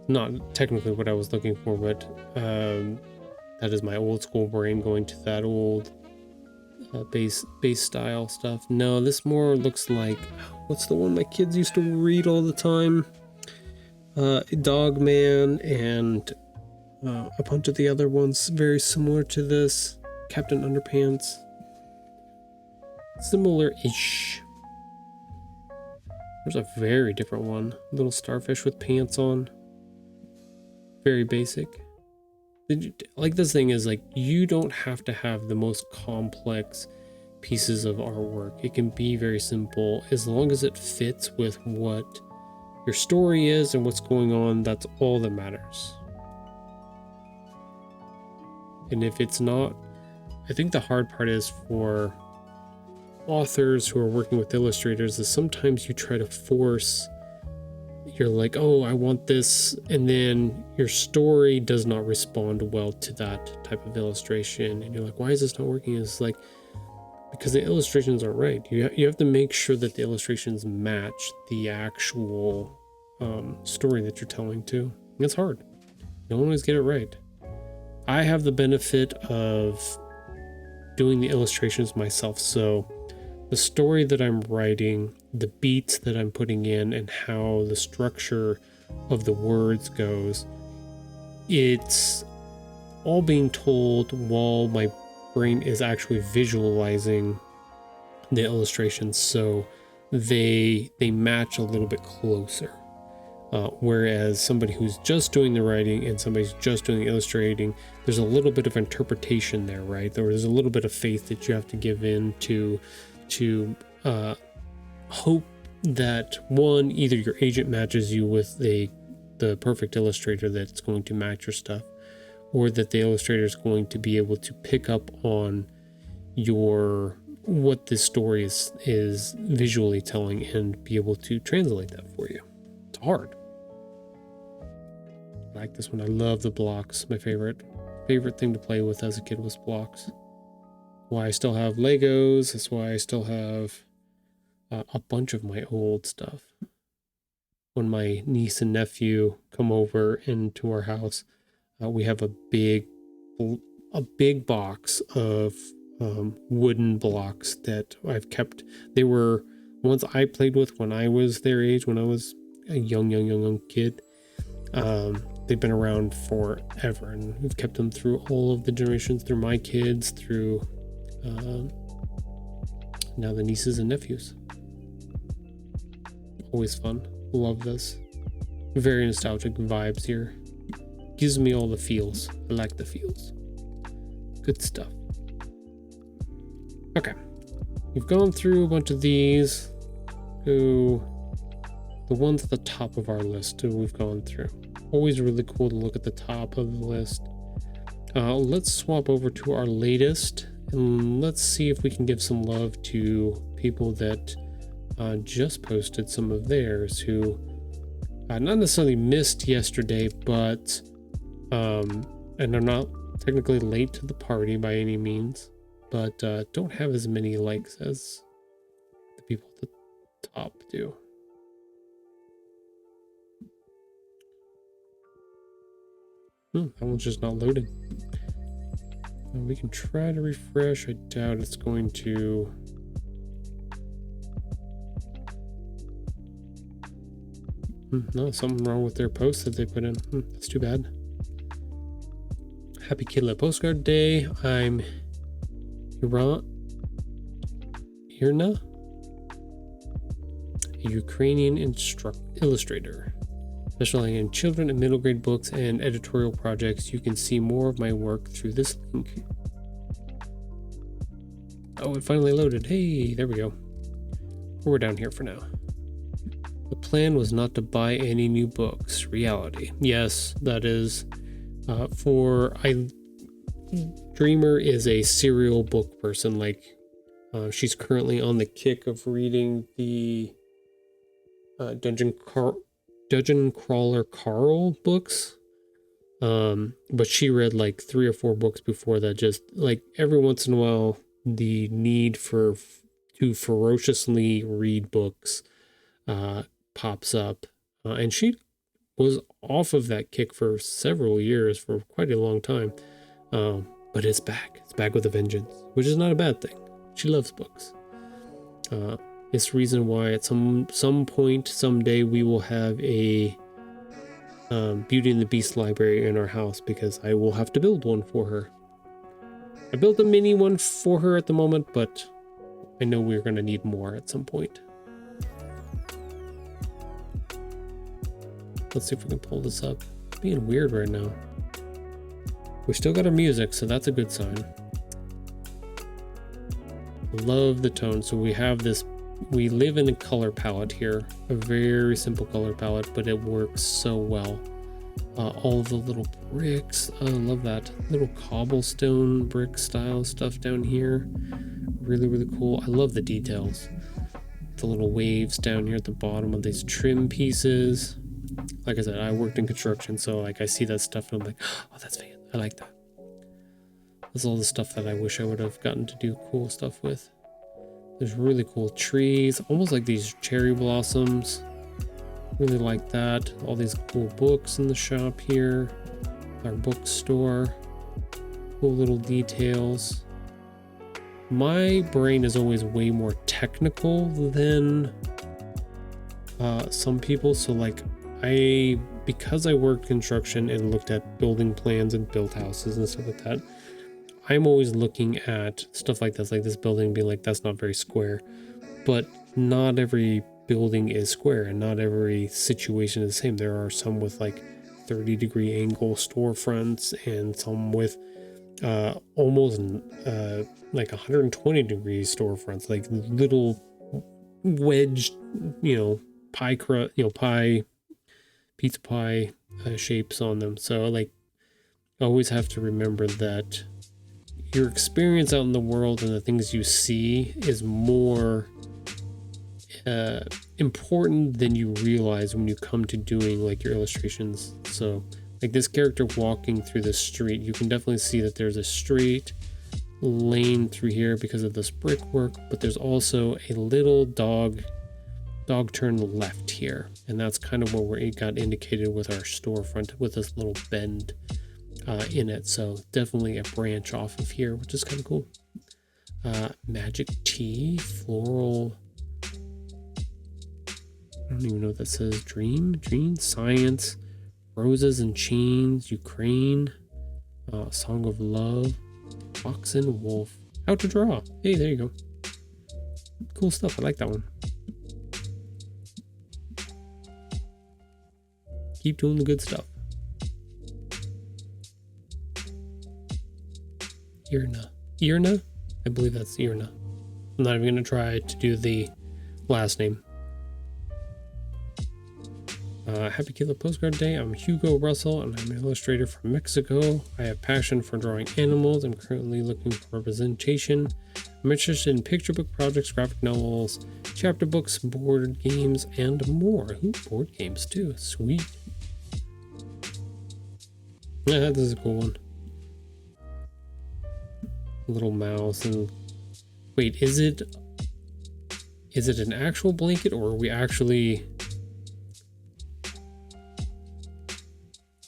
Speaker 1: Not technically what I was looking for, but that is my old school brain going to that old base style stuff. No, this more looks like, what's the one my kids used to read all the time? Dog Man and a bunch of the other ones very similar to this. Captain Underpants. Similar-ish. There's a very different one. Little starfish with pants on. Very basic. Like, this thing is like, you don't have to have the most complex pieces of artwork. It can be very simple as long as it fits with what your story is and what's going on. That's all that matters. And if it's not, I think the hard part is for authors who are working with illustrators is sometimes you try to force, you're like, oh, I want this, and then your story does not respond well to that type of illustration, and you're like, why is this not working? It's like, because the illustrations aren't right. You have to make sure that the illustrations match the actual story that you're telling too. And it's hard. You don't always get it right. I have the benefit of doing the illustrations myself, so the story that I'm writing, the beats that I'm putting in, and how the structure of the words goes, it's all being told while my brain is actually visualizing the illustrations, so they match a little bit closer. Whereas somebody who's just doing the writing and somebody's just doing the illustrating, there's a little bit of interpretation there, right? There's a little bit of faith that you have to give in to hope that, one, either your agent matches you with the perfect illustrator that's going to match your stuff, or that the illustrator is going to be able to pick up on what this story is visually telling and be able to translate that for you. It's hard. I like this one. I love the blocks. My favorite thing to play with as a kid was blocks. Why I still have Legos. That's why I still have a bunch of my old stuff. When my niece and nephew come over into our house, we have a big box of wooden blocks that I've kept. They were ones I played with when I was their age, when I was a young kid. They've been around forever, and we've kept them through all of the generations, through my kids, through now the nieces and nephews. Always fun. Love this. Very nostalgic vibes here. Gives me all the feels. I like the feels. Good stuff. Okay. We've gone through a bunch of these. To the ones at the top of our list we've gone through. Always really cool to look at the top of the list. Let's swap over to our latest, and let's see if we can give some love to people that just posted some of theirs, who not necessarily missed yesterday, but and are not technically late to the party by any means, but don't have as many likes as the people at the top do. That one's just not loading. We can try to refresh. I doubt it's going to. No, something wrong with their post that they put in. That's too bad. Happy Kidlet Postcard Day. I'm Irna. a Ukrainian illustrator. Specializing in children and middle grade books and editorial projects. You can see more of my work through this link. Oh, it finally loaded. Hey, there we go. We're down here for now. The plan was not to buy any new books. Reality. Yes, that is Dreamer is a serial book person. Like, she's currently on the kick of reading the Dungeon Crawler Carl books. But she read like 3 or 4 books before that. Just like every once in a while, the need to ferociously read books pops up, and she was off of that kick for several years, for quite a long time, but it's back with a vengeance, which is not a bad thing. She loves books. It's the reason why at some point someday we will have a Beauty and the Beast library in our house, because I will have to build one for her. I built a mini one for her at the moment, but I know we're going to need more at some point. Let's see if we can pull this up. It's being weird right now. We still got our music, so that's a good sign. Love the tone. So we have this, we live in a color palette here, a very simple color palette, but it works so well. All the little bricks, I love that little cobblestone brick style stuff down here. Really, really cool. I love the details. The little waves down here at the bottom of these trim pieces. Like I said, I worked in construction, so like I see that stuff and I'm like, oh, that's fancy. I like that. That's all the stuff that I wish I would have gotten to do cool stuff with. There's really cool trees, almost like these cherry blossoms. Really like that. All these cool books in the shop here. Our bookstore. Cool little details. My brain is always way more technical than some people. So like because I worked construction and looked at building plans and built houses and stuff like that, I'm always looking at stuff like this, like this building, being like, that's not very square. But not every building is square, and not every situation is the same. There are some with like 30-degree angle storefronts, and some with almost like 120-degree storefronts, like little wedged, pizza pie shapes on them. So like, always have to remember that your experience out in the world and the things you see is more important than you realize when you come to doing like your illustrations. So like this character walking through the street, you can definitely see that there's a straight lane through here because of this brickwork, but there's also a little dog turn left here, and that's kind of where it got indicated with our storefront, with this little bend in it. So definitely a branch off of here, which is kind of cool. Magic tea, floral, I don't even know what that says. Dream, science, roses and chains, Ukraine, song of love, oxen, wolf, how to draw. Hey, there you go. Cool stuff. I like that one. Keep doing the good stuff. Irna? I believe that's Irna. I'm not even going to try to do the last name. Happy Kilo Postcard Day. I'm Hugo Russell, and I'm an illustrator from Mexico. I have passion for drawing animals. I'm currently looking for representation. I'm interested in picture book projects, graphic novels, chapter books, board games, and more. Ooh, board games too. Sweet. Yeah, this is a cool one. Little mouse and wait, is it an actual blanket, or are we actually?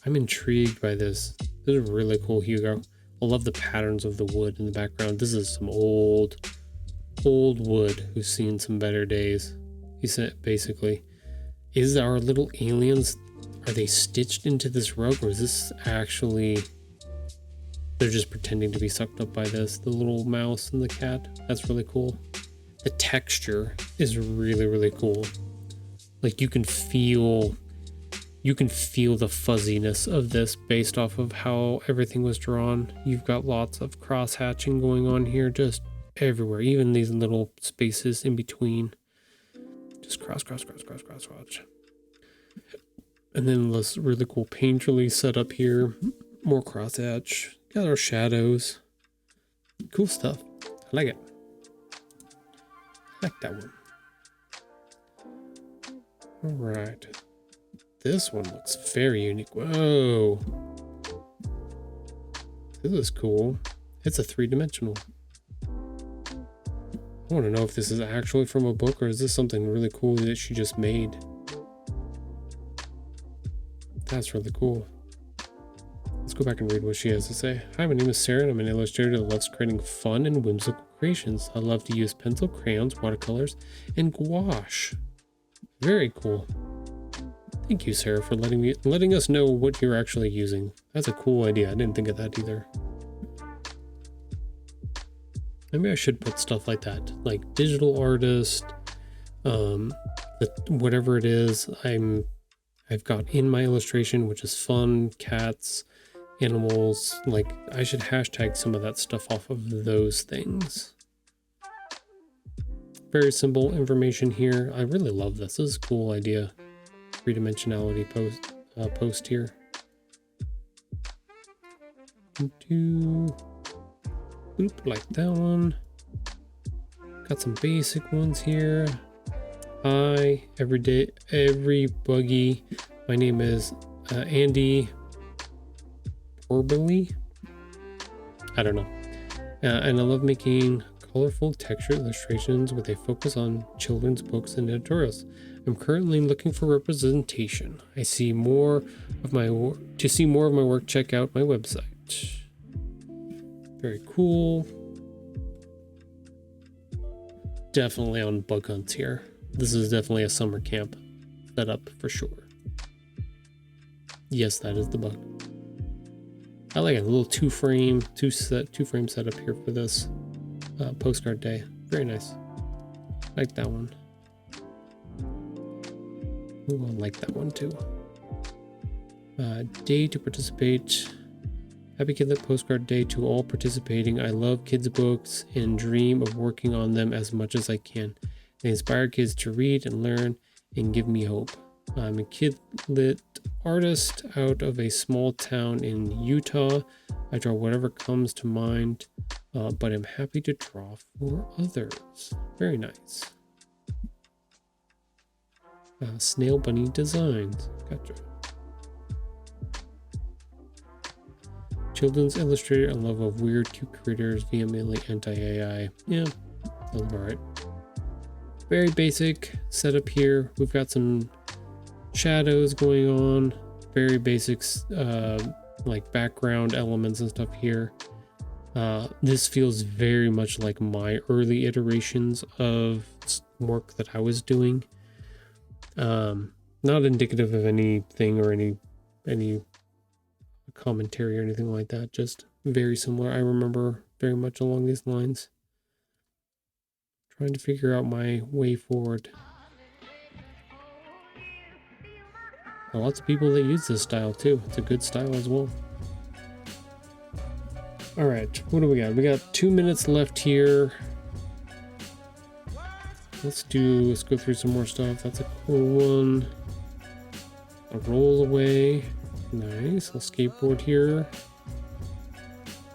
Speaker 1: I'm intrigued by this. This is really cool, Hugo. I love the patterns of the wood in the background. This is some old wood who's seen some better days. He said, basically, is our little aliens, are they stitched into this rug, or is this actually, they're just pretending to be sucked up by this? The little mouse and the cat. That's really cool. The texture is really, really cool. like you can feel the fuzziness of this based off of how everything was drawn. You've got lots of cross hatching going on here, just everywhere, even these little spaces in between. Just cross. And then this really cool painterly setup here. More cross hatch. Got our shadows. Cool stuff. I like it. I like that one. All right. This one looks very unique. Whoa. This is cool. It's a 3-dimensional. I want to know if this is actually from a book or is this something really cool that she just made. That's really cool. Let's go back and read what she has to say. Hi, my name is Sarah and I'm an illustrator that loves creating fun and whimsical creations. I love to use pencil, crayons, watercolors, and gouache. Very cool. Thank you, Sarah, for letting us know what you're actually using. That's a cool idea. I didn't think of that either. Maybe I should put stuff like that, like digital artist, whatever it is I've got in my illustration, which is fun, cats, animals. Like I should hashtag some of that stuff off of those things. Very simple information here. I really love this. This is a cool idea. 3-dimensionality post here. Boop, like that one. Got some basic ones here. Hi, every buggy. My name is Andy Orberly. I don't know. And I love making colorful texture illustrations with a focus on children's books and editorials. I'm currently looking for representation. To see more of my work, check out my website. Very cool. Definitely on bug hunts here. This is definitely a summer camp setup for sure. Yes, that is the bug. I like a little two-frame setup here for this postcard day. Very nice. Like that one. Ooh, I like that one too. Day to participate. Happy Kidlit Postcard Day to all participating. I love kids' books and dream of working on them as much as I can. They inspire kids to read and learn and give me hope. I'm a Kidlit artist out of a small town in Utah. I draw whatever comes to mind, but I'm happy to draw for others. Very nice. Snail Bunny Designs. Gotcha. Children's illustrator, a love of weird, cute creators, vehemently anti-AI. Yeah, sounds alright. Very basic setup here. We've got some shadows going on. Very basics, like background elements and stuff here. This feels very much like my early iterations of work that I was doing. Not indicative of anything or any commentary or anything like that, just very similar. I remember very much along these lines. Trying to figure out my way forward. Lots of people that use this style too. It's a good style as well. All right, what do we got? We got 2 minutes left here. Let's go through some more stuff. That's a cool one. A roll away. Nice. A skateboard here.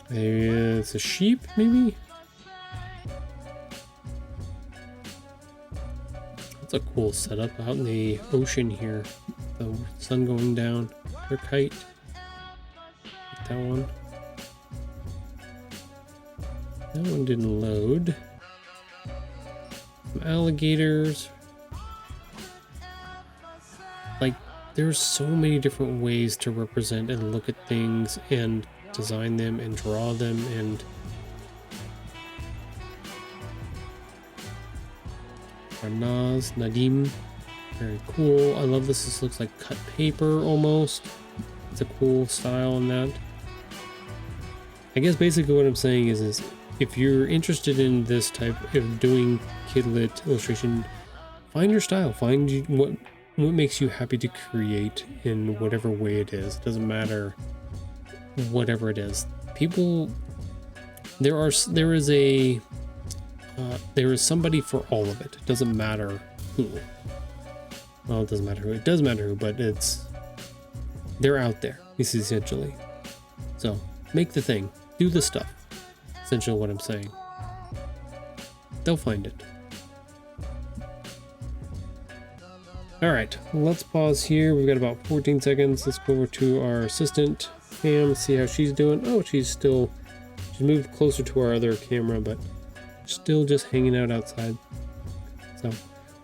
Speaker 1: It's a sheep, maybe? That's a cool setup out in the ocean here. The sun going down. Their kite. Like that one. That one didn't load. Some alligators. Like, there's so many different ways to represent and look at things and design them and draw them, and Arnaz Nadim, very cool. I love this. This looks like cut paper almost. It's a cool style in that. I guess basically what I'm saying is if you're interested in this type of doing kidlit illustration, find your style. Find what makes you happy to create in whatever way it is. It doesn't matter whatever it is. People, there is somebody for all of it. It doesn't matter who. Well, it doesn't matter who. It does matter who, but they're out there. This is essentially. So make the thing, do the stuff. Essentially what I'm saying. They'll find it. All right, let's pause here. We've got about 14 seconds. Let's go over to our assistant, Pam, see how she's doing. Oh, she's moved closer to our other camera, but still just hanging out outside. So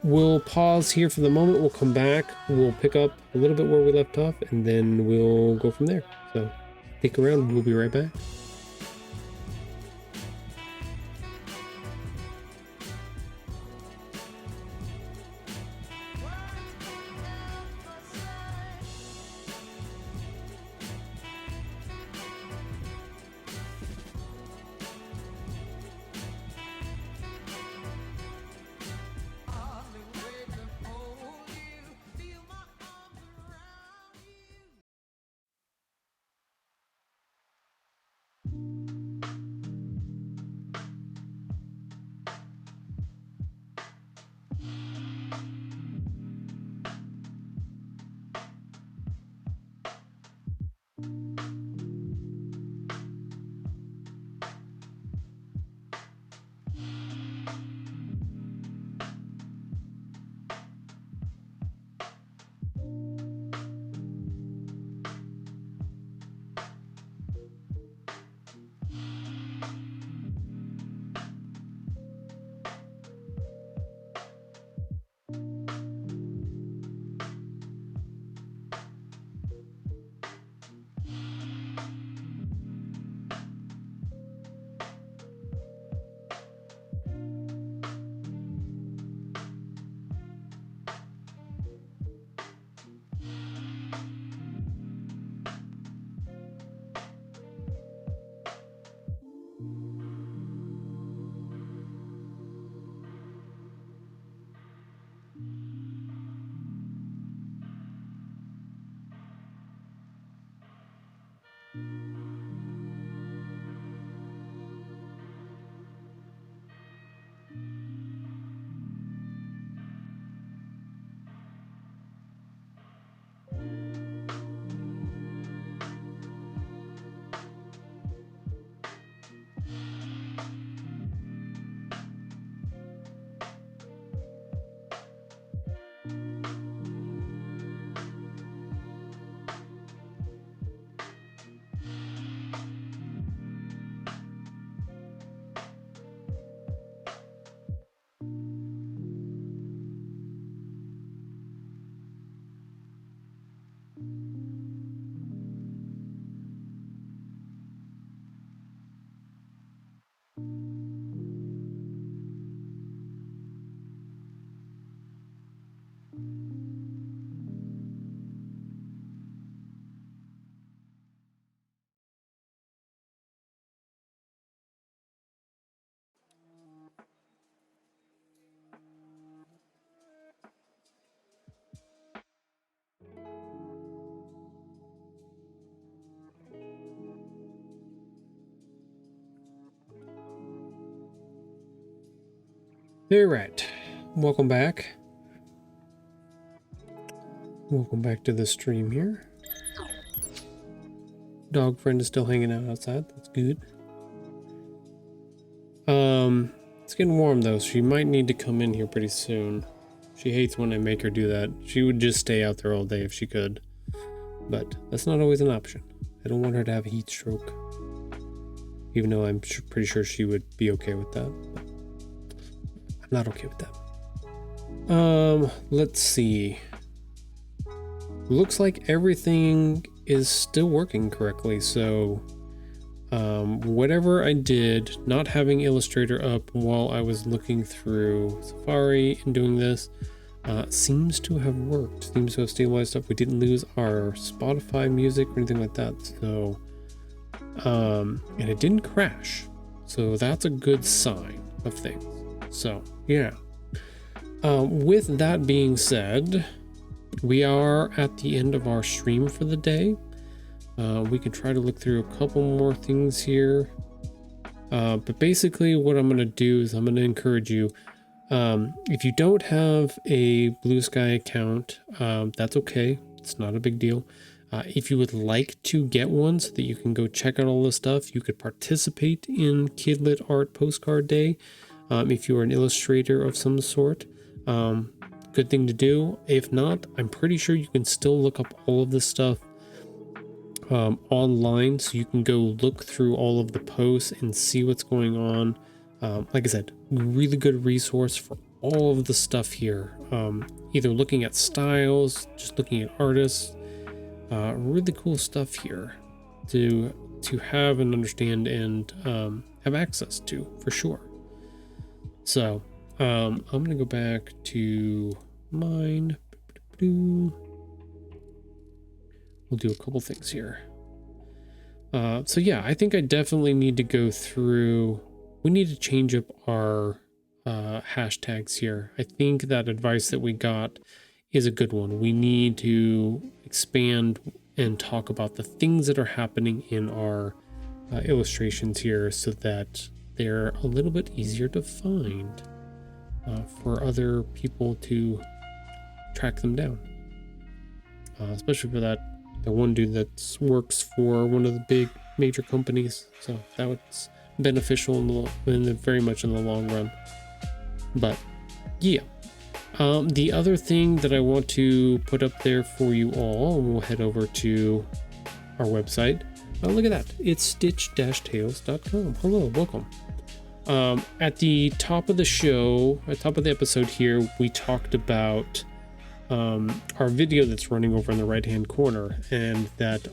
Speaker 1: we'll pause here for the moment. We'll come back. We'll pick up a little bit where we left off, and then we'll go from there. So stick around. We'll be right back. All right, welcome back. Welcome back to the stream here. Dog friend is still hanging out outside. That's good. It's getting warm though. She might need to come in here pretty soon. She hates when I make her do that. She would just stay out there all day if she could, but that's not always an option. I don't want her to have a heat stroke, even though I'm pretty sure she would be okay with that. But I'm not okay with that. Let's see. Looks like everything is still working correctly. So, whatever I did, not having Illustrator up while I was looking through Safari and doing this, seems to have worked. Seems to have stabilized stuff. We didn't lose our Spotify music or anything like that. So, and it didn't crash. So that's a good sign of things. So, yeah. With that being said, we are at the end of our stream for the day. We can try to look through a couple more things here. But basically what I'm going to do is I'm going to encourage you, if you don't have a Blue Sky account, that's okay. It's not a big deal. If you would like to get one so that you can go check out all the stuff, you could participate in Kidlit Art Postcard Day. If you're an illustrator of some sort, good thing to do. If not, I'm pretty sure you can still look up all of this stuff online, so you can go look through all of the posts and see what's going on. Like I said, really good resource for all of the stuff here. Either looking at styles, just looking at artists, really cool stuff here to have and understand and have access to for sure. So I'm gonna go back to mine. We'll do a couple things here. So yeah, I think I definitely need to go through. We need to change up our hashtags here. I think that advice that we got is a good one. We need to expand and talk about the things that are happening in our illustrations here so that they're a little bit easier to find for other people to track them down. Especially for the one dude that works for one of the big major companies. So that was beneficial very much in the long run. But yeah. The other thing that I want to put up there for you all, and we'll head over to our website. Oh, look at that. It's stitch-tales.com. Hello, welcome. At the top of the show, at the top of the episode here, we talked about our video that's running over in the right-hand corner, and that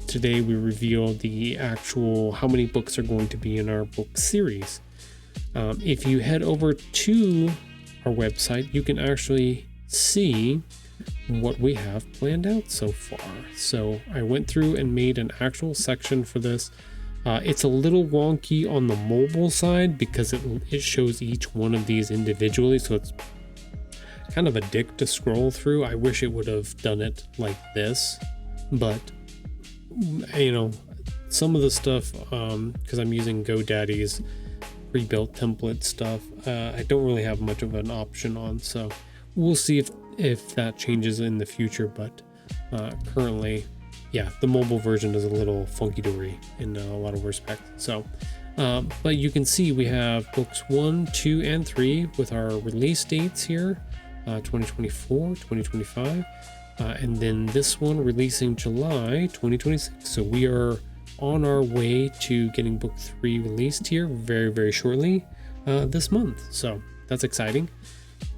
Speaker 1: today we reveal the actual how many books are going to be in our book series. If you head over to our website, you can actually see what we have planned out so far. So I went through and made an actual section for this. It's a little wonky on the mobile side because it shows each one of these individually, so it's kind of a dick to scroll through. I wish it would have done it like this, but you know, some of the stuff, because I'm using GoDaddy's pre-built template stuff, I don't really have much of an option on, so we'll see if that changes in the future. But currently, yeah, the mobile version is a little funky-dory in a lot of respects. So but you can see we have books 1, 2, and 3 with our release dates here, 2024, 2025, and then this one releasing July 2026. So we are on our way to getting book 3 released here very, very shortly this month. So that's exciting.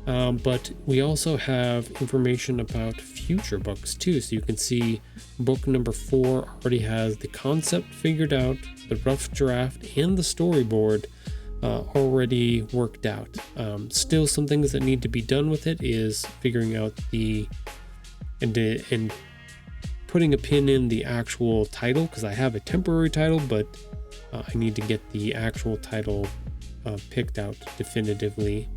Speaker 1: But we also have information about future books too. So you can see book number 4 already has the concept figured out, the rough draft, and the storyboard already worked out. Still some things that need to be done with it is figuring out and putting a pin in the actual title, because I have a temporary title, but I need to get the actual title picked out definitively.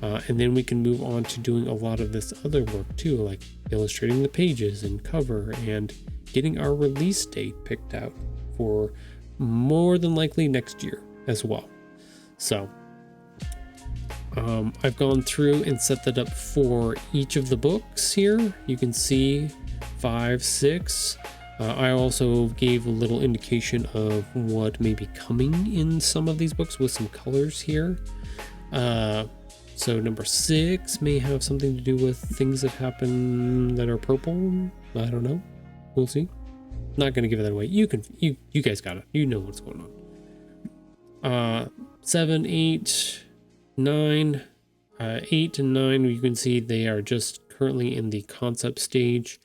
Speaker 1: And then we can move on to doing a lot of this other work too, like illustrating the pages and cover and getting our release date picked out for more than likely next year as well. So I've gone through and set that up for each of the books here. You can see 5, 6. I also gave a little indication of what may be coming in some of these books with some colors here. So number 6 may have something to do with things that happen that are purple. I don't know. We'll see. Not going to give it that away. You guys got it. You know what's going on. 7, 8, 9. 8 and 9, you can see they are just currently in the concept stage.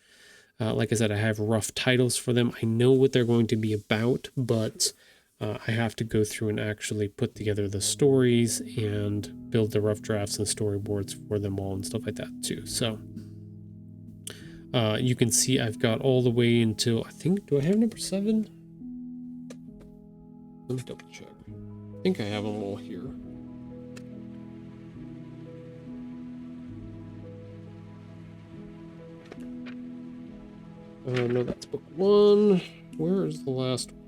Speaker 1: Like I said, I have rough titles for them. I know what they're going to be about, but I have to go through and actually put together the stories and build the rough drafts and storyboards for them all and stuff like that too. So you can see I've got all the way until, I think, do I have number 7? Let me double check. I think I have them all here. No, that's book 1. Where is the last one?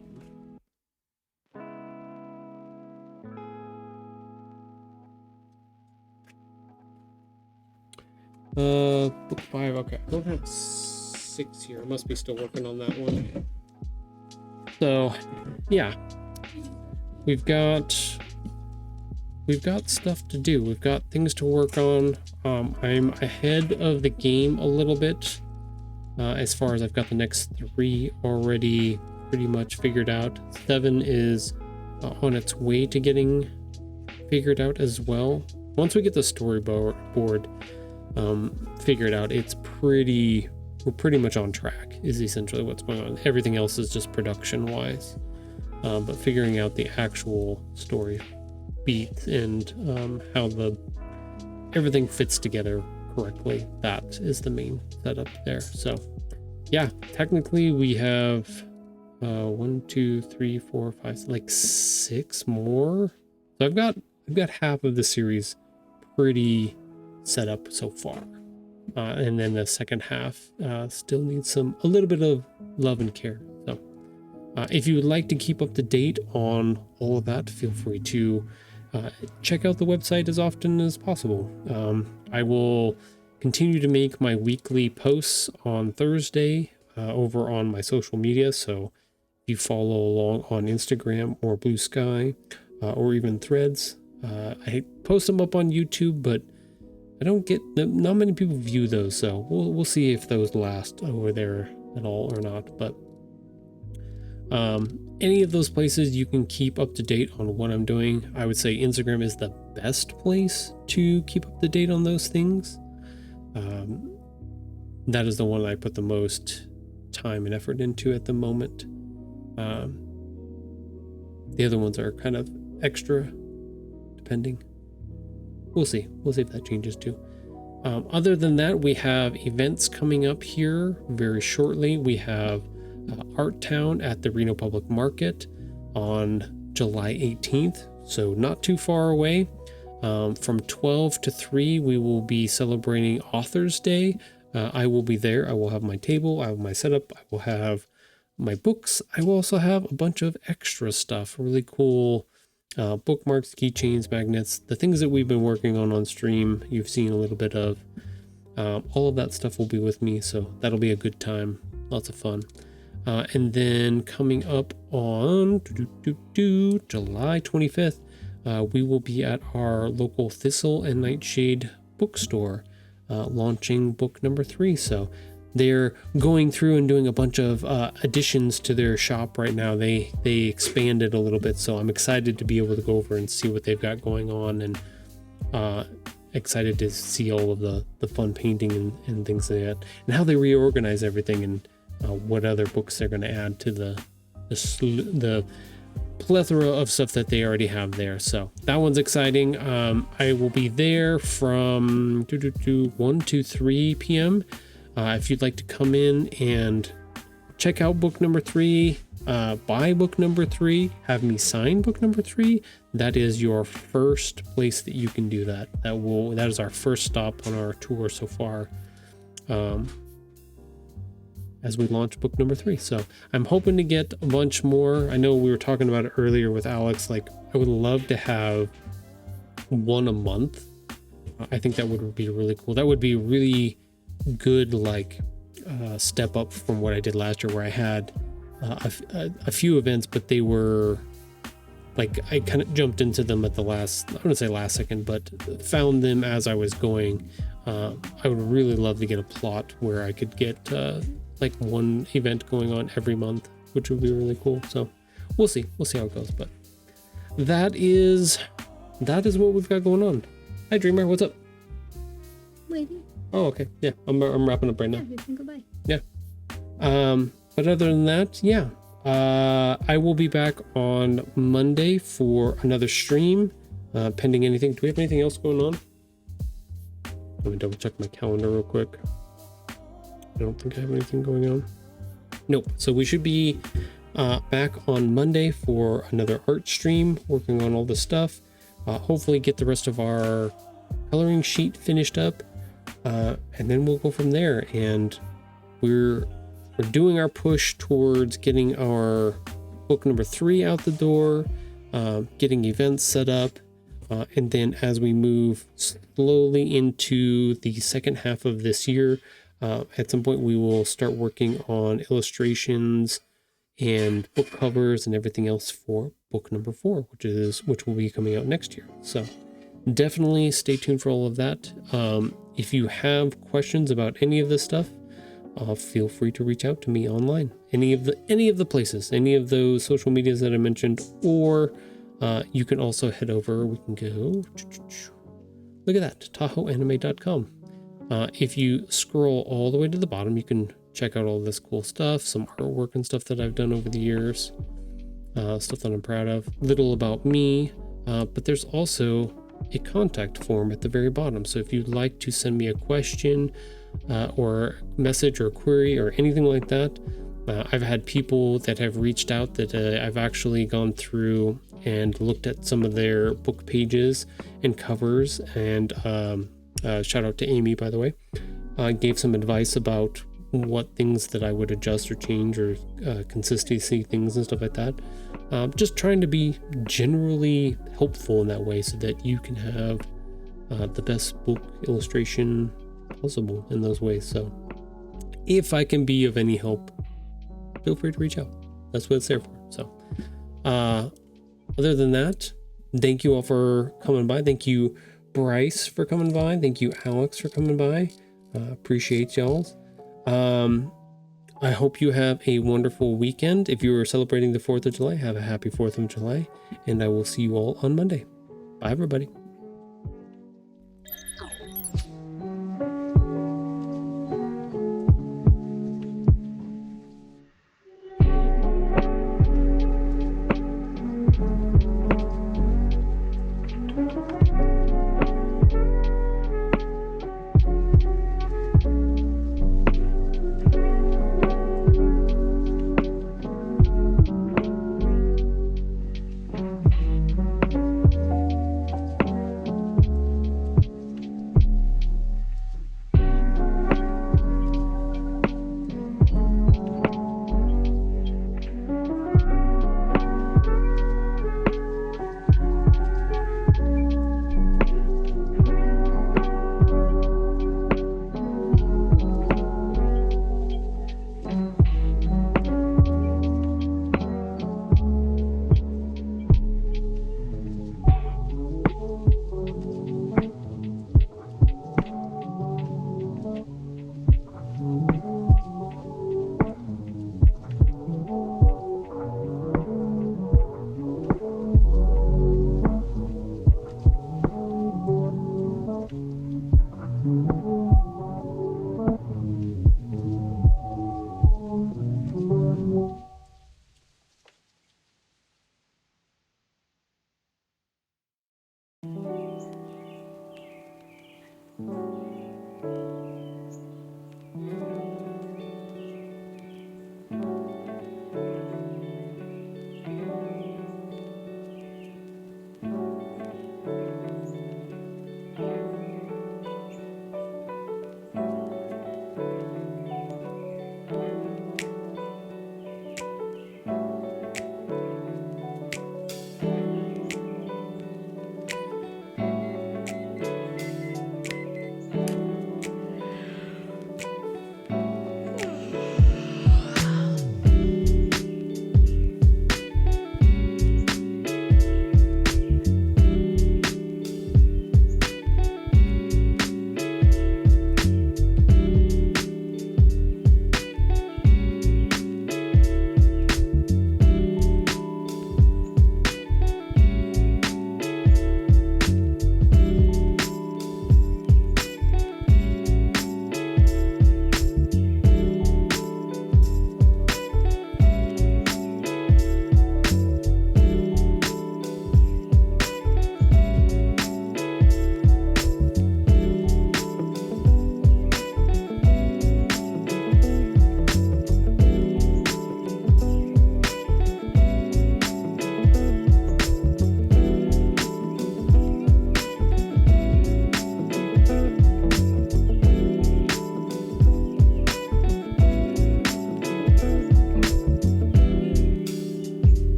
Speaker 1: Book 5. Okay, I don't have 6 here. I must be still working on that one. So, yeah, we've got stuff to do. We've got things to work on. I'm ahead of the game a little bit, as far as I've got the next 3 already pretty much figured out. 7 is on its way to getting figured out as well. Once we get the storyboard figured out, we're pretty much on track, is essentially what's going on. Everything else is just production wise, but figuring out the actual story beats and how everything fits together correctly, that is the main setup there. So yeah, technically we have 1, 2, 3, 4, 5, like 6 more. So I've got half of the series pretty set up so far, and then the second half still needs a little bit of love and care. So if you would like to keep up to date on all of that, feel free to check out the website as often as possible. I will continue to make my weekly posts on Thursday over on my social media, so if you follow along on Instagram or Blue Sky or even Threads, I post them up on YouTube, but I don't get, not many people view those, so we'll see if those last over there at all or not. But any of those places you can keep up to date on what I'm doing. I would say Instagram is the best place to keep up to date on those things. That is the one I put the most time and effort into at the moment. The other ones are kind of extra, depending. We'll see if that changes too. Other than that, we have events coming up here very shortly. We have Art Town at the Reno Public Market on July 18th, so not too far away. From 12 to 3, we will be celebrating Author's Day. I will be there. I will have my table, I have my setup, I will have my books. I will also have a bunch of extra stuff, really cool bookmarks, keychains, magnets, the things that we've been working on stream. You've seen a little bit of all of that stuff will be with me, so that'll be a good time, lots of fun. And then coming up on July 25th, we will be at our local Thistle and Nightshade bookstore, launching book number 3. So they're going through and doing a bunch of additions to their shop right now. They expanded a little bit, so I'm excited to be able to go over and see what they've got going on, and excited to see all of the fun painting and things like that, and how they reorganize everything, and what other books they're going to add to the plethora of stuff that they already have there. So that one's exciting. I will be there from 1 to 3 p.m. If you'd like to come in and check out book number 3, buy book number 3, have me sign book number 3, that is your first place that you can do that. That is our first stop on our tour so far, as we launch book number 3. So I'm hoping to get a bunch more. I know we were talking about it earlier with Alex, like I would love to have one a month. I think that would be really cool. That would be really good, like step up from what I did last year, where I had a few events, but they were like, I kind of jumped into them at the last, I wouldn't say last second, but found them as I was going. I would really love to get a plot where I could get like one event going on every month, which would be really cool. So we'll see how it goes, but that is what we've got going on. Hi Dreamer, what's up?
Speaker 2: Waiting.
Speaker 1: Oh, okay. Yeah, I'm wrapping up right now.
Speaker 2: Yeah, you can go by.
Speaker 1: Yeah. But other than that, yeah. I will be back on Monday for another stream, pending anything. Do we have anything else going on? Let me double check my calendar real quick. I don't think I have anything going on. Nope. So we should be back on Monday for another art stream, working on all the stuff. Hopefully get the rest of our coloring sheet finished up. And then we'll go from there. And we're we're doing our push towards getting our book number 3 out the door, getting events set up, and then as we move slowly into the second half of this year, at some point we will start working on illustrations and book covers and everything else for book number 4, which will be coming out next year. So definitely stay tuned for all of that. If you have questions about any of this stuff, feel free to reach out to me online. Any of the places, any of those social medias that I mentioned, or you can also head over. We can go. Look at that, TahoeAnime.com. If you scroll all the way to the bottom, you can check out all this cool stuff, some artwork and stuff that I've done over the years, stuff that I'm proud of. Little about me, but there's also a contact form at the very bottom. So if you'd like to send me a question or message or query or anything like that, I've had people that have reached out that I've actually gone through and looked at some of their book pages and covers, and shout out to Amy, by the way, gave some advice about what things that I would adjust or change, or consistency things and stuff like that. Just trying to be generally helpful in that way so that you can have the best book illustration possible in those ways. So if I can be of any help, feel free to reach out. That's what it's there for. So other than that, thank you all for coming by. Thank you, Bryce, for coming by. Thank you, Alex, for coming by. Appreciate y'all. I hope you have a wonderful weekend. If you are celebrating the 4th of July, have a happy 4th of July, and I will see you all on Monday. Bye, everybody.